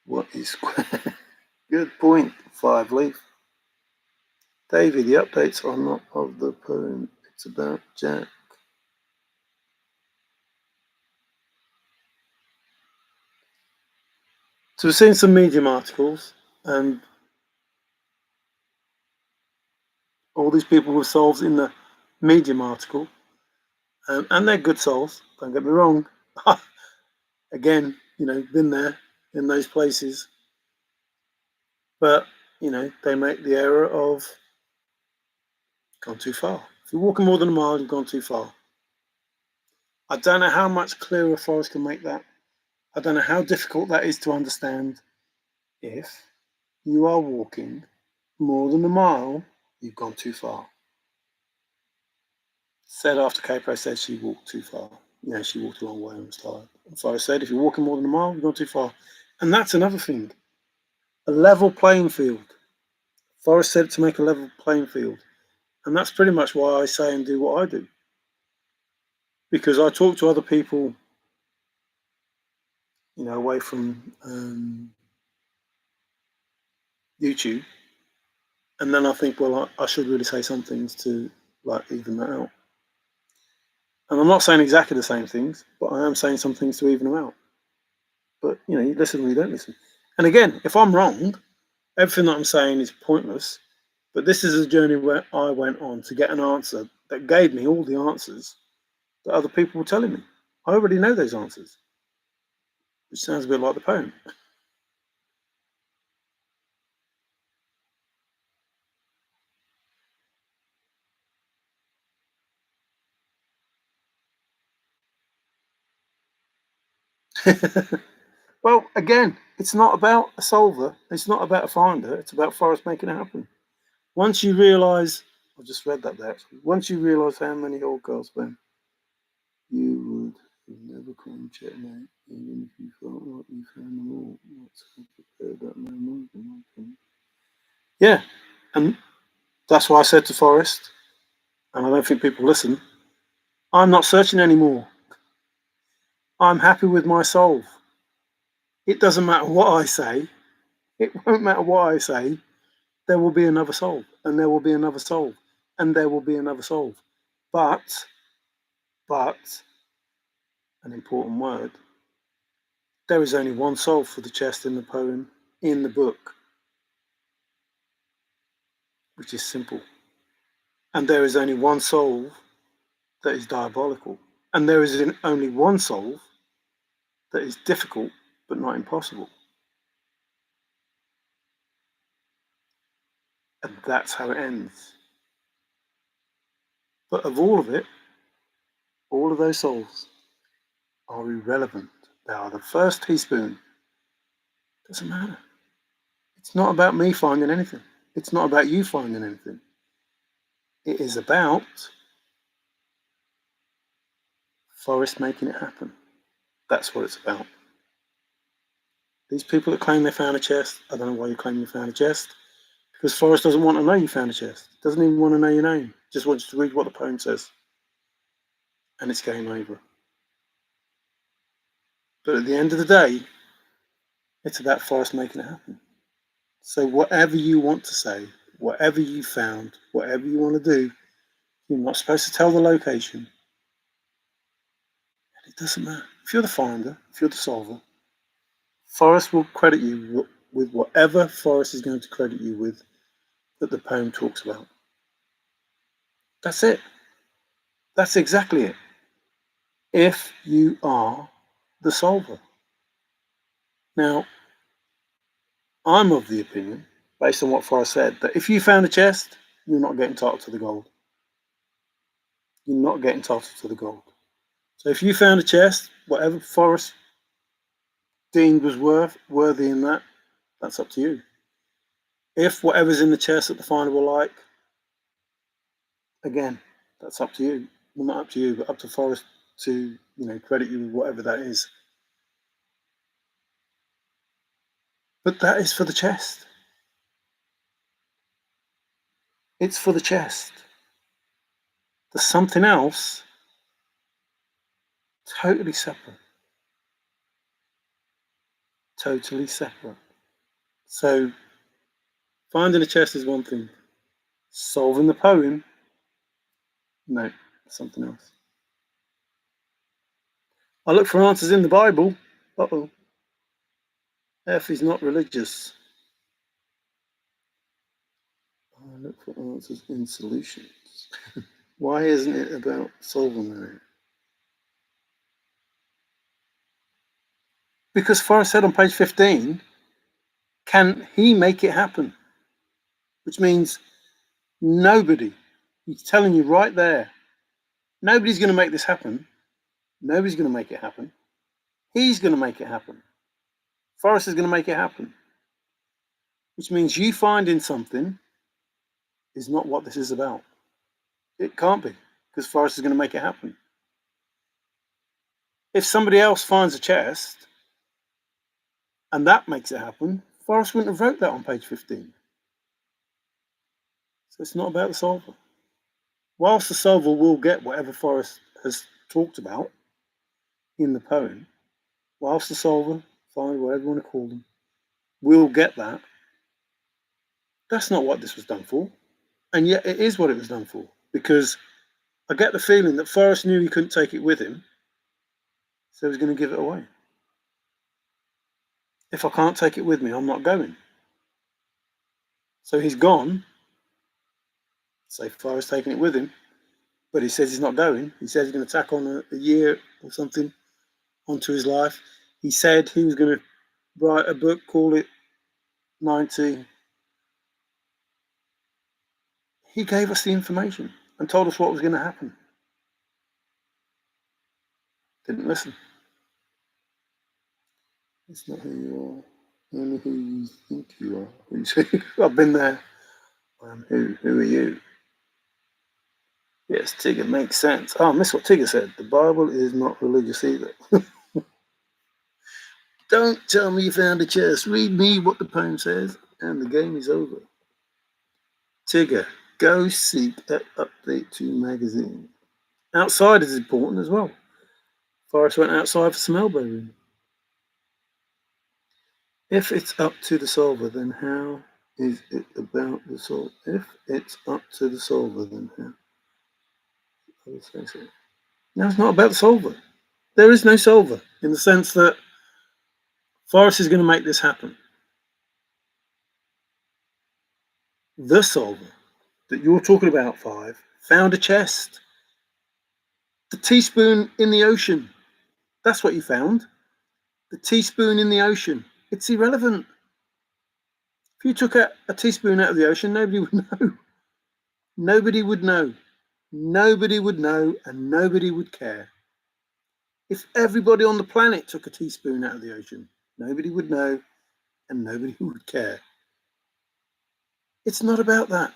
what is square. Good point, Five Leaf. Davey, the updates are not of the poem, it's about Jack. So we've seen some Medium articles, and all these people were solved in the Medium article, and they're good solves, don't get me wrong. Again, been there in those places, but, they make the error of gone too far. If you're walking more than a mile, you've gone too far. I don't know how much clearer Forrest can make that. I don't know how difficult that is to understand. If you are walking more than a mile, you've gone too far. Said after Capro said she walked too far. She walked a long way and was tired. And Forrest said, if you're walking more than a mile, you've gone too far. And that's another thing. A level playing field. Forrest said to make a level playing field. And that's pretty much why I say and do what I do. Because I talk to other people, away from YouTube. And then I think, well, I should really say some things to even that out. And I'm not saying exactly the same things, but I am saying some things to even them out. But, you listen or you don't listen. And again, if I'm wrong, everything that I'm saying is pointless. But this is a journey where I went on to get an answer that gave me all the answers that other people were telling me. I already know those answers, which sounds a bit like the poem. Well, again, it's not about a solver. It's not about a finder. It's about Forrest making it happen. Once you realise, I just read that there actually. Once you realise how many old girls went, you would have never come checkmate, even if you felt like you found them all. Let's prepared that no more than I can. Yeah, and that's why I said to Forrest, and I don't think people listen, I'm not searching anymore. I'm happy with my solve. It doesn't matter what I say. It won't matter what I say. There will be another solve, and there will be another solve, and there will be another solve. But, an important word, there is only one solve for the chest in the poem, in the book, which is simple. And there is only one solve that is diabolical. And there is only one solve that is difficult, but not impossible. And that's how it ends. But of all of it, all of those solves are irrelevant. They are the first teaspoon. Doesn't matter. It's not about me finding anything. It's not about you finding anything. It is about Forrest making it happen. That's what it's about. These people that claim they found a chest, I don't know why you claim you found a chest. Because Forrest doesn't want to know you found a chest. Doesn't even want to know your name. Just wants you to read what the poem says. And it's game over. But at the end of the day, it's about Forrest making it happen. So whatever you want to say, whatever you found, whatever you want to do, you're not supposed to tell the location. And it doesn't matter. If you're the finder, if you're the solver, Forrest will credit you with whatever Forrest is going to credit you with that the poem talks about. That's it. That's exactly it. If you are the solver. Now, I'm of the opinion, based on what Forrest said, that if you found a chest, you're not getting entitled to the gold. You're not getting entitled to the gold. So if you found a chest, whatever Forrest deemed was worthy in that, that's up to you. If whatever's in the chest that the finder will like, again, that's up to you. Well, not up to you, but up to Forrest to, credit you with whatever that is. But that is for the chest. It's for the chest. There's something else totally separate. Totally separate. So finding a chest is one thing. Solving the poem, no, something else. I look for answers in the Bible. Uh-oh. F is not religious. I look for answers in solutions. Why isn't it about solving it? Because Forrest said on page 15, can he make it happen? Which means nobody. He's telling you right there, nobody's going to make this happen. Nobody's going to make it happen. He's going to make it happen. Forrest is going to make it happen. Which means you finding something is not what this is about. It can't be, because Forrest is going to make it happen. If somebody else finds a chest and that makes it happen, Forrest wouldn't have wrote that on page 15. So it's not about the solver. Whilst the solver will get whatever Forrest has talked about in the poem, whilst the solver, fine, whatever you want to call them, will get that, that's not what this was done for. And yet it is what it was done for. Because I get the feeling that Forrest knew he couldn't take it with him, so he was going to give it away. If I can't take it with me, I'm not going. So he's gone. Say Forrest taking it with him, but he says he's not going. He says he's going to tack on a year or something onto his life. He said he was going to write a book, call it 90. He gave us the information and told us what was going to happen. Didn't listen. It's not who you are, only who you think you are. I've been there. Who are you? Yes, Tigger makes sense. Oh, I missed what Tigger said. The Bible is not religious either. Don't tell me you found a chest. Read me what the poem says, and the game is over. Tigger, go seek that update to magazine. Outside is important as well. Forrest went outside for some elbowing. If it's up to the solver, then how is it about the solver? If it's up to the solver, then how? No, it's not about the solver. There is no solver in the sense that Forrest is going to make this happen. The solver that you're talking about, Five, found a chest. The teaspoon in the ocean. That's what you found. The teaspoon in the ocean. It's irrelevant. If you took a teaspoon out of the ocean, nobody would know. Nobody would know. Nobody would know, and nobody would care. If everybody on the planet took a teaspoon out of the ocean, nobody would know, and nobody would care. It's not about that.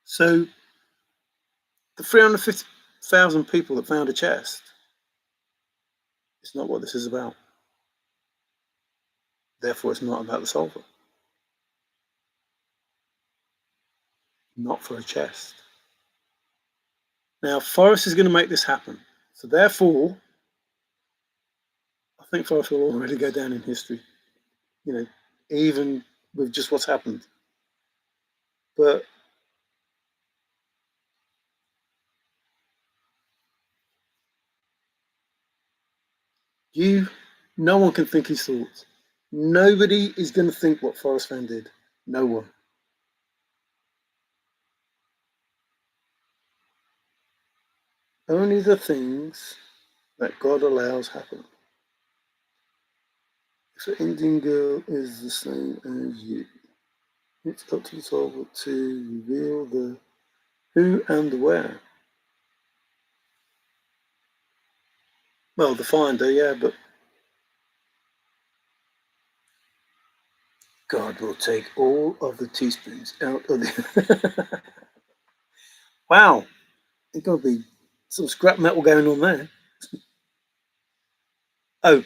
So the 350,000 people that found a chest, it's not what this is about. Therefore, it's not about the solver. Not for a chest. Now, Forrest is going to make this happen. So therefore, I think Forrest will already go down in history, even with just what's happened. But no one can think his thoughts. Nobody is going to think what Forrest Fenn did. No one. Only the things that God allows happen. If an Indian girl is the same as you, it's up to the solver to reveal the who and the where. Well, the finder, yeah, but God will take all of the teaspoons out of the... Wow, there's got to be some scrap metal going on there. Oh,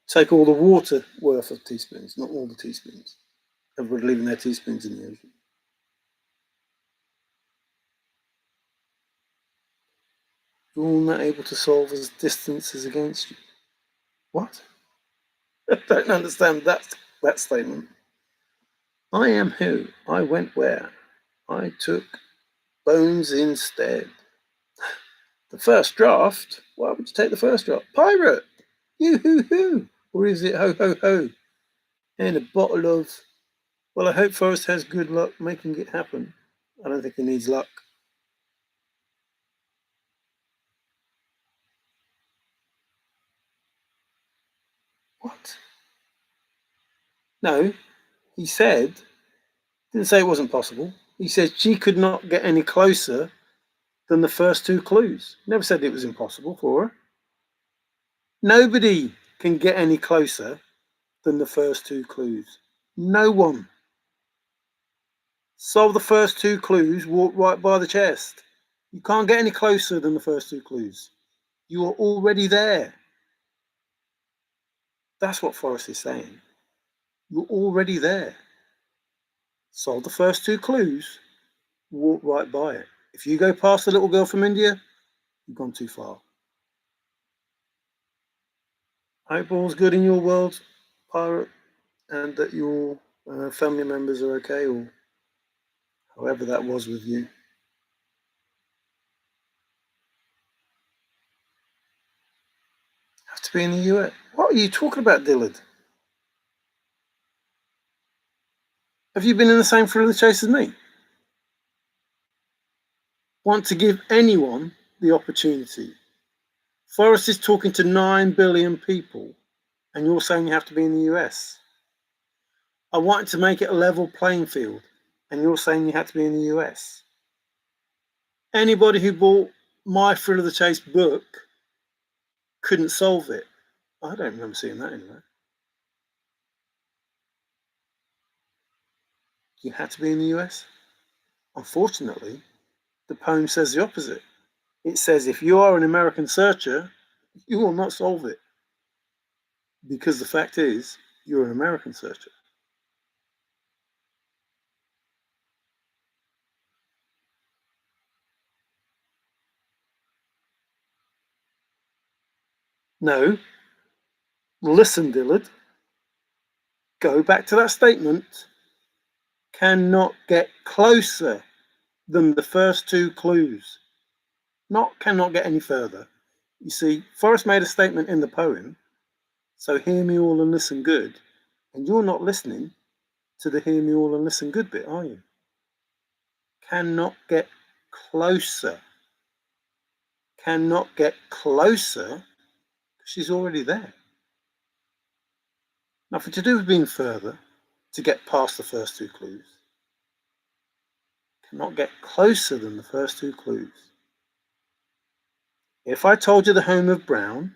take all the water worth of teaspoons, not all the teaspoons. Everybody leaving their teaspoons in the ocean. You're not able to solve as distance is against you. What? I don't understand that statement. I am who? I went where? I took bones instead. The first draft? Why would you take the first draft? Pirate! You hoo! Or is it ho ho ho? And a bottle of... Well, I hope Forrest has good luck making it happen. I don't think he needs luck. What? No, he said, didn't say it wasn't possible. He said she could not get any closer than the first two clues. Never said it was impossible for her. Nobody can get any closer than the first two clues. No one. Solve the first two clues, walk right by the chest. You can't get any closer than the first two clues. You are already there. That's what Forrest is saying. You're already there. Solve the first two clues, walk right by it. If you go past the little girl from India, you've gone too far. I hope all's good in your world, pirate, and that your family members are okay, or however that was with you. Have to be in the US. What are you talking about, Dillard? Have you been in the same thrill of the chase as me? Want to give anyone the opportunity. Forrest is talking to 9 billion people, and you're saying you have to be in the US. I wanted to make it a level playing field, and you're saying you had to be in the US. Anybody who bought my Thrill of the Chase book couldn't solve it. I don't remember seeing that anywhere. You had to be in the US? Unfortunately, the poem says the opposite. It says if you are an American searcher, you will not solve it. Because the fact is, you're an American searcher. No, listen, Dillard. Go back to that statement. Cannot get closer than the first two clues. Not cannot get any further. You see, Forrest made a statement in the poem, so hear me all and listen good, and you're not listening to the hear me all and listen good bit, are you? Cannot get closer. Cannot get closer. She's already there. Nothing to do with being further to get past the first two clues. Cannot get closer than the first two clues. If I told you the home of Brown,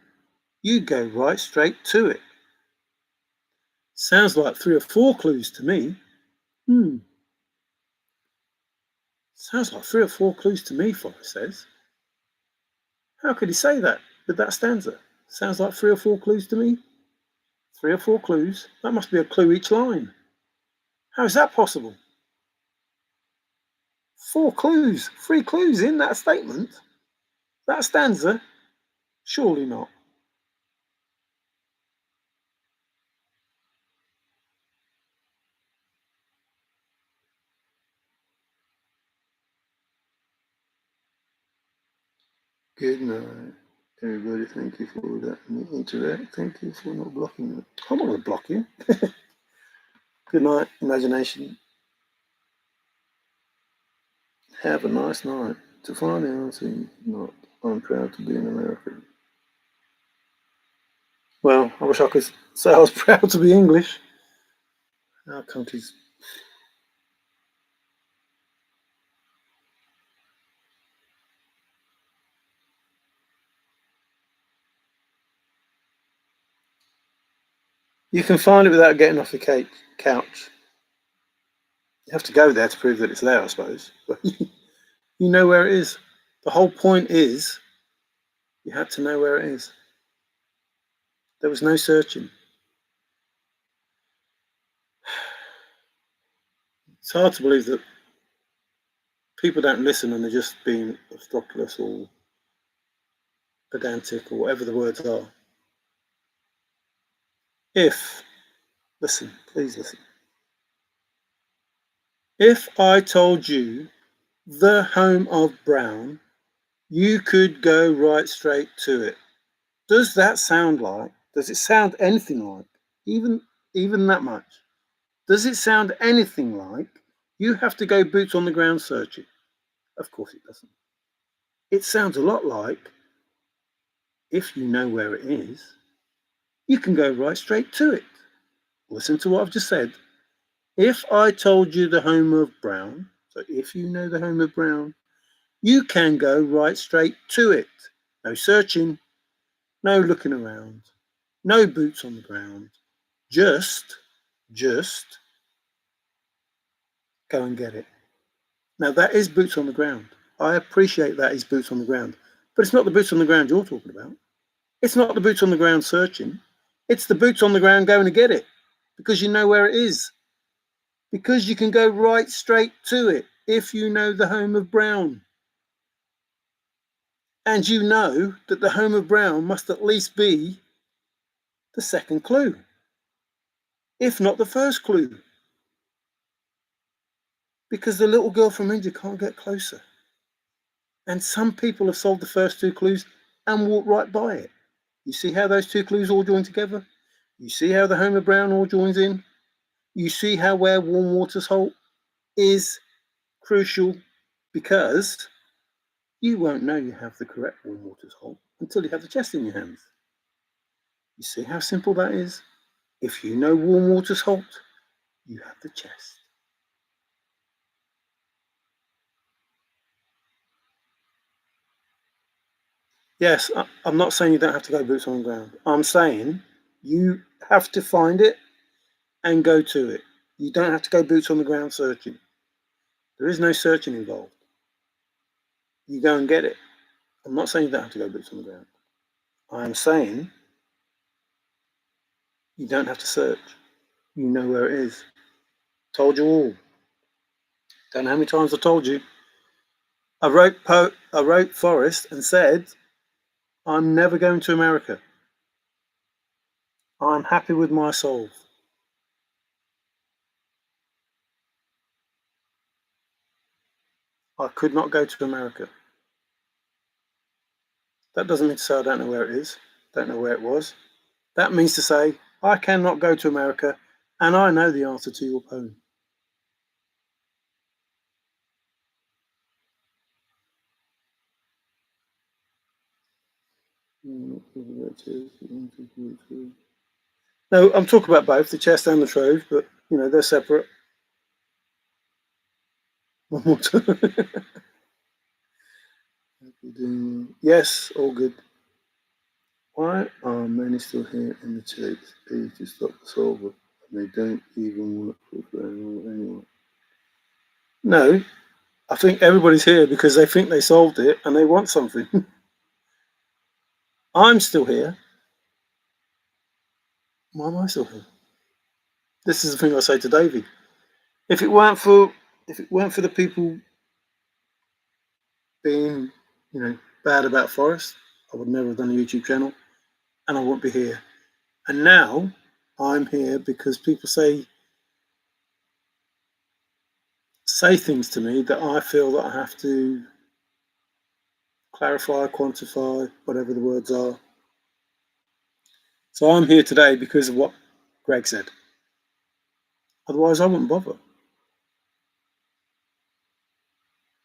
you'd go right straight to it. Sounds like 3 or 4 clues to me. Sounds like 3 or 4 clues to me, Forrest says. How could he say that with that stanza? Sounds like 3 or 4 clues to me. 3 or 4 clues? That must be a clue each line. How is that possible? 4 clues, 3 clues in that statement? That stanza? Surely not. Good night, everybody. Thank you for that interact. Thank you for not blocking me. I'm not going to block you. Good night, imagination. Have a nice night. To find the answer, not. I'm proud to be an American. Well, I wish I could say I was proud to be English. Our country's. You can find it without getting off the couch. You have to go there to prove that it's there, I suppose. But you know where it is. The whole point is you had to know where it is. There was no searching. It's hard to believe that people don't listen and they're just being obstropolous or pedantic or whatever the words are. Listen, please listen. If I told you the home of Brown, you could go right straight to it. Does that sound like, does it sound anything like, even that much? Does it sound anything like you have to go boots on the ground searching? Of course it doesn't. It sounds a lot like, if you know where it is, you can go right straight to it. Listen to what I've just said. If I told you the home of Brown, so if you know the home of Brown, you can go right straight to it. No searching, no looking around, no boots on the ground. Just go and get it. Now that is boots on the ground. I appreciate that is boots on the ground, but it's not the boots on the ground you're talking about. It's not the boots on the ground searching. It's the boots on the ground going to get it. because you know where it is. Because you can go right straight to it if you know the home of brown. And you know that the home of brown must at least be the second clue, if not the first clue. Because the little girl from India can't get closer. And some people have solved the first two clues and walked right by it. You see how those two clues all join together? You see how the home of brown all joins in? You see how where warm water's halt is crucial, because you won't know you have the correct warm water's halt until you have the chest in your hands. You see how simple that is? If you know warm water's halt, you have the chest. Yes, I'm not saying you don't have to go boots on the ground. I'm saying you have to find it and go to it. You don't have to go boots on the ground searching. There is no searching involved. You go and get it. I'm not saying you don't have to go boots on the ground. I am saying you don't have to search. You know where it is. Told you all. Don't know how many times I told you. I wrote Forrest and said, I'm never going to America. I'm happy with my solve. I could not go to America. That doesn't mean to say I don't know where it is, don't know where it was. That means to say I cannot go to America and I know the answer to your poem. No, I'm talking about both, the chest and the trove, but you know, they're separate. One more time. Yes, all good. Why are many still here in the chase to stop the solver, and they don't even want to put anyone? No, I think everybody's here because they think they solved it and they want something. I'm still here. Why am I still here? This is the thing I say to Davey. If it weren't for the people being, you know, bad about Forrest, I would never have done a YouTube channel, and I wouldn't be here. And now I'm here because people say things to me that I feel that I have to clarify, quantify, whatever the words are. So I'm here today because of what Greg said. Otherwise, I wouldn't bother.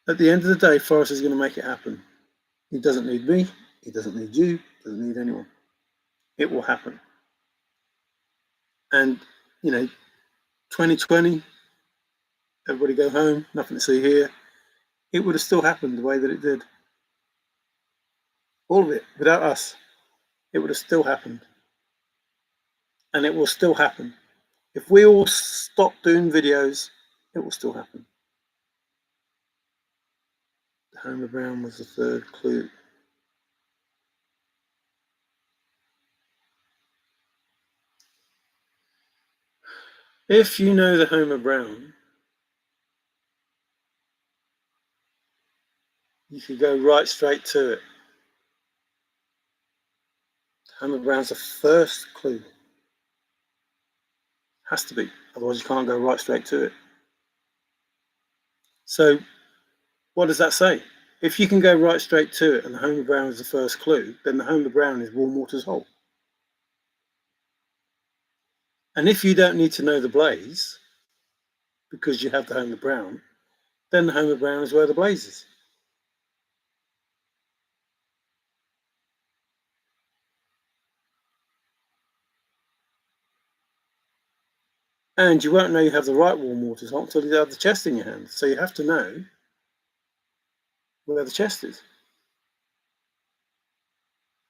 At the end of the day, Forrest is going to make it happen. He doesn't need me. He doesn't need you. He doesn't need anyone. It will happen. And, you know, 2020, everybody go home, nothing to see here. It would have still happened the way that it did. All of it, without us, it would have still happened. And it will still happen. If we all stop doing videos, it will still happen. The home of brown was the third clue. If you know the home of brown, you could go right straight to it. The home of brown's the first clue. Has to be, otherwise you can't go right straight to it. So what does that say? If you can go right straight to it and the home of brown is the first clue, then the home of brown is warm water's hole. And if you don't need to know the blaze, because you have the home of brown, then the home of brown is where the blaze is. And you won't know you have the right warm water's hole until you have the chest in your hand. So you have to know where the chest is.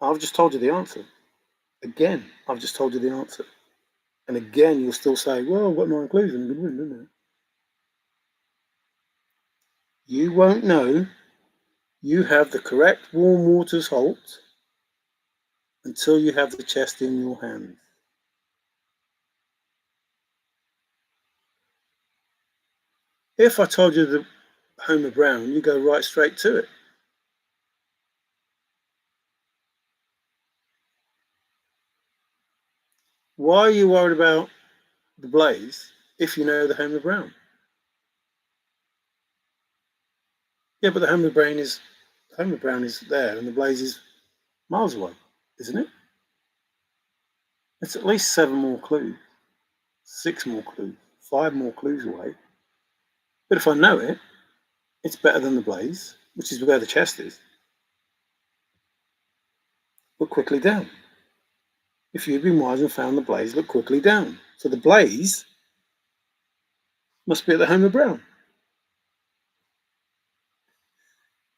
I've just told you the answer. Again, I've just told you the answer. And again, you'll still say, well, I've got 9 clues and I'm going to win, didn't I? You won't know you have the correct warm water's halt until you have the chest in your hand. If I told you the Homer Brown, you go right straight to it. Why are you worried about the blaze if you know the Homer Brown? Yeah, but the Homer Brown is there, and the blaze is miles away, isn't it? It's at least 7 more clues, 6 more clues, 5 more clues away. But if I know it, it's better than the blaze, which is where the chest is. Look quickly down. If you'd been wise and found the blaze, look quickly down. So the blaze must be at the Homer Brown.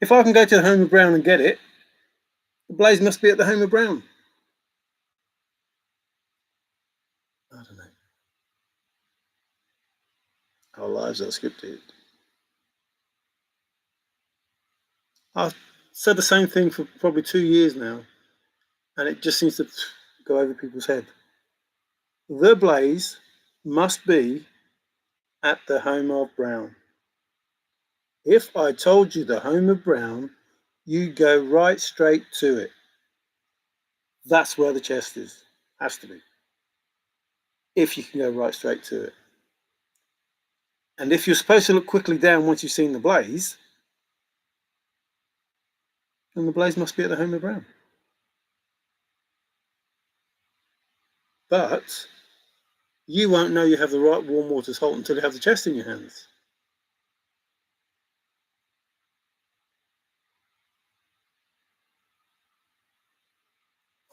If I can go to the Homer Brown and get it, the blaze must be at the Homer Brown. I don't know. Our lives are scripted. I've said the same thing for probably 2 years now, and it just seems to go over people's head. The blaze must be at the home of Brown. If I told you the home of Brown, you go right straight to it. That's where the chest is. Has to be. If you can go right straight to it. And if you're supposed to look quickly down once you've seen the blaze, then the blaze must be at the home of Brown. But you won't know you have the right warm water salt until you have the chest in your hands.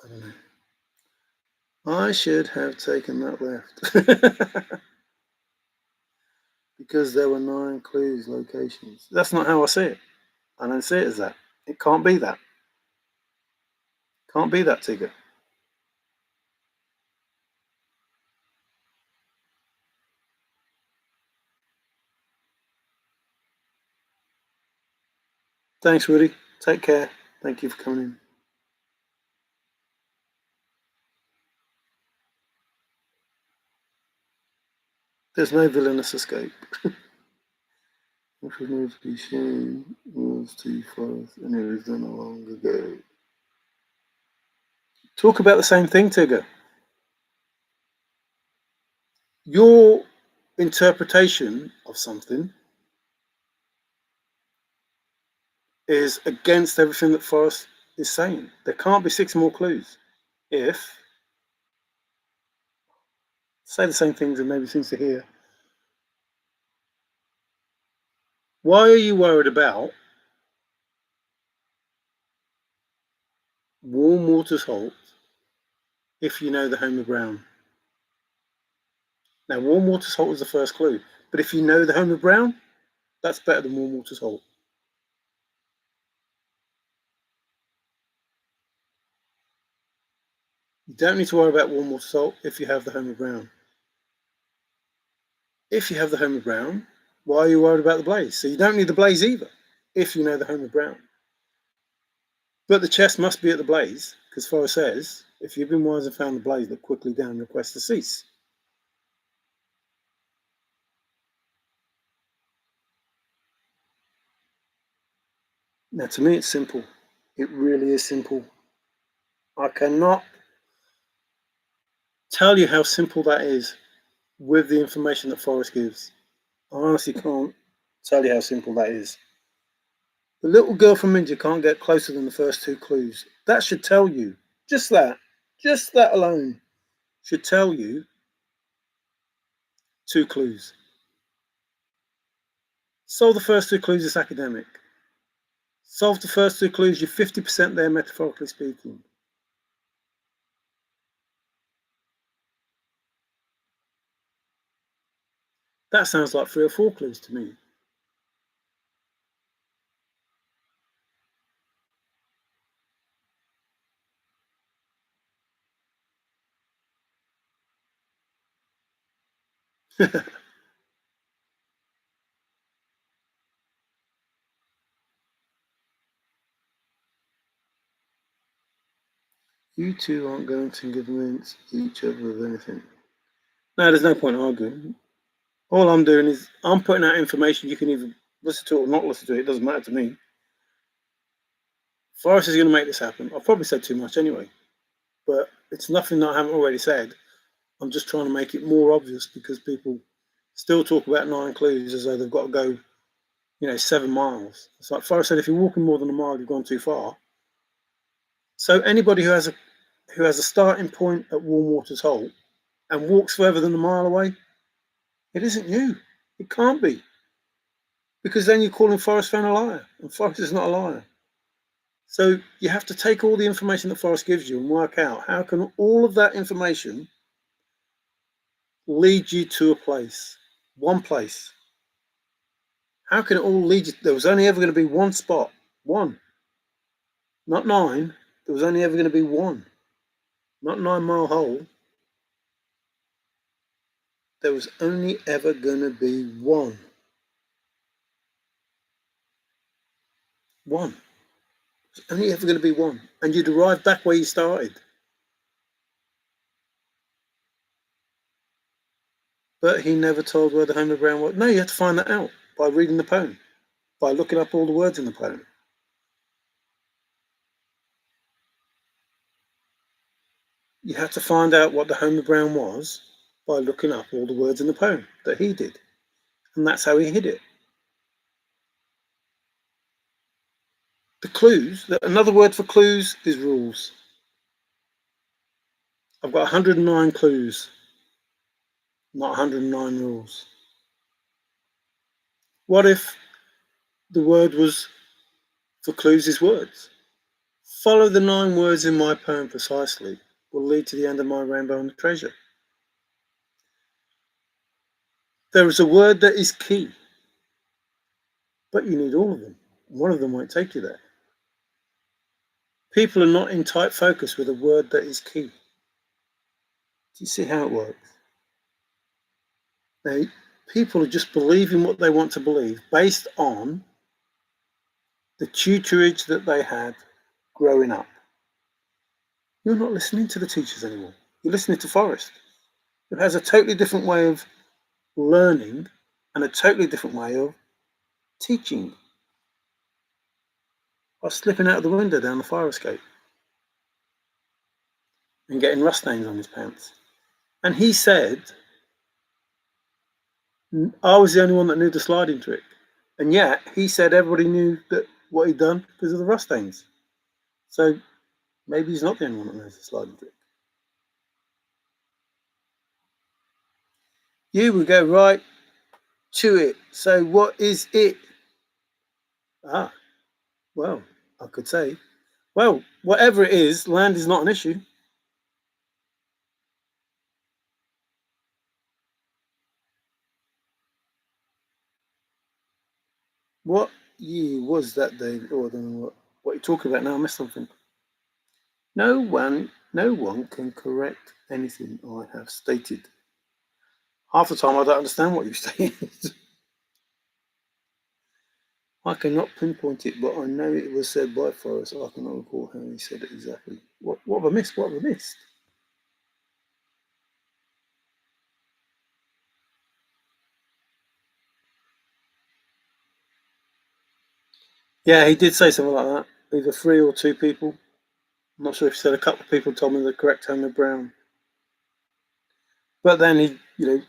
I don't know. I should have taken that left. Because there were 9 clues, locations. That's not how I see it. I don't see it as that. It can't be that. Can't be that, Tigger. Thanks, Woody. Take care. Thank you for coming in. There's no villainous escape. Which was moved to be shown was too fast and it was done long ago. Talk about the same thing, Tigger. Your interpretation of something is against everything that Forrest is saying. There can't be 6 more clues if say the same things and maybe seems to hear. Why are you worried about warm water's halt if you know the Homer Brown? Now, warm water's halt is the first clue, but if you know the Homer Brown, that's better than warm water's halt. You don't need to worry about warm water's halt if you have the Homer Brown. If you have the Homer Brown, why are you worried about the blaze? So you don't need the blaze either if you know the Homer Brown. But the chest must be at the blaze, because Forrest says, if you've been wise and found the blaze, look quickly down and request to cease. Now, to me, it's simple. It really is simple. I cannot tell you how simple that is with the information that Forrest gives. I honestly can't tell you how simple that is. The little girl from India can't get closer than the first 2 clues. That should tell you, just that alone should tell you 2 clues. Solve the first 2 clues, it's academic. Solve the first 2 clues, you're 50% there, metaphorically speaking. That sounds like 3 or 4 clues to me. You two aren't going to convince each other of anything. No, there's no point arguing. All I'm doing is I'm putting out information. You can either listen to it or not listen to it. It doesn't matter to me. Forrest is going to make this happen. I've probably said too much anyway, but it's nothing that I haven't already said. I'm just trying to make it more obvious because people still talk about 9 clues as though they've got to go, 7 miles. It's like Forrest said, if you're walking more than a mile, you've gone too far. So anybody who has a starting point at Warm Waters Hole and walks further than a mile away, it isn't you. It can't be. Because then you're calling Forrest Fenn a liar, and Forrest is not a liar. So you have to take all the information that Forrest gives you and work out how can all of that information lead you to a place, one place. How can it all lead you? There was only ever going to be one spot, one, not 9. There was only ever going to be one, not 9-mile hole. There was only ever going to be one. One. There's only ever going to be one. And you'd arrive back where you started. But he never told where the home of Brown was. No, you had to find that out by reading the poem, by looking up all the words in the poem. You had to find out what the home of Brown was by looking up all the words in the poem that he did. And that's how he hid it. The clues, another word for clues is rules. I've got 109 clues, not 109 rules. What if the word was for clues is words? Follow the 9 words in my poem precisely will lead to the end of my rainbow and the treasure. There is a word that is key, but you need all of them. One of them won't take you there. People are not in tight focus with a word that is key. Do you see how it works? Now, people are just believing what they want to believe based on the tutorage that they had growing up. You're not listening to the teachers anymore. You're listening to Forrest, who has a totally different way of learning and a totally different way of teaching. By slipping out of the window down the fire escape and getting rust stains on his pants. And he said, I was the only one that knew the sliding trick. And yet he said everybody knew that what he'd done because of the rust stains. So maybe he's not the only one that knows the sliding trick. You would go right to it. So what is it? Well, I could say, well, whatever it is, land is not an issue. What year was that, David? Oh, I don't know what you're talking about now. I missed something. No one can correct anything I have stated. Half the time I don't understand what you've stated. I cannot pinpoint it, but I know it was said by Forrest. I cannot recall how he said it exactly. What have I missed? What have I missed? Yeah, he did say something like that. Either 3 or 2 people. I'm not sure if he said a couple of people told me the correct home of Brown. But then he,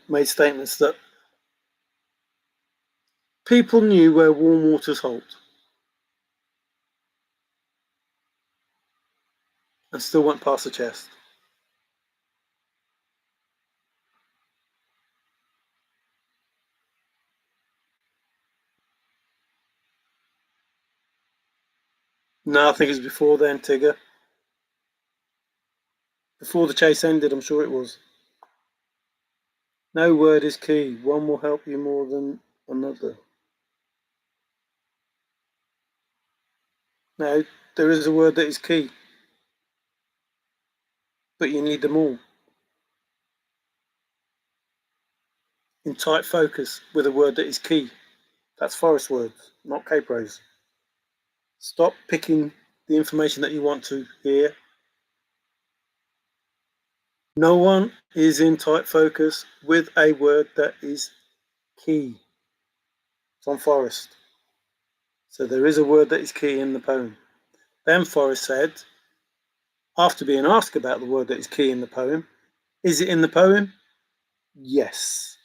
made statements that people knew where Warm Waters halt and still went past the chest. No, I think it was before then, Tigger. Before the chase ended, I'm sure it was. No word is key. One will help you more than another. No, there is a word that is key. But you need them all. In tight focus with a word that is key. That's Forrest words, not Capro's. Stop picking the information that you want to hear. No one is in tight focus with a word that is key. It's on Forrest. So there is a word that is key in the poem. Then Forrest said, after being asked about the word that is key in the poem, is it in the poem? Yes.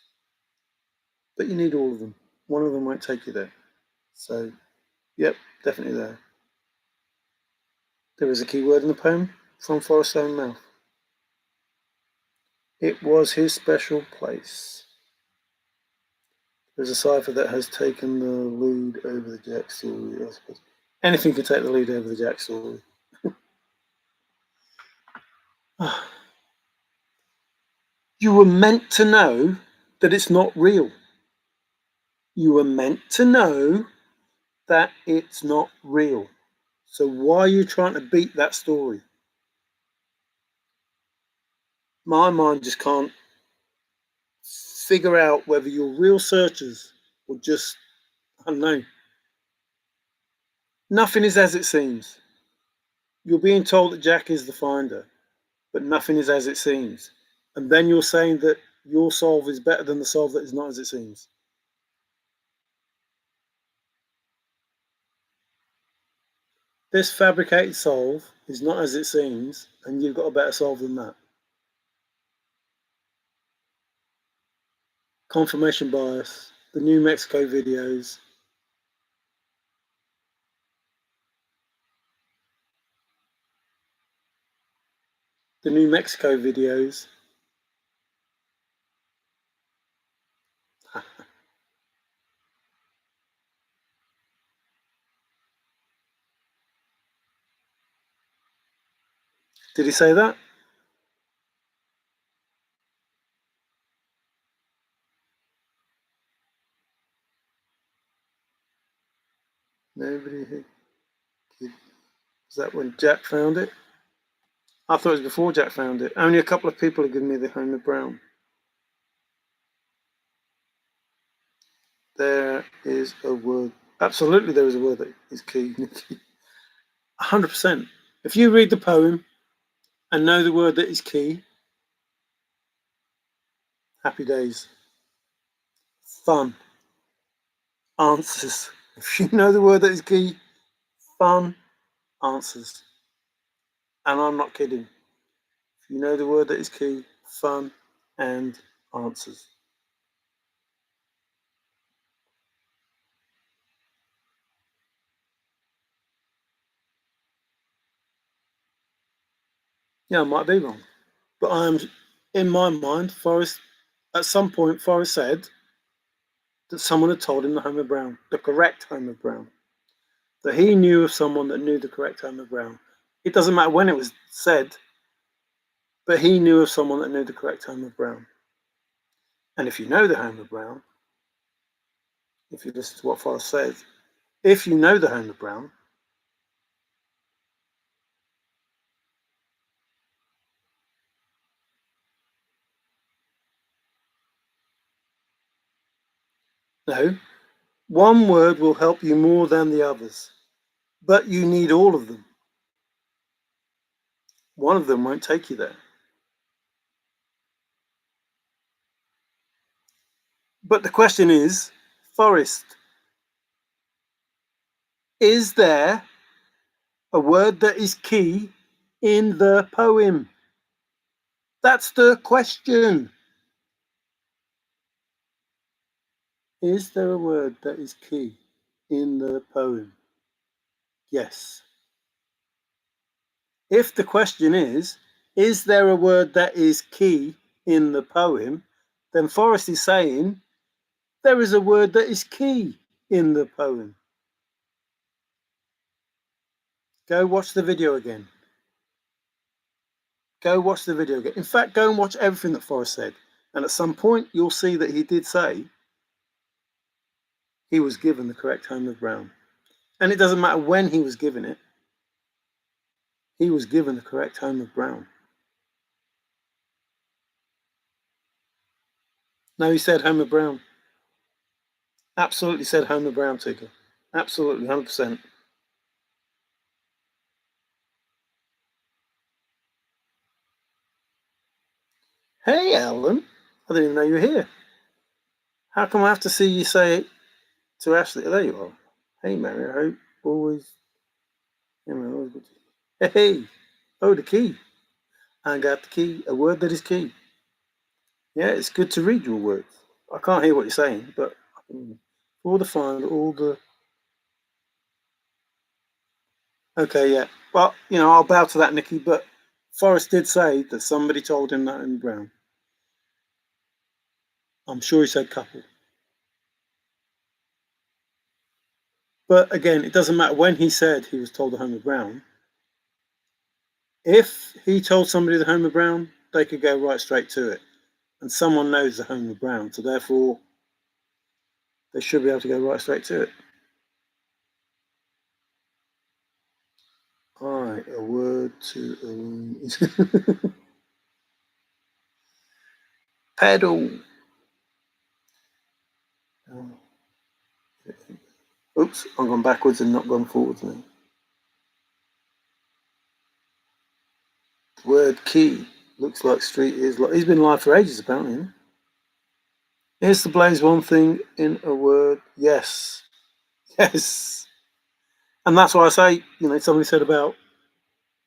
But you need all of them. One of them won't take you there. So, yep, definitely there. There is a key word in the poem from Forrest's own mouth. It was his special place. There's a cipher that has taken the lead over the Jack story, I suppose. Anything can take the lead over the Jack story. You were meant to know that it's not real. You were meant to know that it's not real. So why are you trying to beat that story? My mind just can't figure out whether you're real searchers or just, I don't know. Nothing is as it seems. You're being told that Jack is the finder, but nothing is as it seems. And then you're saying that your solve is better than the solve that is not as it seems. This fabricated solve is not as it seems, and you've got a better solve than that. Confirmation bias, the New Mexico videos. The New Mexico videos. Did he say that? Nobody. Was that when Jack found it? I thought it was before Jack found it. Only a couple of people have given me the Homer Brown. There is a word. Absolutely, there is a word that is key. 100%. If you read the poem and know the word that is key, happy days. Fun. Answers. If you know the word that is key, fun. Answers. And I'm not kidding. If you know the word that is key, fun and answers. Yeah, I might be wrong. But I'm, in my mind, Forrest, at some point, Forrest said that someone had told him the Homer Brown, the correct Homer Brown. That he knew of someone that knew the correct Homer Brown. It doesn't matter when it was said, but he knew of someone that knew the correct Homer Brown. And if you know the Homer Brown, if you listen to what Forrest says, if you know the Homer Brown, no, one word will help you more than the others, but you need all of them. One of them won't take you there. But the question is, Forrest, is there a word that is key in the poem? That's the question. Is there a word that is key in the poem? Yes. If the question is there a word that is key in the poem? Then Forrest is saying, there is a word that is key in the poem. Go watch the video again. Go watch the video again. In fact, go and watch everything that Forrest said. And at some point, you'll see that he did say he was given the correct Homer Brown. And it doesn't matter when he was given it. He was given the correct Homer Brown. No, he said Homer Brown. Absolutely said Homer Brown, Tigger. Absolutely, 100%. Hey, Alan. I didn't even know you were here. How come I have to see you say it to Ashley? There you are. Hey, Mary, I hope always. Always good. Hey, oh, the key. I got the key. A word that is key. Yeah, it's good to read your words. I can't hear what you're saying, but all the fun, all the. Okay, yeah. Well, I'll bow to that, Nikki. But Forrest did say that somebody told him that in Brown. I'm sure he said couple. But again, it doesn't matter when he said he was told the home of Brown. If he told somebody the home of Brown, they could go right straight to it. And someone knows the home of Brown, so therefore they should be able to go right straight to it. All right, a word to pedal. Oops, I'm going backwards and not going forwards now. The word key looks like Sreet is. He's been live for ages, apparently. Here's the blaze one thing in a word. Yes. Yes. And that's why I say, somebody said about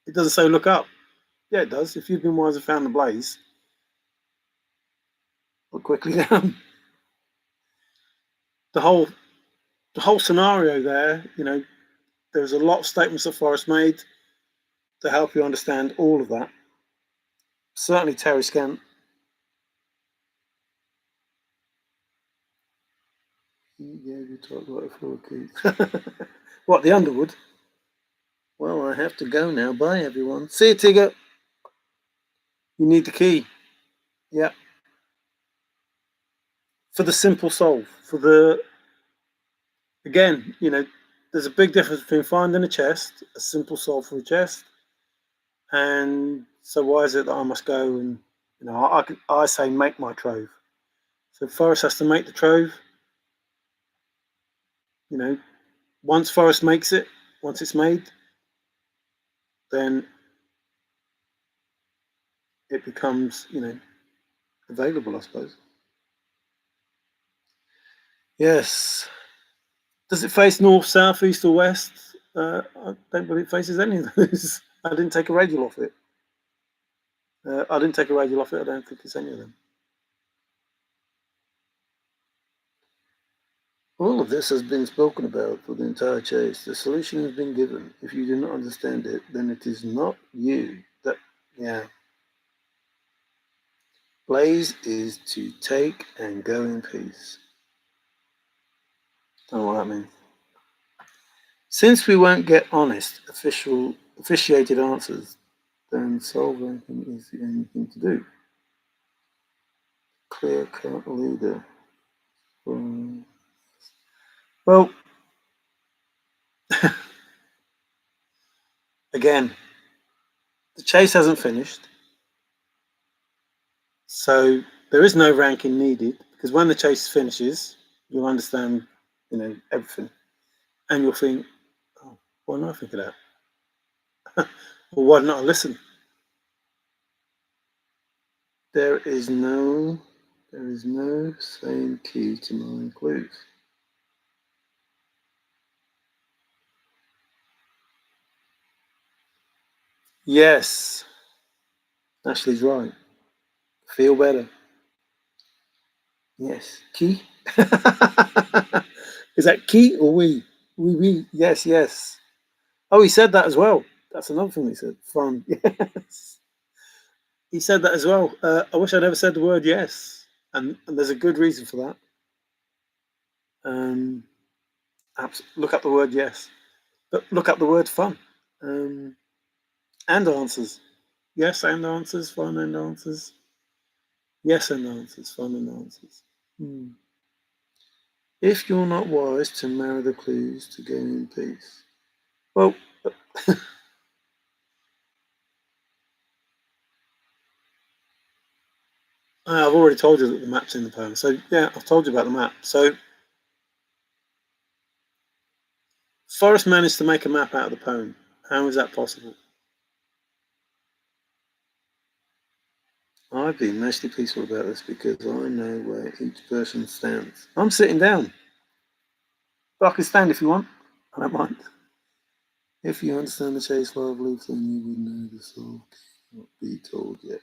it doesn't say look up. Yeah, it does. If you've been wise and found the blaze, look quickly down. The whole scenario there, there's a lot of statements that Forrest made to help you understand all of that. Certainly Terry Scant. He gave you typewriter for a key. What, the Underwood? Well, I have to go now. Bye, everyone. See you, Tigger. You need the key. Yeah. For the simple solve. Again, there's a big difference between finding a chest, a simple solve for a chest, and so why is it that I must go and, I say make my trove. So Forrest has to make the trove. Once Forrest makes it, once it's made, then it becomes, available, I suppose. Yes. Does it face north, south, east, or west? I don't believe it faces any of those. I didn't take a radial off it. I didn't take a radial off it. I don't think it's any of them. All of this has been spoken about for the entire chase. The solution has been given. If you do not understand it, then it is not you. Yeah. Blaze is to take and go in peace. Don't know what that means. Since we won't get honest, officiated answers, then solve ranking is the only thing to do. Clear-cut leader. Well, again, the chase hasn't finished, so there is no ranking needed because when the chase finishes, you'll understand, everything, and you'll think, "Oh, why not think of that? Well, why not listen?" There is no same key to my clues. Yes, Ashley's right. Feel better. Yes. Key? Is that key or we? We. Yes, yes. Oh, he said that as well. That's another thing he said. Fun. Yes. He said that as well. I wish I never said the word yes. And there's a good reason for that. Look up the word yes. But look up the word fun. And answers. Yes and answers, fun and answers. Yes and answers, fun and answers. If you're not wise to marry the clues to go in peace. Well, I've already told you that the map's in the poem. So, yeah, I've told you about the map. So, Forrest managed to make a map out of the poem. How is that possible? I've been mostly peaceful about this because I know where each person stands. I'm sitting down. But I can stand if you want. I don't mind. If you understand the Chase law of leaps, then you would know the soul cannot be told yet.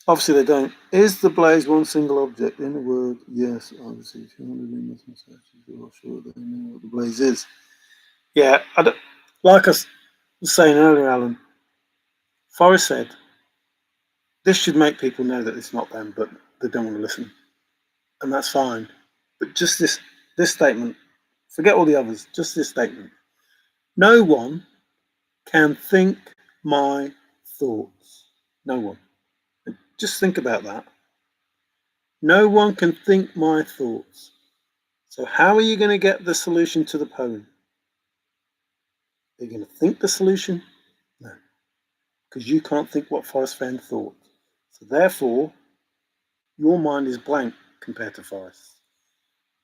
Obviously they don't. Is the blaze one single object? In a word, yes. Obviously, if you want to read this message, you are sure they know what the blaze is. Yeah, like I was saying earlier, Alan, Forrest said, this should make people know that it's not them, but they don't want to listen. And that's fine. But just this statement, forget all the others, just this statement. No one can think my thoughts. No one. Just think about that. No one can think my thoughts. So how are you going to get the solution to the poem? Are you going to think the solution? No. Because you can't think what Forrest Fenn thought. So therefore, your mind is blank compared to Forrest.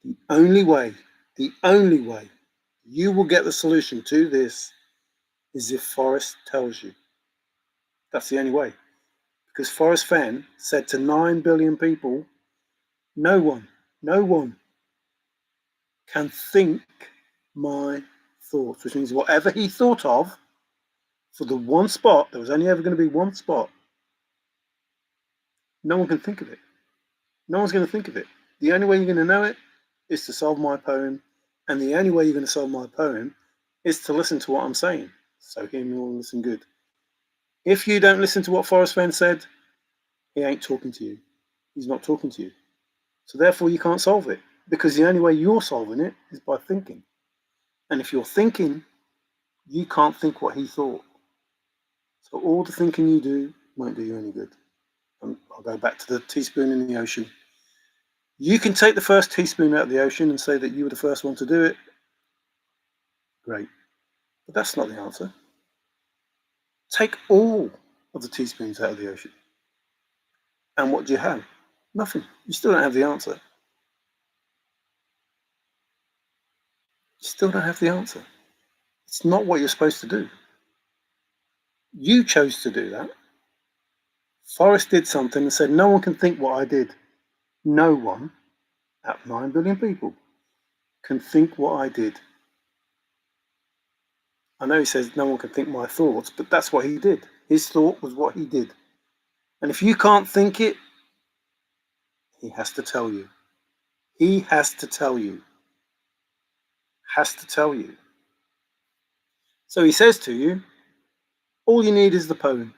The only way you will get the solution to this is if Forrest tells you. That's the only way. Because Forrest Fenn said to 9 billion people, no one can think my thoughts, which means whatever he thought of for the one spot, there was only ever going to be one spot, no one can think of it. No one's going to think of it. The only way you're going to know it is to solve my poem, and the only way you're going to solve my poem is to listen to what I'm saying. So hear me all, listen good. If you don't listen to what Forrest Fenn said, he ain't talking to you. He's not talking to you. So therefore you can't solve it, because the only way you're solving it is by thinking. And if you're thinking, you can't think what he thought. So all the thinking you do won't do you any good. And I'll go back to the teaspoon in the ocean. You can take the first teaspoon out of the ocean and say that you were the first one to do it. Great. But that's not the answer. Take all of the teaspoons out of the ocean. And what do you have? Nothing. You still don't have the answer. You still don't have the answer. It's not what you're supposed to do. You chose to do that. Forrest did something and said, no one can think what I did. No one, out of 9 billion people, can think what I did. I know he says no one can think my thoughts, but that's what he did. His thought was what he did. And if you can't think it, he has to tell you. He has to tell you. Has to tell you. So he says to you, all you need is the poem.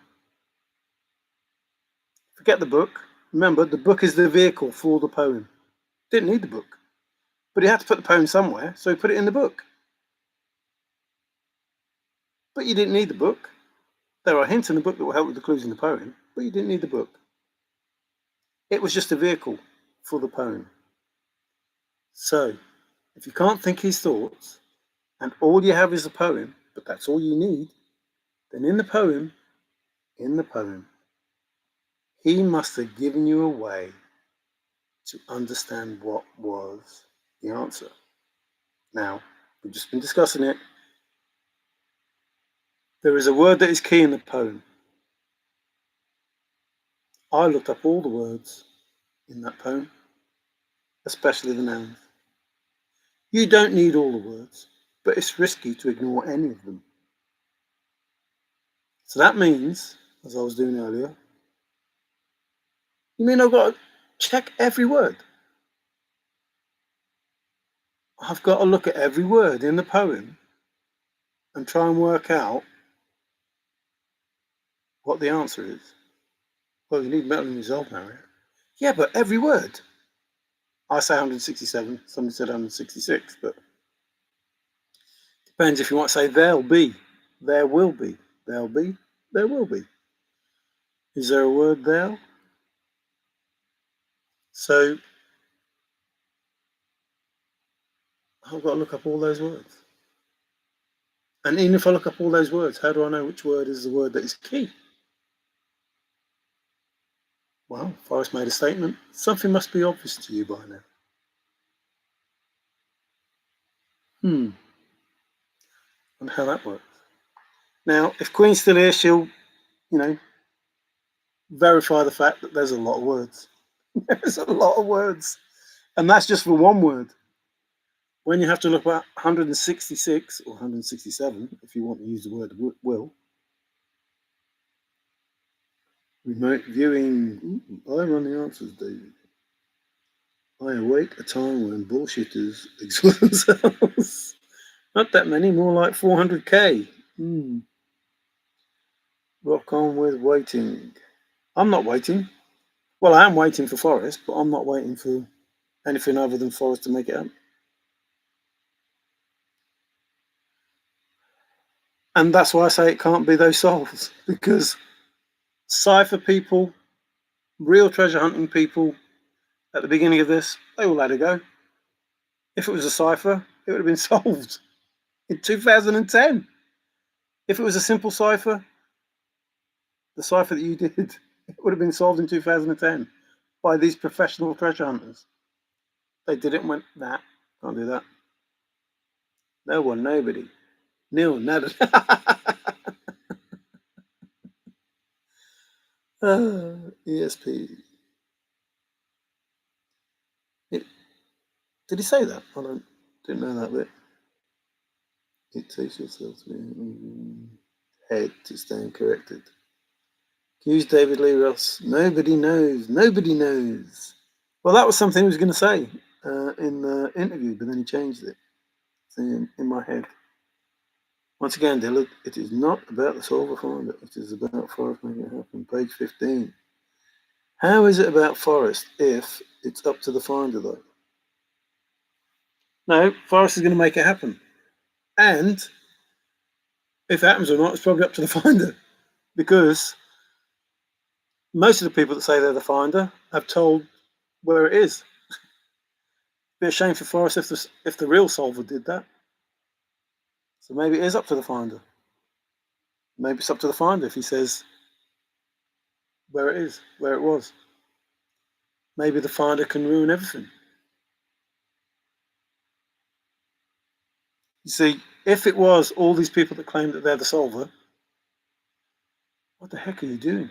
Forget the book. Remember, the book is the vehicle for the poem. Didn't need the book. But he had to put the poem somewhere, so he put it in the book. But you didn't need the book. There are hints in the book that will help with the clues in the poem, but you didn't need the book. It was just a vehicle for the poem. So, if you can't think his thoughts, and all you have is a poem, but that's all you need, then in the poem, he must have given you a way to understand what was the answer. Now, we've just been discussing it. There is a word that is key in the poem. I looked up all the words in that poem, especially the nouns. You don't need all the words, but it's risky to ignore any of them. So that means, as I was doing earlier, you mean I've got to check every word? I've got to look at every word in the poem and try and work out what the answer is. Well, you need metal in resolve now. Yeah, but every word. I say 167, somebody said 166, but depends if you want to say there'll be, there will be, there'll be, there will be. Is there a word there? So I've got to look up all those words. And even if I look up all those words, how do I know which word is the word that is key? Well, Forrest made a statement. Something must be obvious to you by now. And how that works. Now, if Queen's still here, she'll, verify the fact that there's a lot of words. There's a lot of words. And that's just for one word. When you have to look at 166 or 167, if you want to use the word will, remote viewing. Ooh, I run the answers, David. I await a time when bullshitters exhaust themselves. Not that many, more like 400k. Rock on with waiting. I'm not waiting. Well, I am waiting for Forrest, but I'm not waiting for anything other than Forrest to make it up. And that's why I say it can't be those souls, because cipher people, real treasure hunting people, at the beginning of this, they all had a go. If it was a cipher, it would have been solved in 2010. If it was a simple cipher, the cipher that you did, it would have been solved in 2010 by these professional treasure hunters. They did it and went, nah, can't do that. No one, nobody. Nil, nada. ESP. Did he say that? I didn't know that bit. It takes yourself to head to stand corrected. Accuse David Lee Ross. Nobody knows. Nobody knows. Well, that was something he was going to say in the interview, but then he changed it. It's in my head. Once again, Dillard, it is not about the solver finder. It is about Forrest making it happen. Page 15. How is it about Forrest if it's up to the finder, though? No, Forrest is going to make it happen. And if it happens or not, it's probably up to the finder, because most of the people that say they're the finder have told where it is. It'd be a shame for Forrest if the real solver did that. So maybe it is up to the finder. Maybe it's up to the finder if he says where it is, where it was. Maybe the finder can ruin everything. You see, if it was all these people that claim that they're the solver, what the heck are you doing?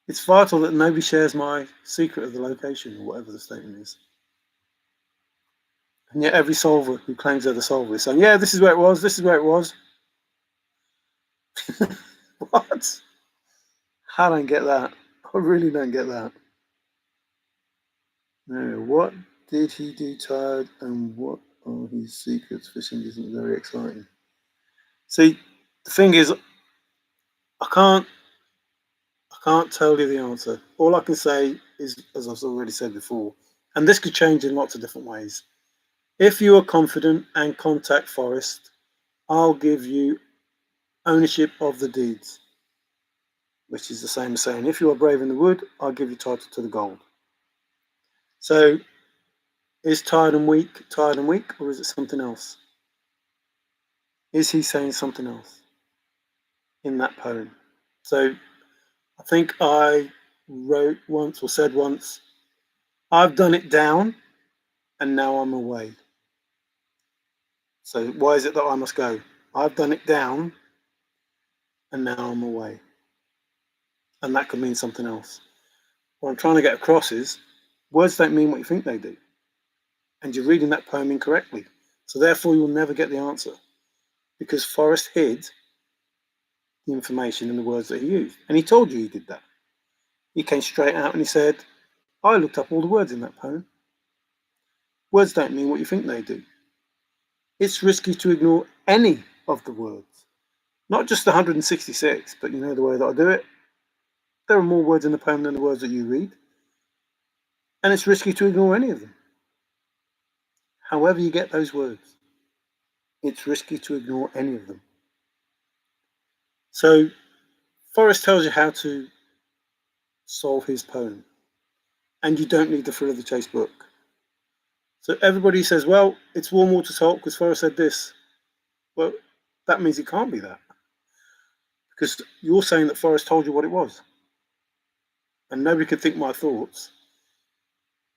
It's vital that nobody shares my secret of the location, or whatever the statement is. And yet every solver who claims they're the solver is saying, yeah, this is where it was, this is where it was. What? I don't get that. I really don't get that. No, what did he do tired, and what are his secrets? Fishing isn't very exciting. See, the thing is, I can't tell you the answer. All I can say is, as I've already said before, and this could change in lots of different ways. If you are confident and contact Forrest, I'll give you ownership of the deeds, which is the same as saying, if you are brave in the wood, I'll give you title to the gold. So, is tired and weak, or is it something else? Is he saying something else in that poem? So, I think I wrote once or said once, I've done it down and now I'm away. So why is it that I must go? I've done it down and now I'm away. And that could mean something else. What I'm trying to get across is words don't mean what you think they do. And you're reading that poem incorrectly. So therefore you'll never get the answer, because Forrest hid the information in the words that he used. And he told you he did that. He came straight out and he said, I looked up all the words in that poem. Words don't mean what you think they do. It's risky to ignore any of the words. Not just the 166, but you know the way that I do it. There are more words in the poem than the words that you read. And it's risky to ignore any of them. However you get those words, it's risky to ignore any of them. So Forrest tells you how to solve his poem. And you don't need the Thrill of the Chase book. So everybody says, well, it's warm water salt because Forrest said this. Well, that means it can't be that. Because you're saying that Forrest told you what it was. And nobody can think my thoughts.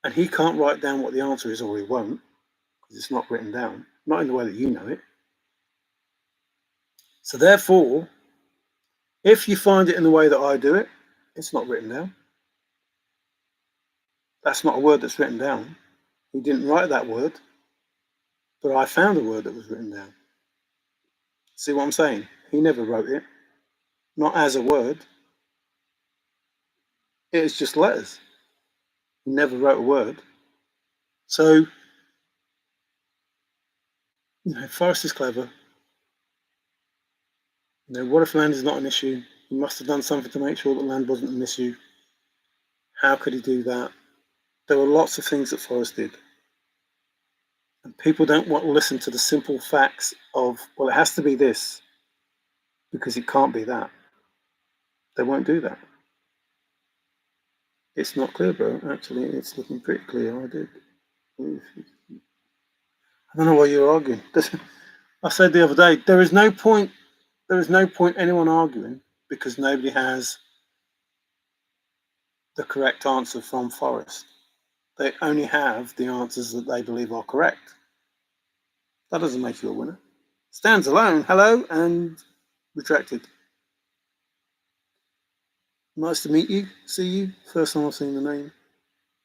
And he can't write down what the answer is, or he won't, because it's not written down. Not in the way that you know it. So therefore, If you find it in the way that I do it, it's not written down. That's not a word that's written down. He didn't write that word, but I found a word that was written down. See what I'm saying? He never wrote it, not as a word. It's just letters. He never wrote a word. So, Forrest is clever. What if land is not an issue? He must have done something to make sure that land wasn't an issue. How could he do that? There were lots of things that Forrest did. And people don't want to listen to the simple facts of, well, it has to be this, because it can't be that. They won't do that. It's not clear, bro. Actually, it's looking pretty clear. I did. I don't know why you're arguing. I said the other day, there is no point anyone arguing because nobody has the correct answer from Forrest. They only have the answers that they believe are correct. That doesn't make you a winner. Stands alone, hello, and retracted. Nice to meet you, see you. First time I've seen the name.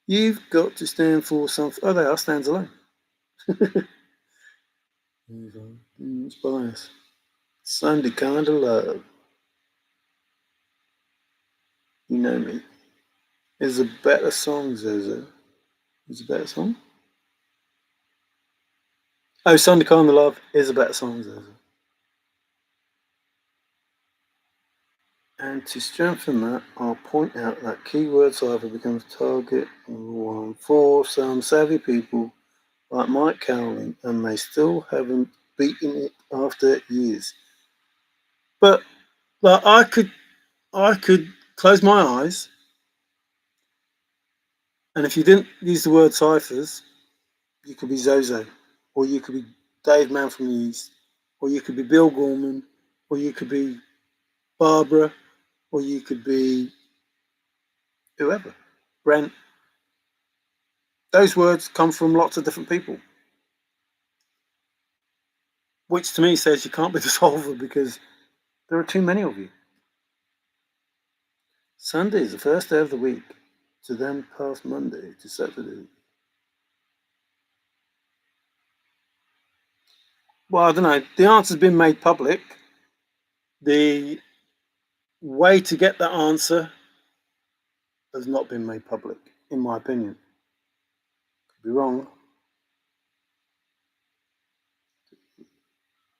You've got to stand for something. Oh, they are, stands alone. It's bias. Sunday kind of love. You know me. Is a better song, Zozo. Is a better song? Oh, Sunday kind of love is a better song, Zozo. And to strengthen that, I'll point out that keyword cipher becomes target one for some savvy people like Mike Cowling, and they still haven't beaten it after years. But like, I could close my eyes, and if you didn't use the word ciphers, you could be Zozo, or you could be Dave Mann from the East, or you could be Bill Gorman, or you could be Barbara, or you could be whoever, Brent. Those words come from lots of different people, which to me says you can't be the solver because there are too many of you. Sunday is the first day of the week, to then pass Monday to Saturday. Well, I don't know. The answer's been made public. The way to get that answer has not been made public, in my opinion. Could be wrong.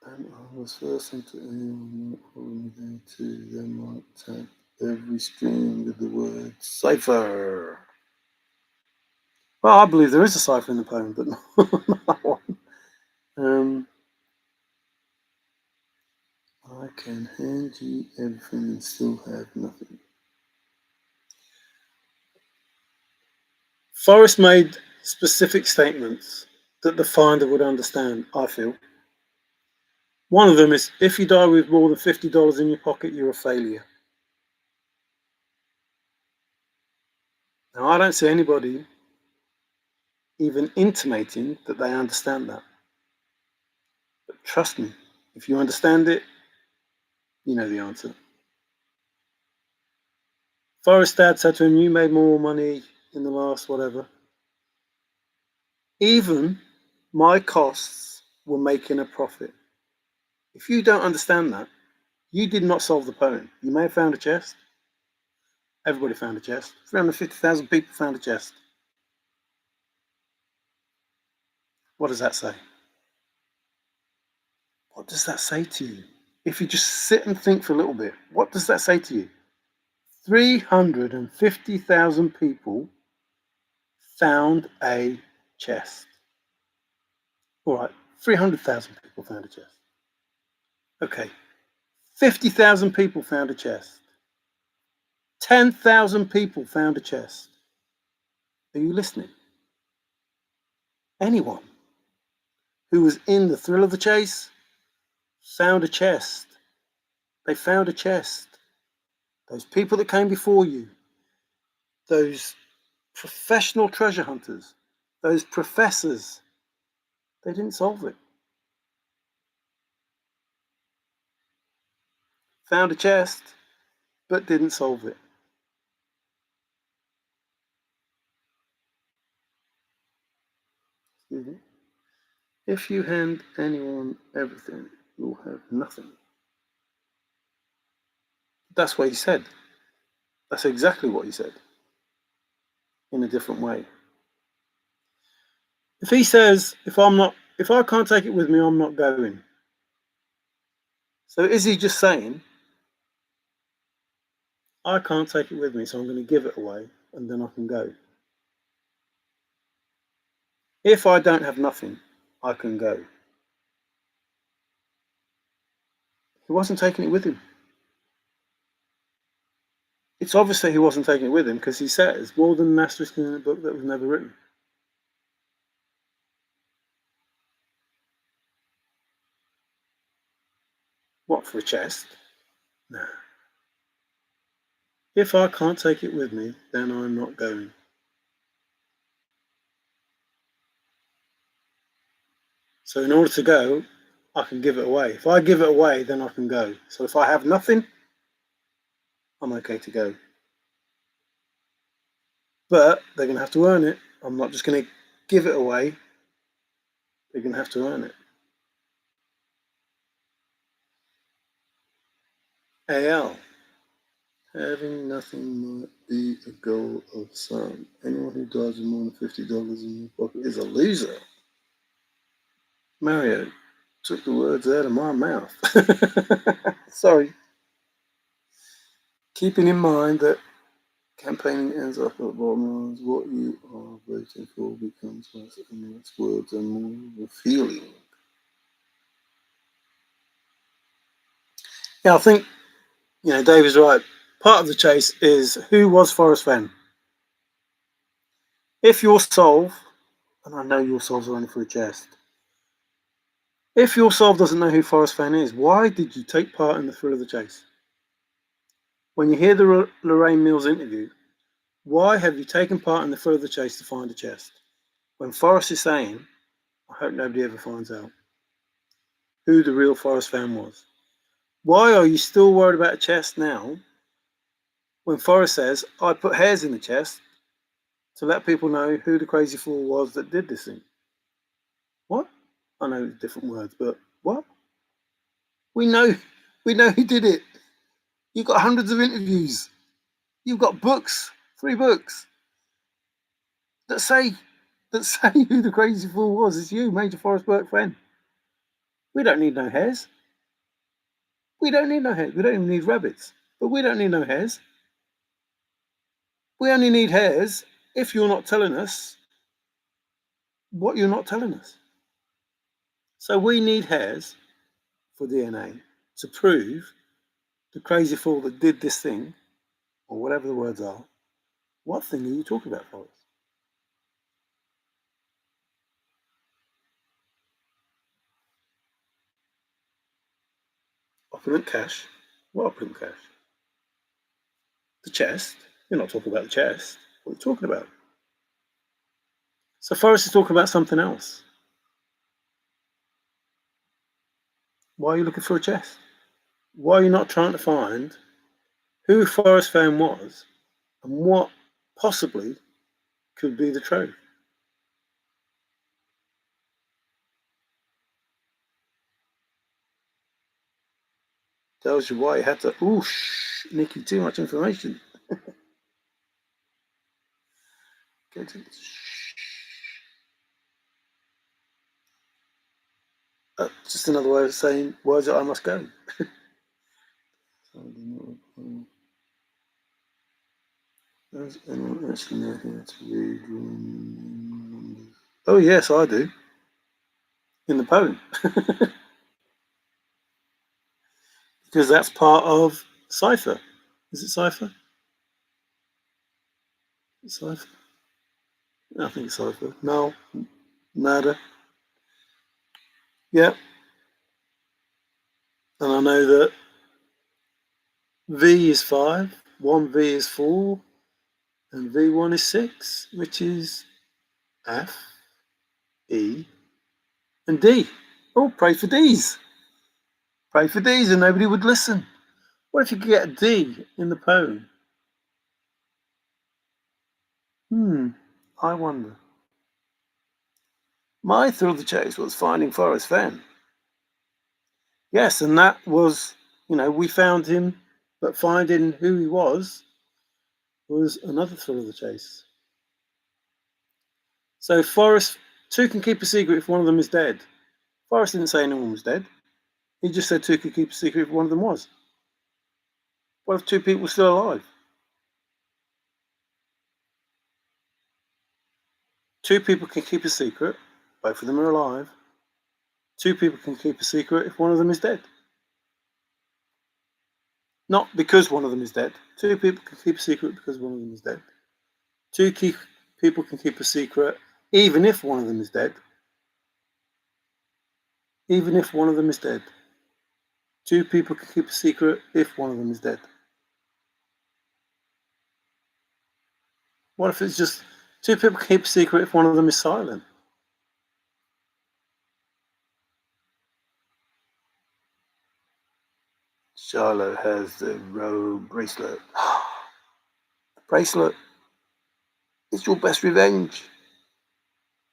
And I was first into anyone holiday to then might tap every string with the word cipher. Well, I believe there is a cipher in the poem, but not that one. I can hand you everything and still have nothing. Forrest made specific statements that the finder would understand, I feel. One of them is, if you die with more than $50 in your pocket, you're a failure. Now, I don't see anybody even intimating that they understand that. But trust me, if you understand it, you know the answer. Forrest's dad said to him, you made more money in the last whatever. Even my costs were making a profit. If you don't understand that, you did not solve the poem. You may have found a chest. Everybody found a chest. 350,000 people found a chest. What does that say? What does that say to you? If you just sit and think for a little bit, what does that say to you? 350,000 people found a chest. All right, 300,000 people found a chest. Okay, 50,000 people found a chest. 10,000 people found a chest. Are you listening? Anyone who was in the thrill of the chase found a chest. They found a chest. Those people that came before you, those professional treasure hunters, those professors, they didn't solve it. Found a chest. but didn't solve it. Excuse me. If you hand anyone everything, you'll have nothing. That's what he said. That's exactly what he said, in a different way. If he says, if I can't take it with me, I'm not going. So is he just saying, I can't take it with me, so I'm going to give it away and then I can go? If I don't have nothing, I can go. He wasn't taking it with him. It's obvious that he wasn't taking it with him because he says more than an asterisk in a book that was never written. What, for a chest? No. If I can't take it with me, then I'm not going. So in order to go, I can give it away. If I give it away, then I can go. So if I have nothing, I'm okay to go. But they're going to have to earn it. I'm not just going to give it away. They're going to have to earn it. AL. Having nothing might be a goal of some. Anyone who dies with more than $50 in your pocket is a loser. Mario took the words out of my mouth. Sorry. Keeping in mind that campaigning ends up at the bottom lines, what you are voting for becomes less and less words and more of a feeling. Yeah, I think, Dave is right. Part of the chase is who was Forrest Fenn? If your solve, and I know your solves are only for a chest, if your solve doesn't know who Forrest Fenn is, why did you take part in the thrill of the chase? When you hear the Lorraine Mills interview, why have you taken part in the thrill of the chase to find a chest? When Forrest is saying, I hope nobody ever finds out who the real Forrest Fenn was. Why are you still worried about a chest now when Forrest says, I put hairs in the chest to let people know who the crazy fool was that did this thing? What? I know different words, but what? We know who did it. You've got hundreds of interviews. You've got books, 3 books that say who the crazy fool was. It's you, Major Forrest Burke Fenn. We don't need no hairs. We don't need no hairs. We don't even need rabbits, but we don't need no hairs. We only need hairs if you're not telling us what you're not telling us. So we need hairs for DNA to prove the crazy fool that did this thing, or whatever the words are. What thing are you talking about, Forrest? Opulent cash? What opulent cash? The chest? You're not talking about the chest. What are you talking about? So Forrest is talking about something else. Why are you looking for a chest? Why are you not trying to find who Forrest Fenn was and what possibly could be the truth? Tells you why you had to, Nikki, too much information. Go to just another way of saying words that I must go. Does anyone actually know how to read numbers? Oh yes, I do. In the poem. Because that's part of cipher. Is it cipher? Cipher? I think it's cipher. No, nada. Yeah. And I know that V is 5, 1V is 4, and V1 is 6, which is F, E, and D. Oh, pray for D's. Pray for D's and nobody would listen. What if you could get a D in the poem? I wonder. My thrill of the chase was finding Forrest Fenn. Yes, and that was, we found him, but finding who he was another thrill of the chase. So Forrest, two can keep a secret if one of them is dead. Forrest didn't say anyone was dead. He just said two could keep a secret if one of them was. What if two people were still alive? Two people can keep a secret. Both of them are alive. Two people can keep a secret if one of them is dead. Not because one of them is dead. Two people can keep a secret because one of them is dead. Two people can keep a secret even if one of them is dead. Even if one of them is dead. Two people can keep a secret if one of them is dead. What if it's just two people can keep a secret if one of them is silent? Charlotte has the robe bracelet. The bracelet is your best revenge.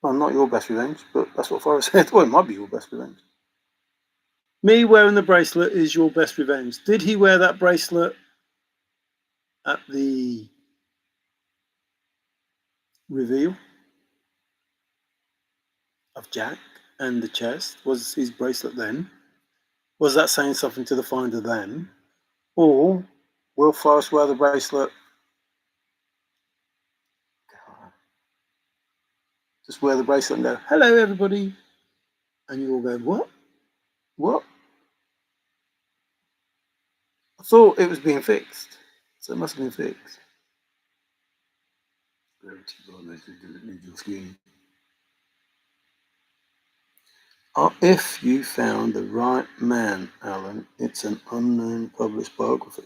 Well, not your best revenge, but that's what Forrest said. Well, it might be your best revenge. Me wearing the bracelet is your best revenge. Did he wear that bracelet at the reveal of Jack and the chest? Was his bracelet then? Was that saying something to the finder then? Or will Forrest wear the bracelet? Just wear the bracelet and go, hello, everybody. And you all go, what? What? I thought it was being fixed. So it must have been fixed. Gravity bonus didn't need your screen. If you found the right man, Alan, it's an unknown published biography.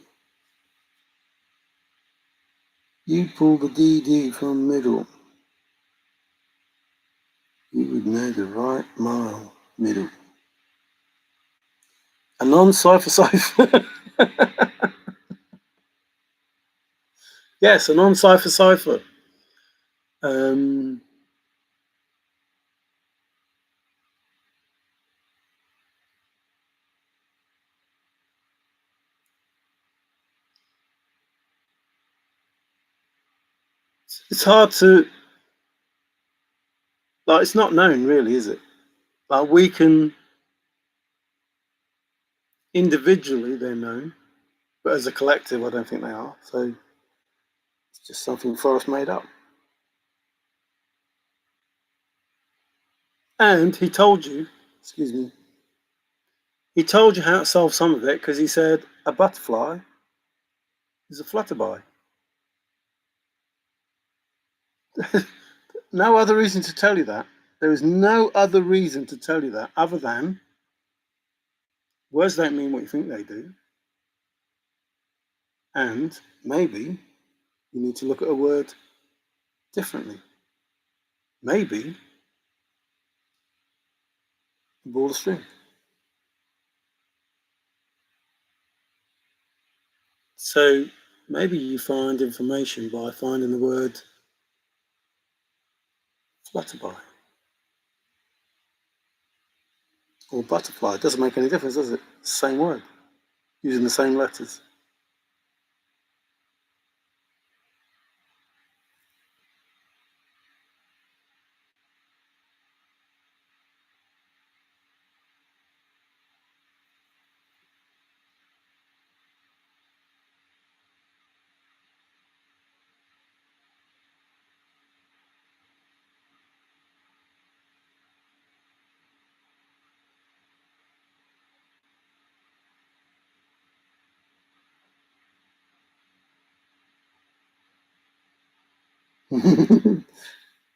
You pull the DD from middle. You would know the right mile, middle. A non-cipher cipher. Yes, a non-cipher cipher. It's hard to, it's not known really, is it? We can, individually they're known, but as a collective I don't think they are. So it's just something Forrest made up. And he told you, he told you how to solve some of it because he said a butterfly is a flutterby. No other reason to tell you that. There is no other reason to tell you that other than words don't mean what you think they do. And maybe you need to look at a word differently. Maybe a ball of string. So maybe you find information by finding the word flutterby or butterfly. It doesn't make any difference, does it? Same word, using the same letters.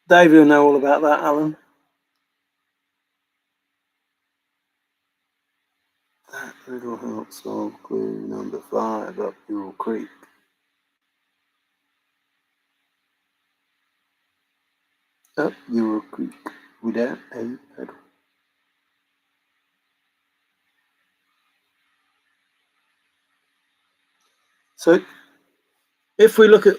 Dave will know all about that, Alan. That little help solve clue number 5 up your creek. Up your creek without a pedal. So if we look at,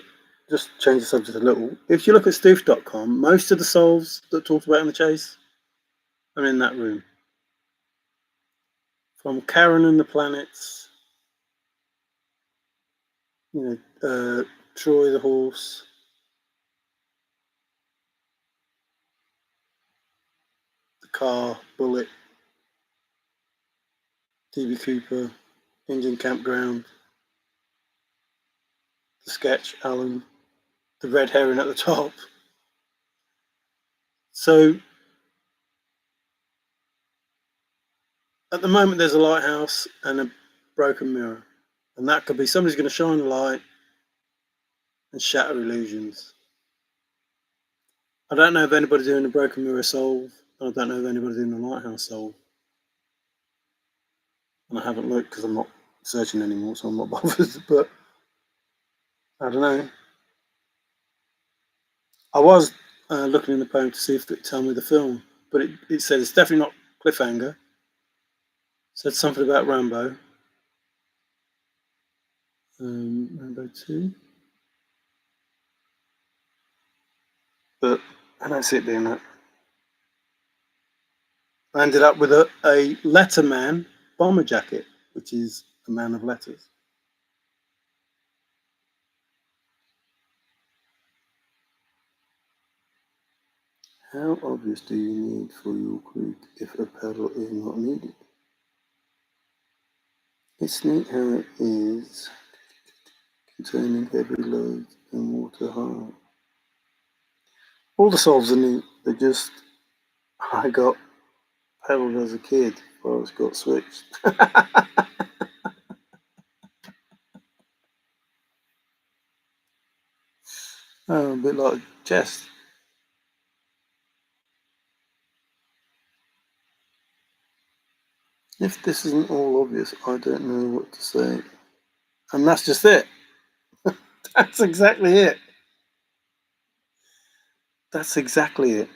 just change the subject a little, if you look at Stoof.com, most of the solves that talked about in the chase are in that room. From Karen and the Planets, Troy the Horse, the Car, Bullet, DB Cooper, Indian Campground, the Sketch, Alan, the Red Herring at the top. So at the moment there's a lighthouse and a broken mirror. And that could be somebody's going to shine a light and shatter illusions. I don't know if anybody's doing a broken mirror solve. I don't know if anybody's doing a lighthouse solve. And I haven't looked because I'm not searching anymore, so I'm not bothered. But I don't know. I was looking in the poem to see if it would tell me the film, but it said it's definitely not Cliffhanger. It said something about Rambo. Rambo 2. But I don't see it being that. I ended up with a Letterman bomber jacket, which is a man of letters. How obvious do you need for your creek if a paddle is not needed? It's neat how it is containing heavy loads and water high. All the solves are neat, they're just, I got paddled as a kid, Forrest got switched. Oh, a bit like chess. If this isn't all obvious, I don't know what to say. And that's just it. That's exactly it. That's exactly it.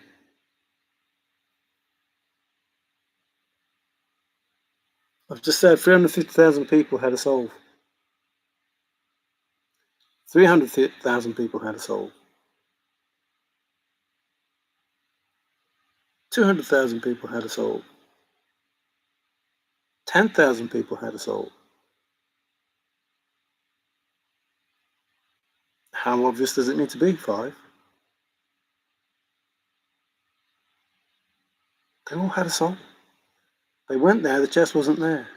I've just said 350,000 people had a solve. 300,000 people had a solve. 200,000 people had a solve. 10,000 people had a solve. How obvious does it need to be? 5. They all had a solve. They went there, the chest wasn't there.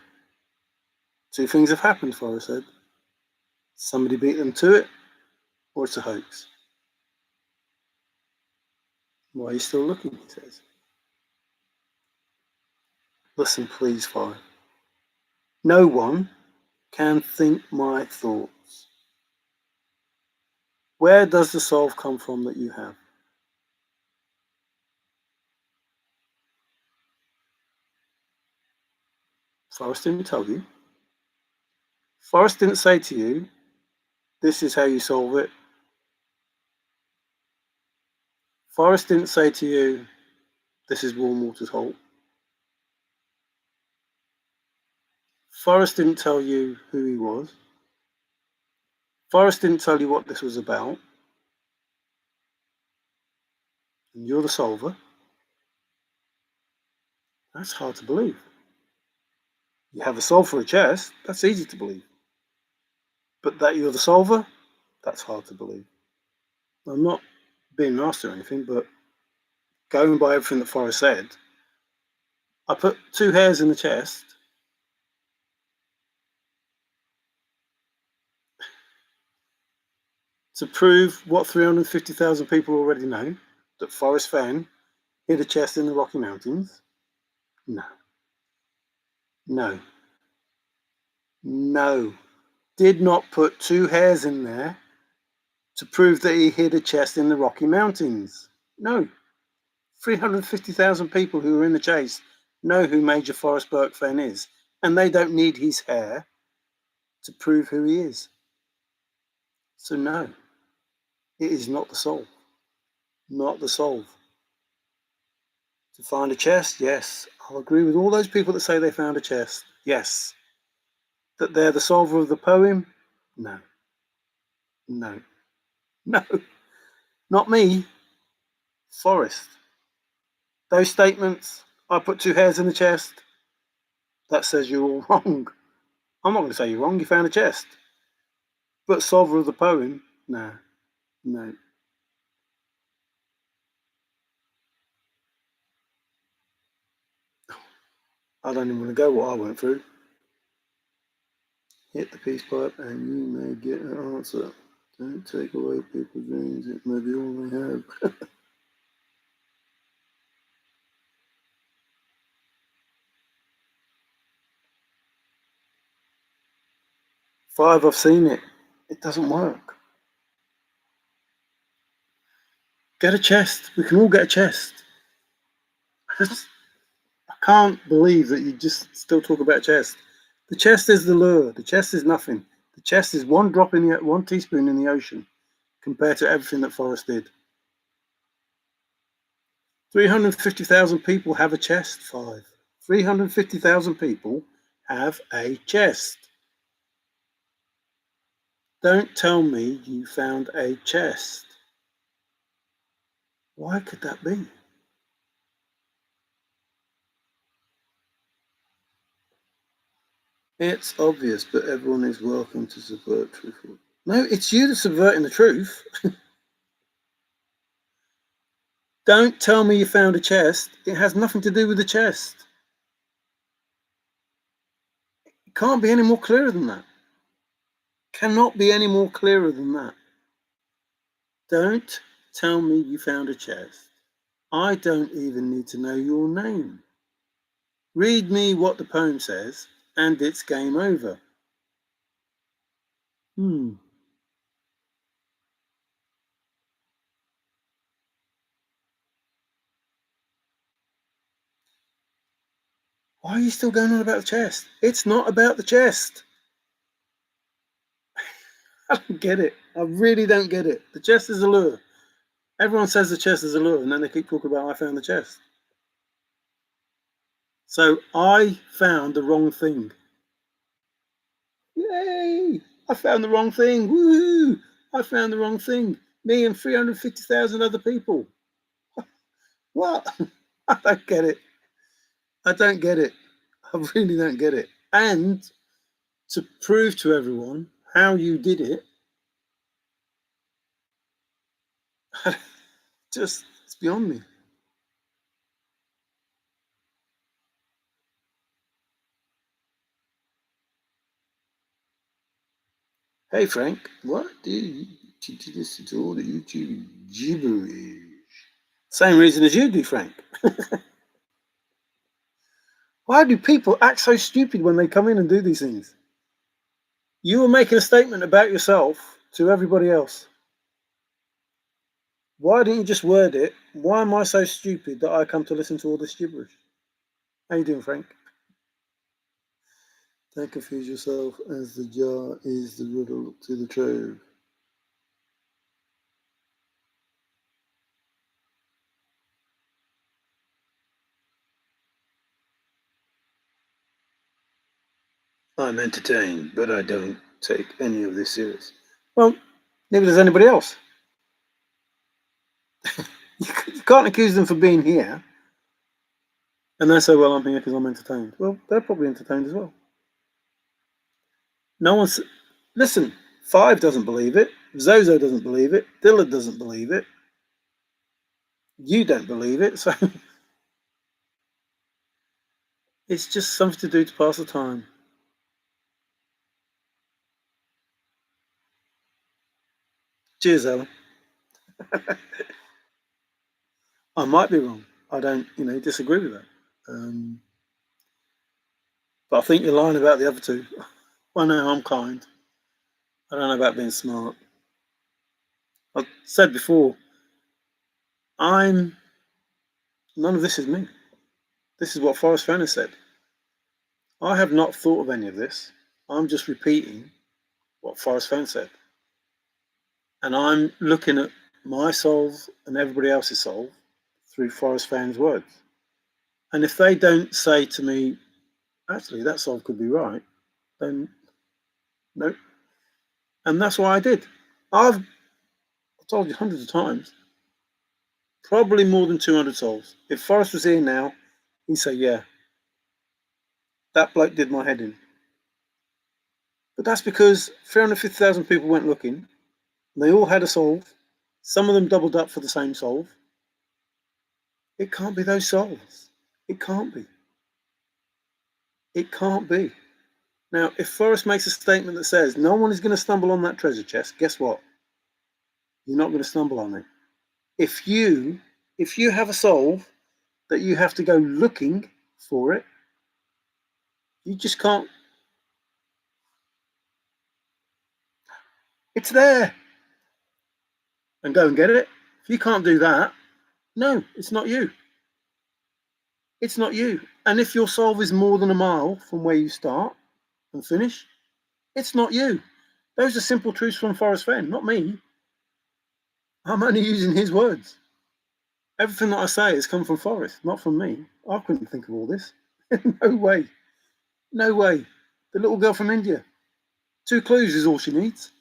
2 things have happened, Forrest said. Somebody beat them to it, or it's a hoax. Why are you still looking, he says. Listen, please, Forrest. No one can think my thoughts. Where does the solve come from that you have? Forrest didn't tell you. Forrest didn't say to you, this is how you solve it. Forrest didn't say to you, this is warm water's hole. Forrest didn't tell you who he was. Forrest didn't tell you what this was about. And you're the solver. That's hard to believe. You have a solve for a chest, that's easy to believe. But that you're the solver, that's hard to believe. I'm not being nasty or anything, but going by everything that Forrest said, I put 2 hairs in the chest. To prove what 350,000 people already know, that Forrest Fenn hid a chest in the Rocky Mountains. No. No. No. Did not put 2 hairs in there to prove that he hid a chest in the Rocky Mountains. No. 350,000 people who are in the chase know who Major Forrest Burke Fenn is, and they don't need his hair to prove who he is. So no, it is not the solve. Not the solve. To find a chest, yes. I'll agree with all those people that say they found a chest. Yes. That they're the solver of the poem, No, no, no, not me. FORREST. Those statements, I put two hairs in the chest, that says you're all wrong. I'm not going to say you're wrong, you found a chest. But solver of the poem, nah, no. I don't even want to go what I went through. Hit the peace pipe and you may get an answer. Don't take away people's dreams, it may be all they have. 5, I've seen it. It doesn't work. Get a chest. We can all get a chest. I can't believe that you just still talk about chest. The chest is the lure. The chest is nothing. The chest is one teaspoon in the ocean compared to everything that FORREST did. 350,000 people have a chest. 5. 350,000 people have a chest. Don't tell me you found a chest. Why could that be? It's obvious, but everyone is welcome to subvert truthful. No, it's you that's subverting the truth. Don't tell me you found a chest. It has nothing to do with the chest. It can't be any more clearer than that. Cannot be any more clearer than that. Don't tell me you found a chest. I don't even need to know your name. Read me what the poem says, and it's game over. Why are you still going on about the chest? It's not about the chest. I don't get it. I really don't get it. The chest is a lure. Everyone says the chest is a lure, and then they keep talking about I found the chest. So I found the wrong thing. Yay! I found the wrong thing. Woohoo! I found the wrong thing. Me and 350,000 other people. What? I don't get it. I don't get it. I really don't get it. And to prove to everyone how you did it, just, it's beyond me. Hey Frank, what do you listen to all the YouTube gibberish? Same reason as you do, Frank. Why do people act so stupid when they come in and do these things? You were making a statement about yourself to everybody else. Why didn't you just word it? Why am I so stupid that I come to listen to all this gibberish? How you doing, Frank? Don't confuse yourself, as the jar is the riddle to the trove. I'm entertained, but I don't take any of this serious. Well, neither does anybody else. You can't accuse them for being here and they say, well, I'm here because I'm entertained. Well, they're probably entertained as well. No one's... Listen, 5 doesn't believe it. Zozo doesn't believe it. Dilla doesn't believe it. You don't believe it, so... It's just something to do to pass the time. Cheers, Alan. I might be wrong. I don't, disagree with that. But I think you're lying about the other two. I know I'm kind. I don't know about being smart. I've said before, none of this is me. This is what Forrest Fenn has said. I have not thought of any of this. I'm just repeating what Forrest Fenn said. And I'm looking at my soul and everybody else's soul through Forrest Fenn's words. And if they don't say to me, actually, that soul could be right, then no. And that's why I did. I've told you hundreds of times, probably more than 200 souls. If Forrest was here now, he'd say, yeah, that bloke did my head in. But that's because 350,000 people went looking, and they all had a solve. Some of them doubled up for the same solve. It can't be those solves. It can't be. It can't be. Now, if Forrest makes a statement that says no one is going to stumble on that treasure chest, guess what? You're not going to stumble on it. If you have a solve that you have to go looking for it, you just can't. It's there. And go and get it. If you can't do that, no, it's not you. It's not you. And if your solve is more than a mile from where you start and finish, it's not you. Those are simple truths from Forrest Fenn, not me. I'm only using his words. Everything that I say has come from Forrest, not from me. I couldn't think of all this. No way. No way. The little girl from India. 2 clues is all she needs.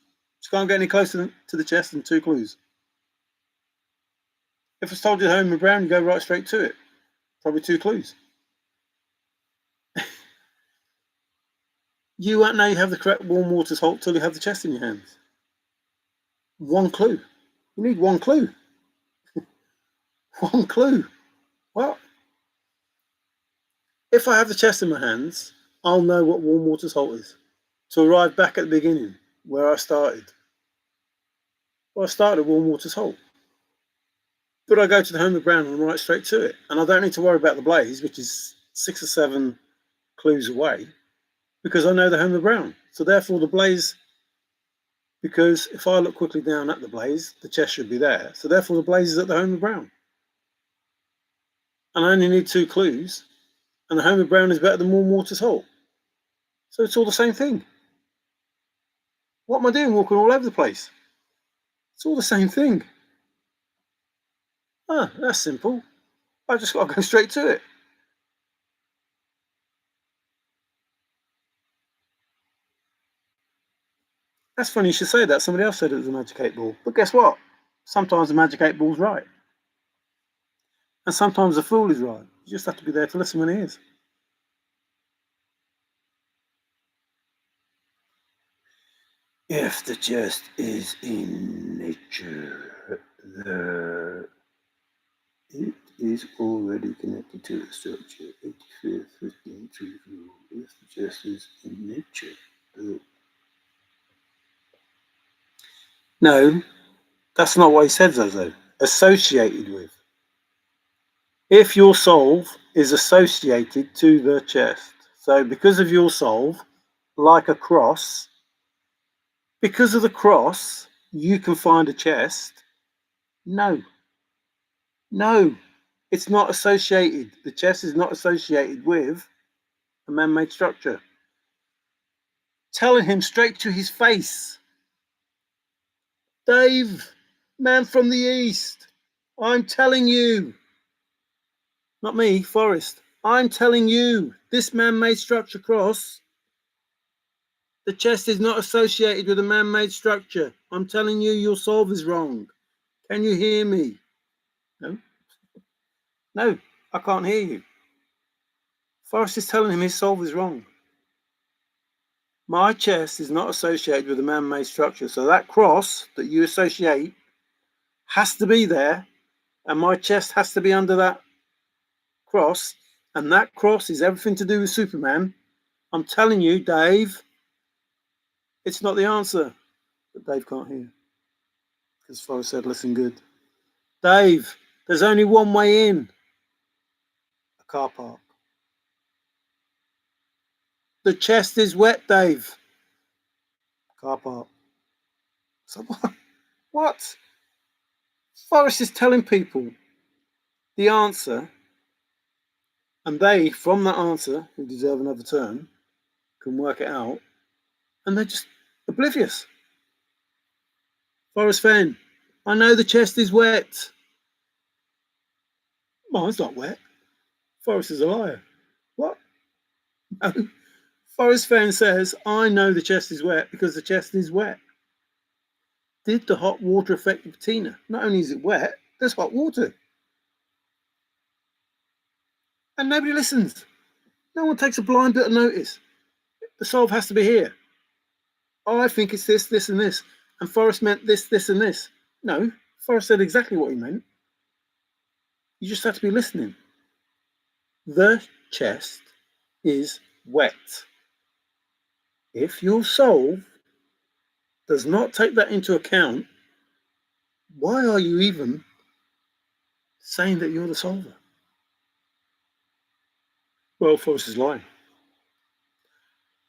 She can't get any closer to the chest than 2 clues. If it's told you home and brown, you go right straight to it. Probably 2 clues. You won't know you have the correct warm water salt till you have the chest in your hands. 1 clue. You need 1 clue. 1 clue. What? If I have the chest in my hands, I'll know what warm water salt is. To arrive back at the beginning, where I started. Well, I started at warm water salt. But I go to the home of brown and I'm right straight to it. And I don't need to worry about the blaze, which is 6 or 7 clues away, because I know the home of brown. So therefore the blaze, because if I look quickly down at the blaze, the chest should be there. So therefore the blaze is at the home of brown. And I only need 2 clues. And the home of brown is better than warm water salt. So it's all the same thing. What am I doing walking all over the place? It's all the same thing. Ah, that's simple. I just got to go straight to it. That's funny you should say that. Somebody else said it was a magic 8 ball. But guess what? Sometimes the magic 8 ball's right. And sometimes the fool is right. You just have to be there to listen when he is. If the chest is in nature, it is already connected to the structure. 85th, 15th truth rule. If the chest is in nature, no, that's not what he said, Zozo. Associated with. If your solve is associated to the chest, so because of your solve, like a cross, because of the cross, you can find a chest. No, it's not associated. The chest is not associated with a man-made structure. Telling him straight to his face, Dave, man from the east, I'm telling you, not me, Forrest, I'm telling you, this man-made structure cross, the chest is not associated with a man-made structure. I'm telling you, your solve is wrong. Can you hear me? No, I can't hear you. Forrest is telling him his solve is wrong. My chest is not associated with a man-made structure, so that cross that you associate has to be there, and my chest has to be under that cross, and that cross is everything to do with Superman. I'm telling you, Dave, it's not the answer. But Dave can't hear, because Forrest said, listen good. Dave, there's only one way in. A car park. The chest is wet, Dave. Car park. So what? Forrest is telling people the answer, and they, from that answer, who deserve another turn, can work it out, and they're just oblivious. Forrest Fenn, I know the chest is wet. Mine's not wet. Forrest is a liar. What? No. Forrest Fenn says, I know the chest is wet because the chest is wet. Did the hot water affect the patina? Not only is it wet, there's hot water. And nobody listens. No one takes a blind bit of notice. The solve has to be here. Oh, I think it's this, this, and this. And Forrest meant this, this, and this. No, Forrest said exactly what he meant. You just have to be listening. The chest is wet. If your solve does not take that into account, why are you even saying that you're the solver? Well, Forrest is lying.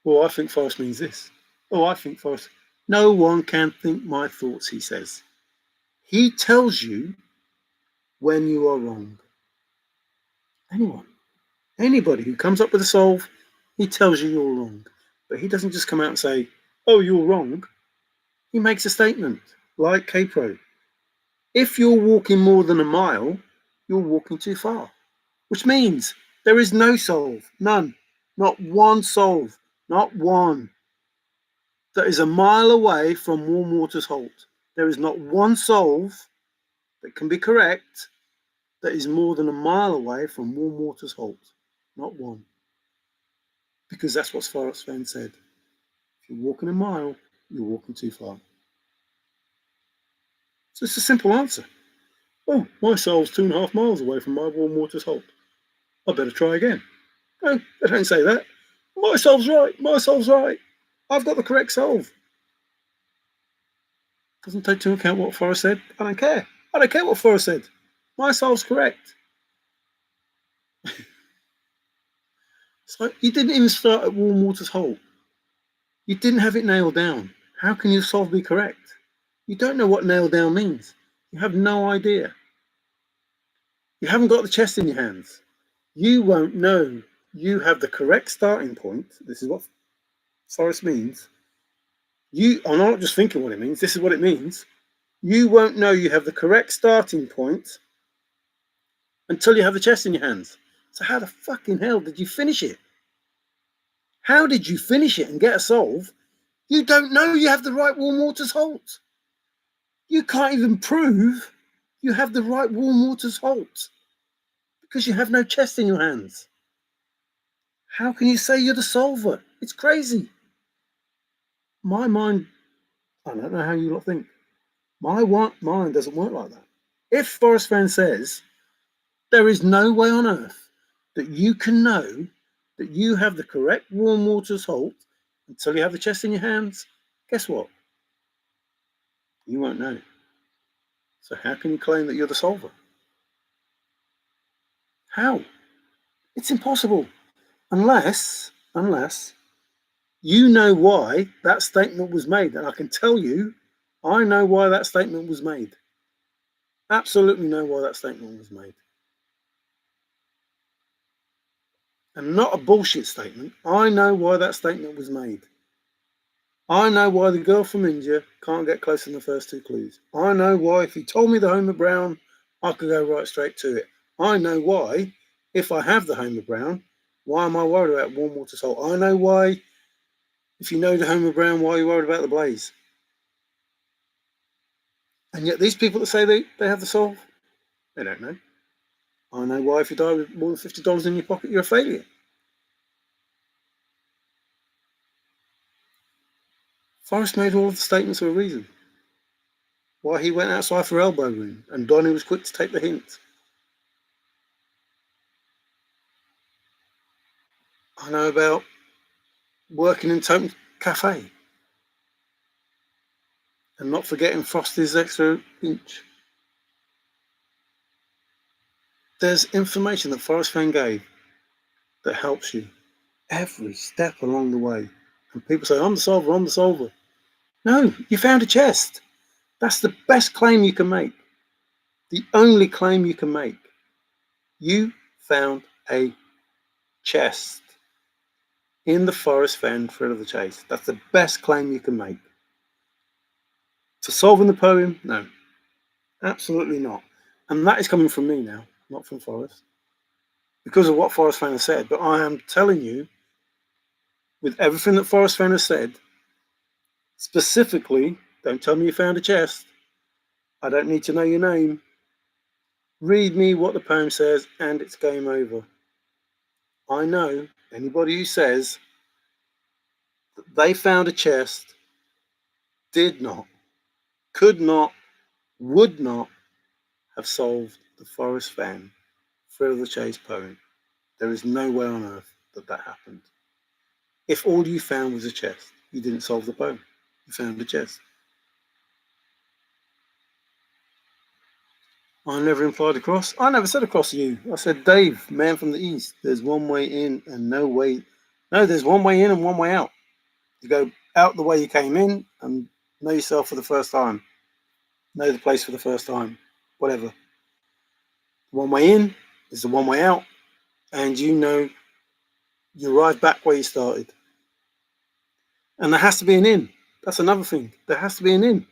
Well, I think Forrest means this. Oh, I think Forrest. No one can think my thoughts, he says. He tells you when you are wrong. Anyone. Anybody who comes up with a solve, he tells you you're wrong. But he doesn't just come out and say, oh, you're wrong. He makes a statement, like K-Pro. If you're walking more than a mile, you're walking too far. Which means there is no solve, none. Not one solve, not one. That is a mile away from warm water's halt. There is not one solve that can be correct that is more than a mile away from warm water's halt. Not one. Because that's what Fenn said. If you're walking a mile, you're walking too far. So it's a simple answer. Oh, my solve's 2.5 miles away from my warm water's halt. I better try again. No, they don't say that. My solve's right. My solve's right. I've got the correct solve. Doesn't take into account what Forrest said. I don't care. I don't care what Forrest said. My solve's correct. So you didn't even start at warm water's halt. You didn't have it nailed down. How can your solve be correct? You don't know what nailed down means. You have no idea. You haven't got the chest in your hands. You won't know you have the correct starting point. This is what Forrest means. I'm not just thinking what it means. This is what it means. You won't know you have the correct starting point until you have the chest in your hands. So how the fucking hell did you finish it? How did you finish it and get a solve? You don't know you have the right warm water's halt. You can't even prove you have the right warm water's halt because you have no chest in your hands. How can you say you're the solver? It's crazy. My mind, I don't know how you lot think. My mind doesn't work like that. If Forrest Fenn says there is no way on earth that you can know that you have the correct warm water's halt until you have the chest in your hands, guess what? You won't know. So how can you claim that you're the solver? How? It's impossible. Unless you know why that statement was made. And I can tell you, I know why that statement was made. Absolutely know why that statement was made. And not a bullshit statement. I know why that statement was made. I know why the girl from India can't get close in the first 2 clues. I know why if he told me the Homer Brown, I could go right straight to it. I know why if I have the Homer Brown, why am I worried about warm water salt? I know why if you know the Homer Brown, why are you worried about the blaze? And yet these people that say they have the solve, they don't know. I know why if you die with more than $50 in your pocket, you're a failure. Forrest made all of the statements for a reason. Why he went outside for elbow room, and Donnie was quick to take the hint. I know about working in Totem Cafe and not forgetting Frosty's extra inch. There's information that Forrest Fenn gave that helps you every step along the way. And people say, I'm the solver, I'm the solver. No, you found a chest. That's the best claim you can make. The only claim you can make. You found a chest in the Forrest Fenn Thrill of the Chase. That's the best claim you can make. For solving the poem, no. Absolutely not. And that is coming from me now, not from Forrest. Because of what Forrest Fenn has said. But I am telling you, with everything that Forrest Fenn has said, specifically Don't tell me you found a chest. I don't need to know your name. Read me what the poem says and it's game over. I know anybody who says that they found a chest did not, could not, would not have solved the Forrest Fenn Thrill of the Chase poem. There is no way on earth that that happened. If all you found was a chest, you didn't solve the poem. You found a chest. I never implied a cross. I never said a cross to you. I said, Dave, man from the east, there's one way in and no way. No, there's one way in and one way out. You go out the way you came in and know yourself for the first time. Know the place for the first time. Whatever. One way in is the one way out. And you know you arrive back where you started. And there has to be an in. That's another thing. There has to be an in.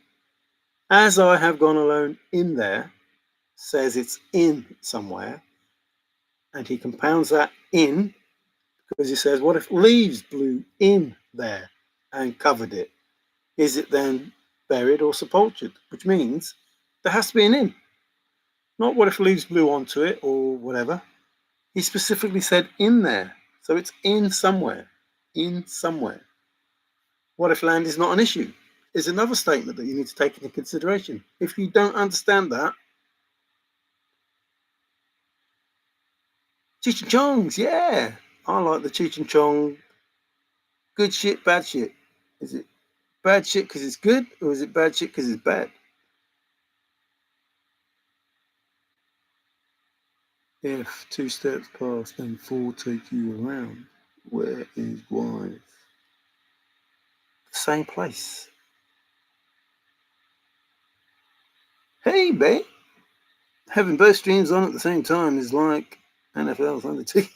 As I have gone alone in there, says it's in somewhere, and he compounds that in because he says, what if leaves blew in there and covered it? Is it then buried or sepultured? Which means there has to be an in. Not what if leaves blew onto it or whatever. He specifically said in there. So it's in somewhere. In somewhere. What if land is not an issue? Is another statement that you need to take into consideration. If you don't understand that, Cheech and Chong's, yeah. I like the Cheech and Chong. Good shit, bad shit. Is it bad shit because it's good, or is it bad shit because it's bad? If 2 steps past and 4 take you around, where is wise? Same place. Hey, babe. Having both streams on at the same time is like NFL Sunday ticket.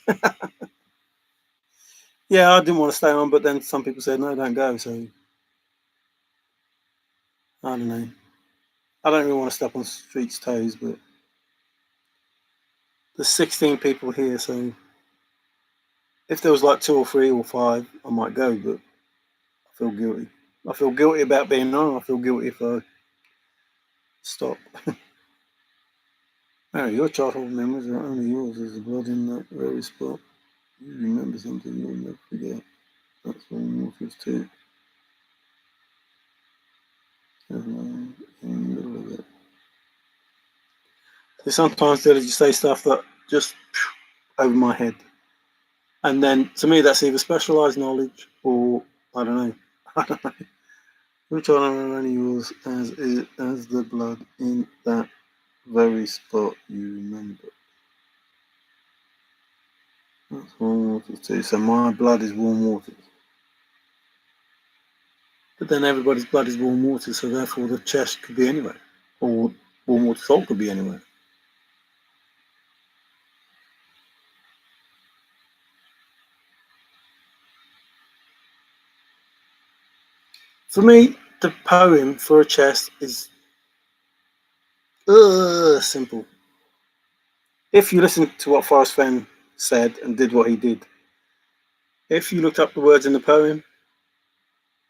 Yeah, I didn't want to stay on, but then some people said, no, don't go. So, I don't know. I don't really want to step on Sreet's toes, but there's 16 people here, so if there was like 2 or 3 or 5, I might go, but I feel guilty. I feel guilty about being on. I feel guilty if I stop. Mary, your childhood memories are only yours. There's blood in that very spot. You remember something you'll never forget. That's all Morpheus too. In the middle of it. So sometimes they'll just say stuff that just over my head. And then to me that's either specialised knowledge or I don't know. I don't know. Which one are only yours as the blood in that very spot you remember. That's warm waters too. So my blood is warm waters. But then everybody's blood is warm water, so therefore the chest could be anywhere. Or warm water salt could be anywhere. For me, the poem for a chest is simple. If you listen to what Forrest Fenn said and did what he did, if you looked up the words in the poem,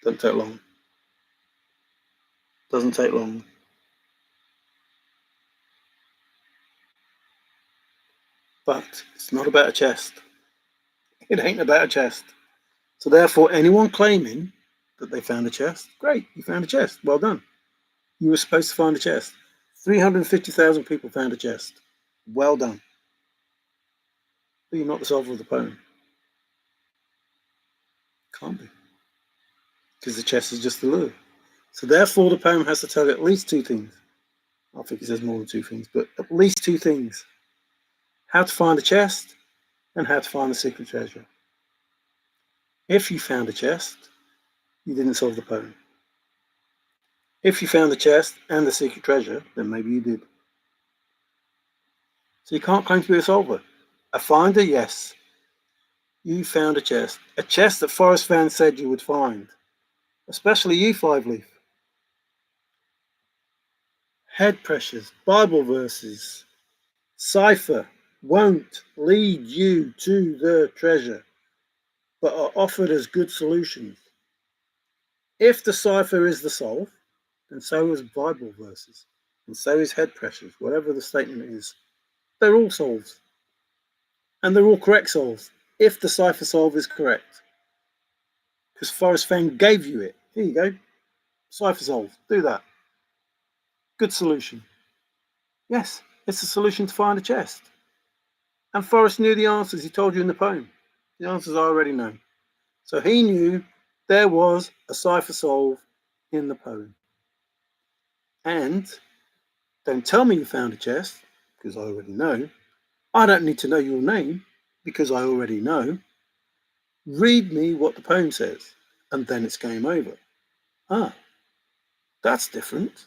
doesn't take long. Doesn't take long. But it's not about a chest. It ain't about a chest. So therefore, anyone claiming that they found a chest, great, you found a chest. Well done. You were supposed to find a chest. 350,000 people found a chest. Well done. But you're not the solver of the poem. Can't be. Because the chest is just the lure. So therefore, the poem has to tell you at least 2 things. I think it says more than 2 things, but at least 2 things. How to find a chest and how to find the secret treasure. If you found a chest, you didn't solve the poem. If you found the chest and the secret treasure, then maybe you did. So you can't claim to be a solver. A finder, yes. You found a chest that Forrest Fenn said you would find. Especially you, 5-leaf. Head pressures, Bible verses, cipher won't lead you to the treasure, but are offered as good solutions. If the cipher is the solve, and so is Bible verses, and so is head pressures, whatever the statement is. They're all solved. And they're all correct solves, if the cipher solve is correct. Because Forrest Fenn gave you it. Here you go. Cipher solve. Do that. Good solution. Yes, it's a solution to find a chest. And Forrest knew the answers he told you in the poem. The answers I already know. So he knew there was a cipher solve in the poem. And don't tell me you found a chest, because I already know. I don't need to know your name, because I already know. Read me what the poem says, and then it's game over. Ah, that's different.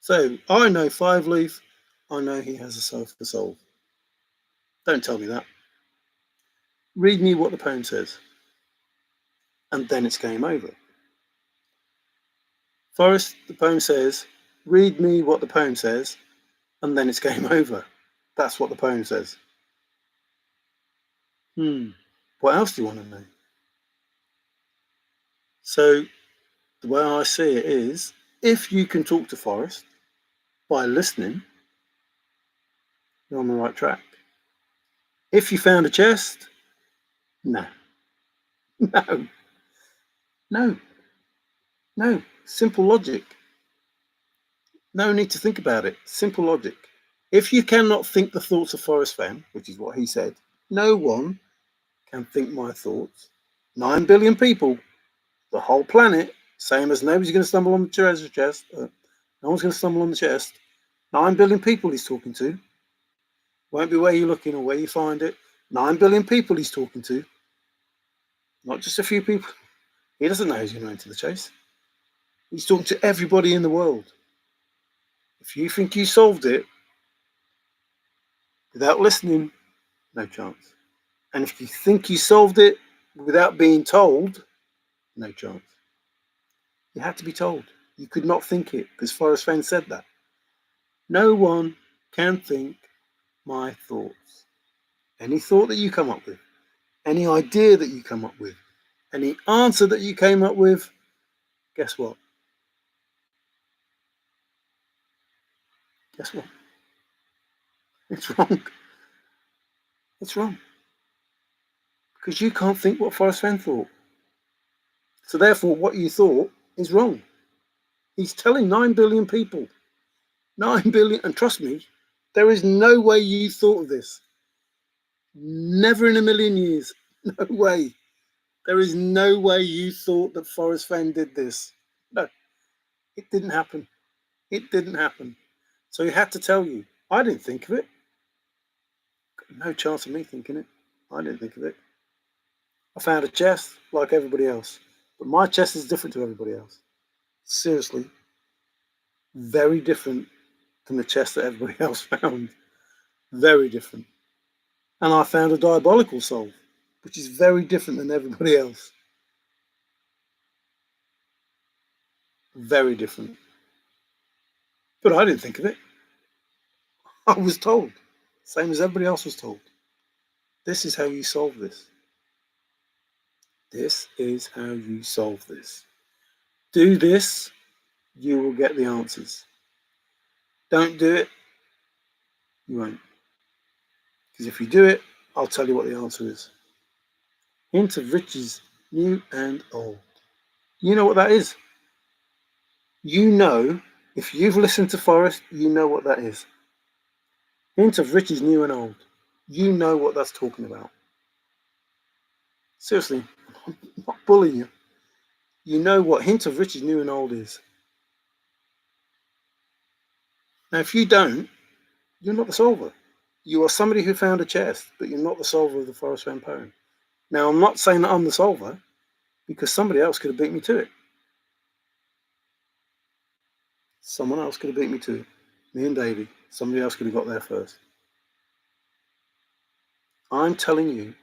So I know Five Leaf. I know he has a cipher solve. Don't tell me that. Read me what the poem says, and then it's game over. Forrest, the poem says, read me what the poem says, and then it's game over. That's what the poem says. What else do you want to know? So the way I see it is, if you can talk to Forrest by listening, you're on the right track. If you found a chest, no. No. No. No. Simple logic. No need to think about it. Simple logic. If you cannot think the thoughts of Forrest Fenn, which is what he said, no one can think my thoughts. 9 billion people, the whole planet, same as nobody's going to stumble on the treasure chest. No one's going to stumble on the chest. 9 billion people he's talking to. Won't be where you're looking or where you find it. 9 billion people he's talking to. Not just a few people. He doesn't know who's going to enter the chase. He's talking to everybody in the world. If you think you solved it without listening, no chance. And if you think you solved it without being told, no chance. You had to be told. You could not think it, because Forrest Fenn said that. No one can think my thoughts. Any thought that you come up with, any idea that you come up with, any answer that you came up with, guess what? Guess what? It's wrong. It's wrong. Because you can't think what Forrest Fenn thought. So therefore, what you thought is wrong. He's telling 9 billion people. 9 billion, and trust me, there is no way you thought of this. Never in a million years. No way. There is no way you thought that Forrest Fenn did this. No, it didn't happen. It didn't happen. So he had to tell you. I didn't think of it. No chance of me thinking it. I didn't think of it. I found a chest like everybody else. But my chest is different to everybody else. Seriously. Very different than the chest that everybody else found. Very different. And I found a diabolical solve, which is very different than everybody else. Very different. But I didn't think of it. I was told, same as everybody else was told. This is how you solve this. This is how you solve this. Do this, you will get the answers. Don't do it, you won't. Because if you do it, I'll tell you what the answer is. Hint of riches, new and old. You know what that is. You know, if you've listened to Forrest, you know what that is. Hint of riches, new and old. You know what that's talking about. Seriously, I'm not bullying you. You know what hint of riches, new and old is. Now, if you don't, you're not the solver. You are somebody who found a chest, but you're not the solver of the Forrest Fenn poem. Now, I'm not saying that I'm the solver, because somebody else could have beat me to it. Someone else could have beat me to it. Me and Davey. Somebody else could have got there first. I'm telling you,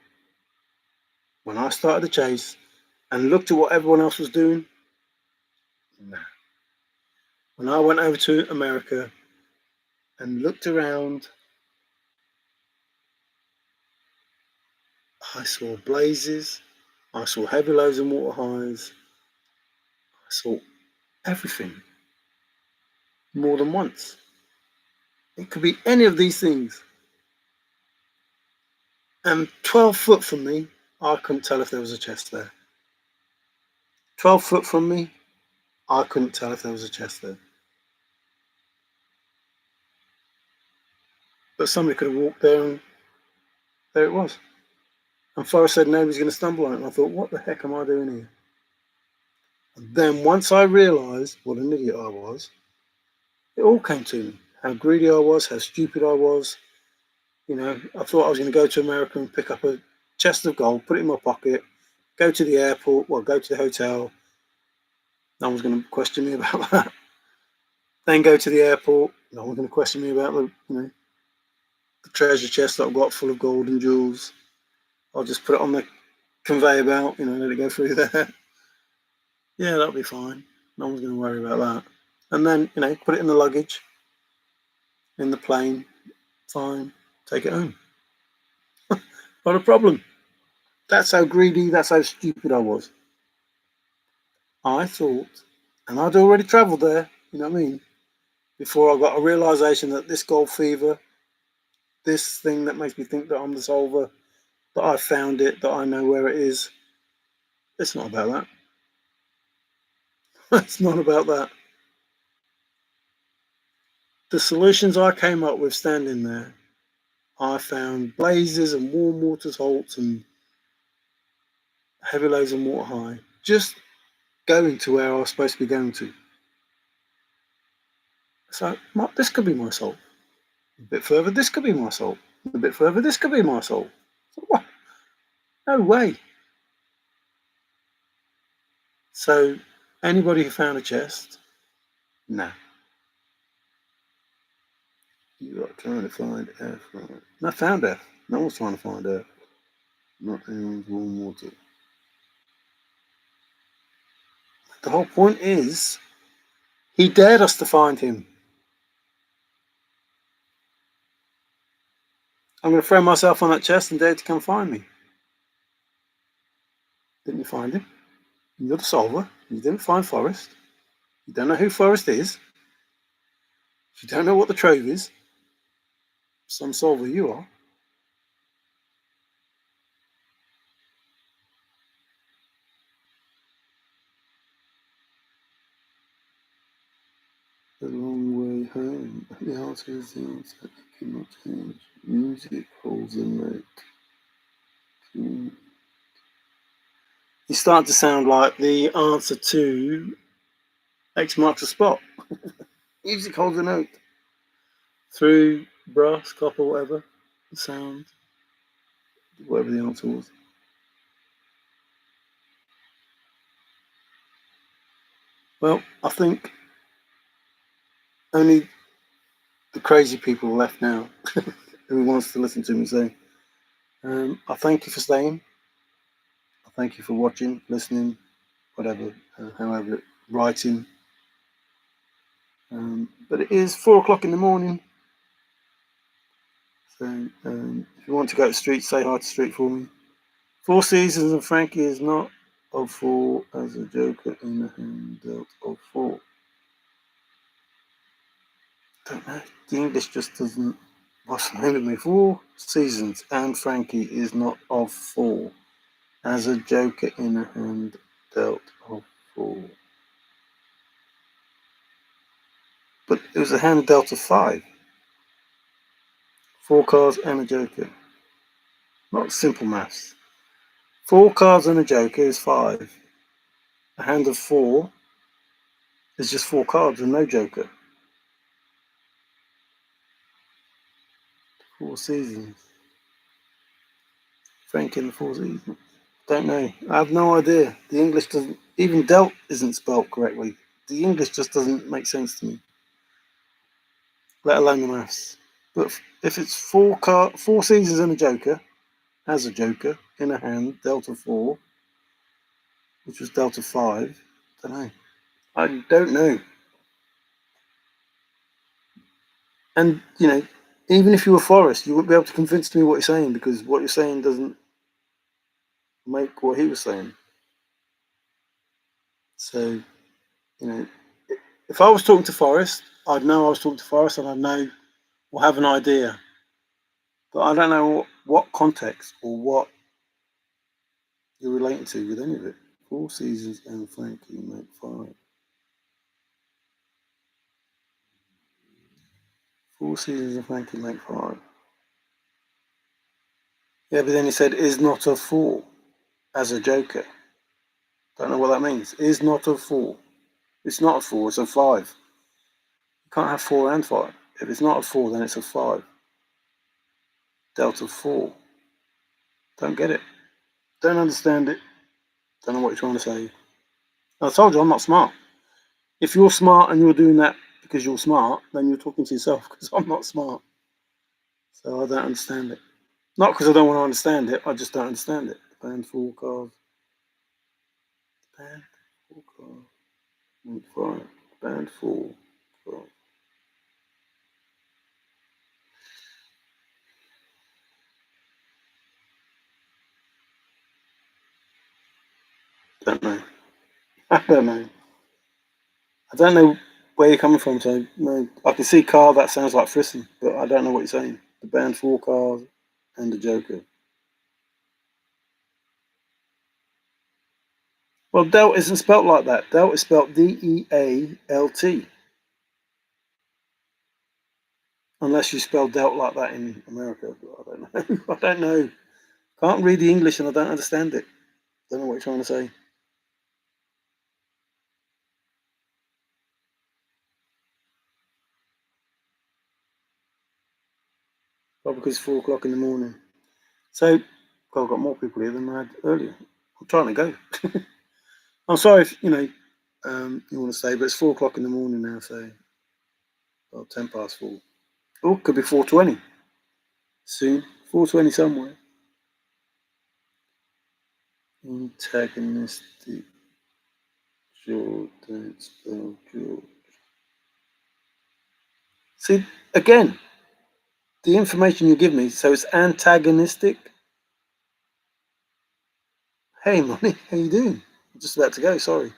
when I started the chase and looked at what everyone else was doing, nah. When I went over to America and looked around, I saw blazes, I saw heavy lows and water highs, I saw everything. more than once. It could be any of these things. And 12 foot from me, I couldn't tell if there was a chest there. 12 foot from me, I couldn't tell if there was a chest there. But somebody could have walked there and there it was. And Forrest said nobody's going to stumble on it. And I thought, what the heck am I doing here? And then once I realised what an idiot I was, it all came to me. How greedy I was, how stupid I was. You know, I thought I was going to go to America and pick up a chest of gold, put it in my pocket, go to the airport, go to the hotel. No one's going to question me about that. Then go to the airport. No one's going to question me about the treasure chest that I've got full of gold and jewels. I'll just put it on the conveyor belt, let it go through there. Yeah, that'll be fine. No one's going to worry about that. And then, put it in the luggage, in the plane. Fine. Take it home. Not a problem. That's how greedy, that's how stupid I was. I thought, and I'd already travelled there, you know what I mean? Before I got a realisation that this gold fever, this thing that makes me think that I'm the solver, that I found it, that I know where it is. It's not about that. It's not about that. The solutions I came up with standing there, I found blazes and warm waters halts and heavy lows and water high, just going to where I was supposed to be going to. So this could be my soul. A bit further, this could be my soul. A bit further, this could be my soul. What? No way. So anybody who found a chest, nah. You are trying to find F, right? I found F. No one's trying to find F. Not anyone's warm water. The whole point is, he dared us to find him. I'm going to throw myself on that chest and dare to come find me. Didn't you find him? You're the solver. You didn't find Forrest. You don't know who Forrest is. You don't know what the trove is. Some solver you are. The long way home. The answer is the answer. It cannot change. Music holds a note. You start to sound like the answer to X marks the spot. Music holds a note. Through brass, copper, whatever, the sound, whatever the answer was. Well, I think only the crazy people are left now who wants to listen to me say, I thank you for staying. I thank you for watching, listening, whatever, however, writing. But it is 4 o'clock in the morning. So if you want to go to Sreet, say hi to Sreet for me. 4 Seasons and Frankie is not of 4 as a joker in the hand dealt of 4. Don't know. The English just doesn't. What's the name of me? 4 Seasons and Frankie is not of 4 as a joker in a hand dealt of 4. But it was a hand dealt of 5. 4 cards and a joker. Not simple maths. 4 cards and a joker is 5. A hand of 4 is just 4 cards and no joker. 4 Seasons. Frankie and the 4 Seasons. Don't know. I have no idea. The English doesn't. Even dealt isn't spelled correctly. The English just doesn't make sense to me. Let alone the maths. But if it's 4 Seasons and a joker, as a joker in a hand, dealt of 4, which was dealt of 5. Don't know. I don't know. And even if you were Forrest, you wouldn't be able to convince me what you're saying because what you're saying doesn't make what he was saying. So, If I was talking to Forrest, I'd know I was talking to Forrest, and I'd know or have an idea. But I don't know what context or what you're relating to with any of it. Four Seasons and Frankie make five. Four Seasons and Frankie make five. Yeah, but then he said is not a four as a joker. Don't know what that means. Is not a four. It's not a four, it's a five. You can't have four and five. If it's not a four, then it's a five. Delta four. Don't get it. Don't understand it. Don't know what you're trying to say. I told you I'm not smart. If you're smart and you're doing that because you're smart, then you're talking to yourself because I'm not smart. So I don't understand it. Not because I don't want to understand it, I just don't understand it. Band four cars. Band four cars. Five. Band four cars. Don't know. I don't know. I don't know where you're coming from, so no. I can see car, that sounds like Frisson, but I don't know what you're saying. The band four cars and the Joker. Well, Delt isn't spelt like that. Delt is spelt Dealt. Unless you spell Delt like that in America. I don't know. I don't know. Can't read the English and I don't understand it. Don't know what you're trying to say. Well, because it's 4 o'clock in the morning. So, well, I've got more people here than I had earlier. I'm trying to go. I'm sorry if, you want to stay, but it's 4 o'clock in the morning now, so, well, 10 past 4. Oh, could be 4:20 soon. 4:20 somewhere. Antagonistic. George, don't spell George. See, again, the information you give me, so it's antagonistic. Hey, Money, how you doing? I'm just about to go, sorry.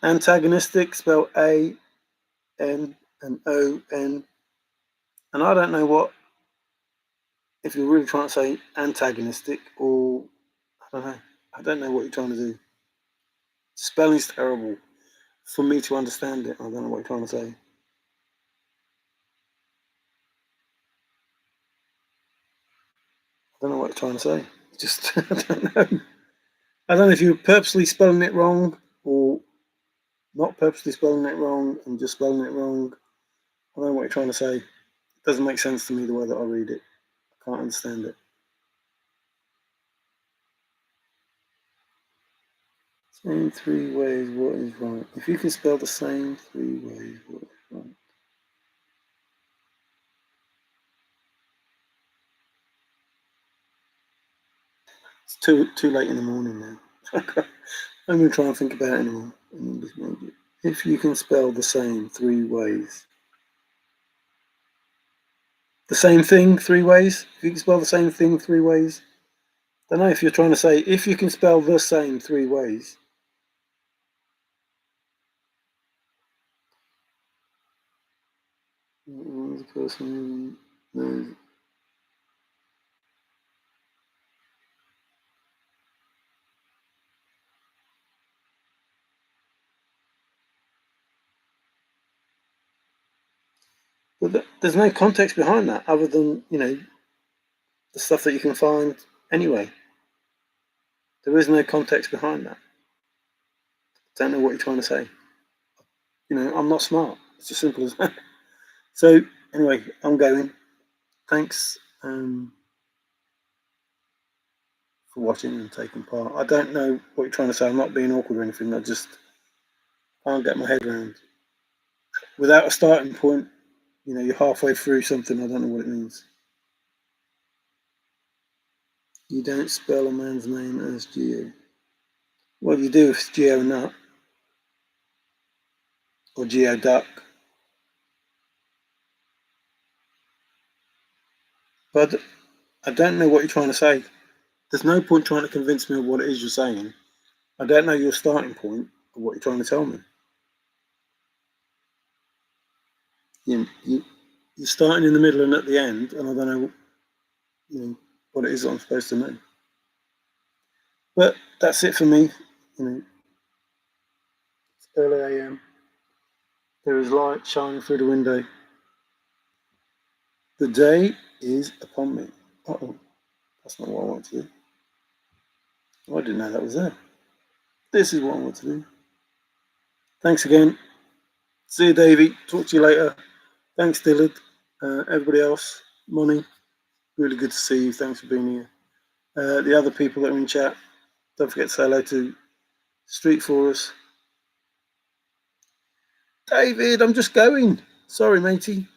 Antagonistic, spell A-N and O-N. And I don't know what, if you're really trying to say antagonistic or, I don't know. I don't know what you're trying to do. Spelling's terrible for me to understand it. I don't know what you're trying to say. I don't know what you're trying to say. Just, I don't know. I don't know if you're purposely spelling it wrong or not purposely spelling it wrong and just spelling it wrong. I don't know what you're trying to say. It doesn't make sense to me the way that I read it. I can't understand it. Same three ways, what is right? If you can spell the same three ways, what is right? It's too late in the morning now. I'm going to try and think about it anymore in English maybe. If you can spell the same three ways. The same thing three ways? If you can spell the same thing three ways? I don't know if you're trying to say, if you can spell the same three ways. The person knows. But there's no context behind that other than, the stuff that you can find anyway. There is no context behind that. Don't know what you're trying to say. I'm not smart. It's as simple as that. So anyway, I'm going. Thanks for watching and taking part. I don't know what you're trying to say. I'm not being awkward or anything. I just can't get my head around. Without a starting point, you're halfway through something. I don't know what it means. You don't spell a man's name as Geo. Well, you do if it's Geo Nut or Geo Duck. But I don't know what you're trying to say. There's no point trying to convince me of what it is you're saying. I don't know your starting point of what you're trying to tell me. you're starting in the middle and at the end, and I don't know, what it is that I'm supposed to know. But that's it for me. It's early AM. There is light shining through the window. The day is upon me. Uh-oh, that's not what I want to do. I didn't know that was there. This is what I want to do. Thanks again. See you, Davey. Talk to you later. Thanks, Dillard. Everybody else, Money, really good to see you. Thanks for being here. The other people that are in chat, don't forget to say hello to Street Forest. David, I'm just going. Sorry, matey.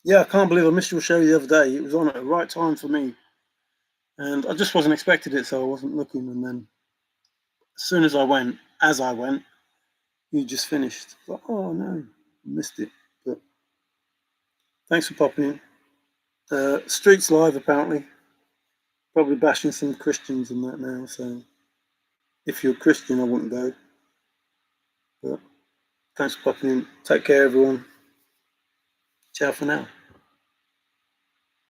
Yeah, I can't believe I missed your show the other day. It was on at the right time for me. And I just wasn't expecting it, so I wasn't looking. And then as soon as I went, you just finished. I thought, oh no, I missed it. But thanks for popping in. Street's live, apparently. Probably bashing some Christians and that now. So if you're a Christian, I wouldn't go. But thanks for popping in. Take care, everyone. Ciao for now.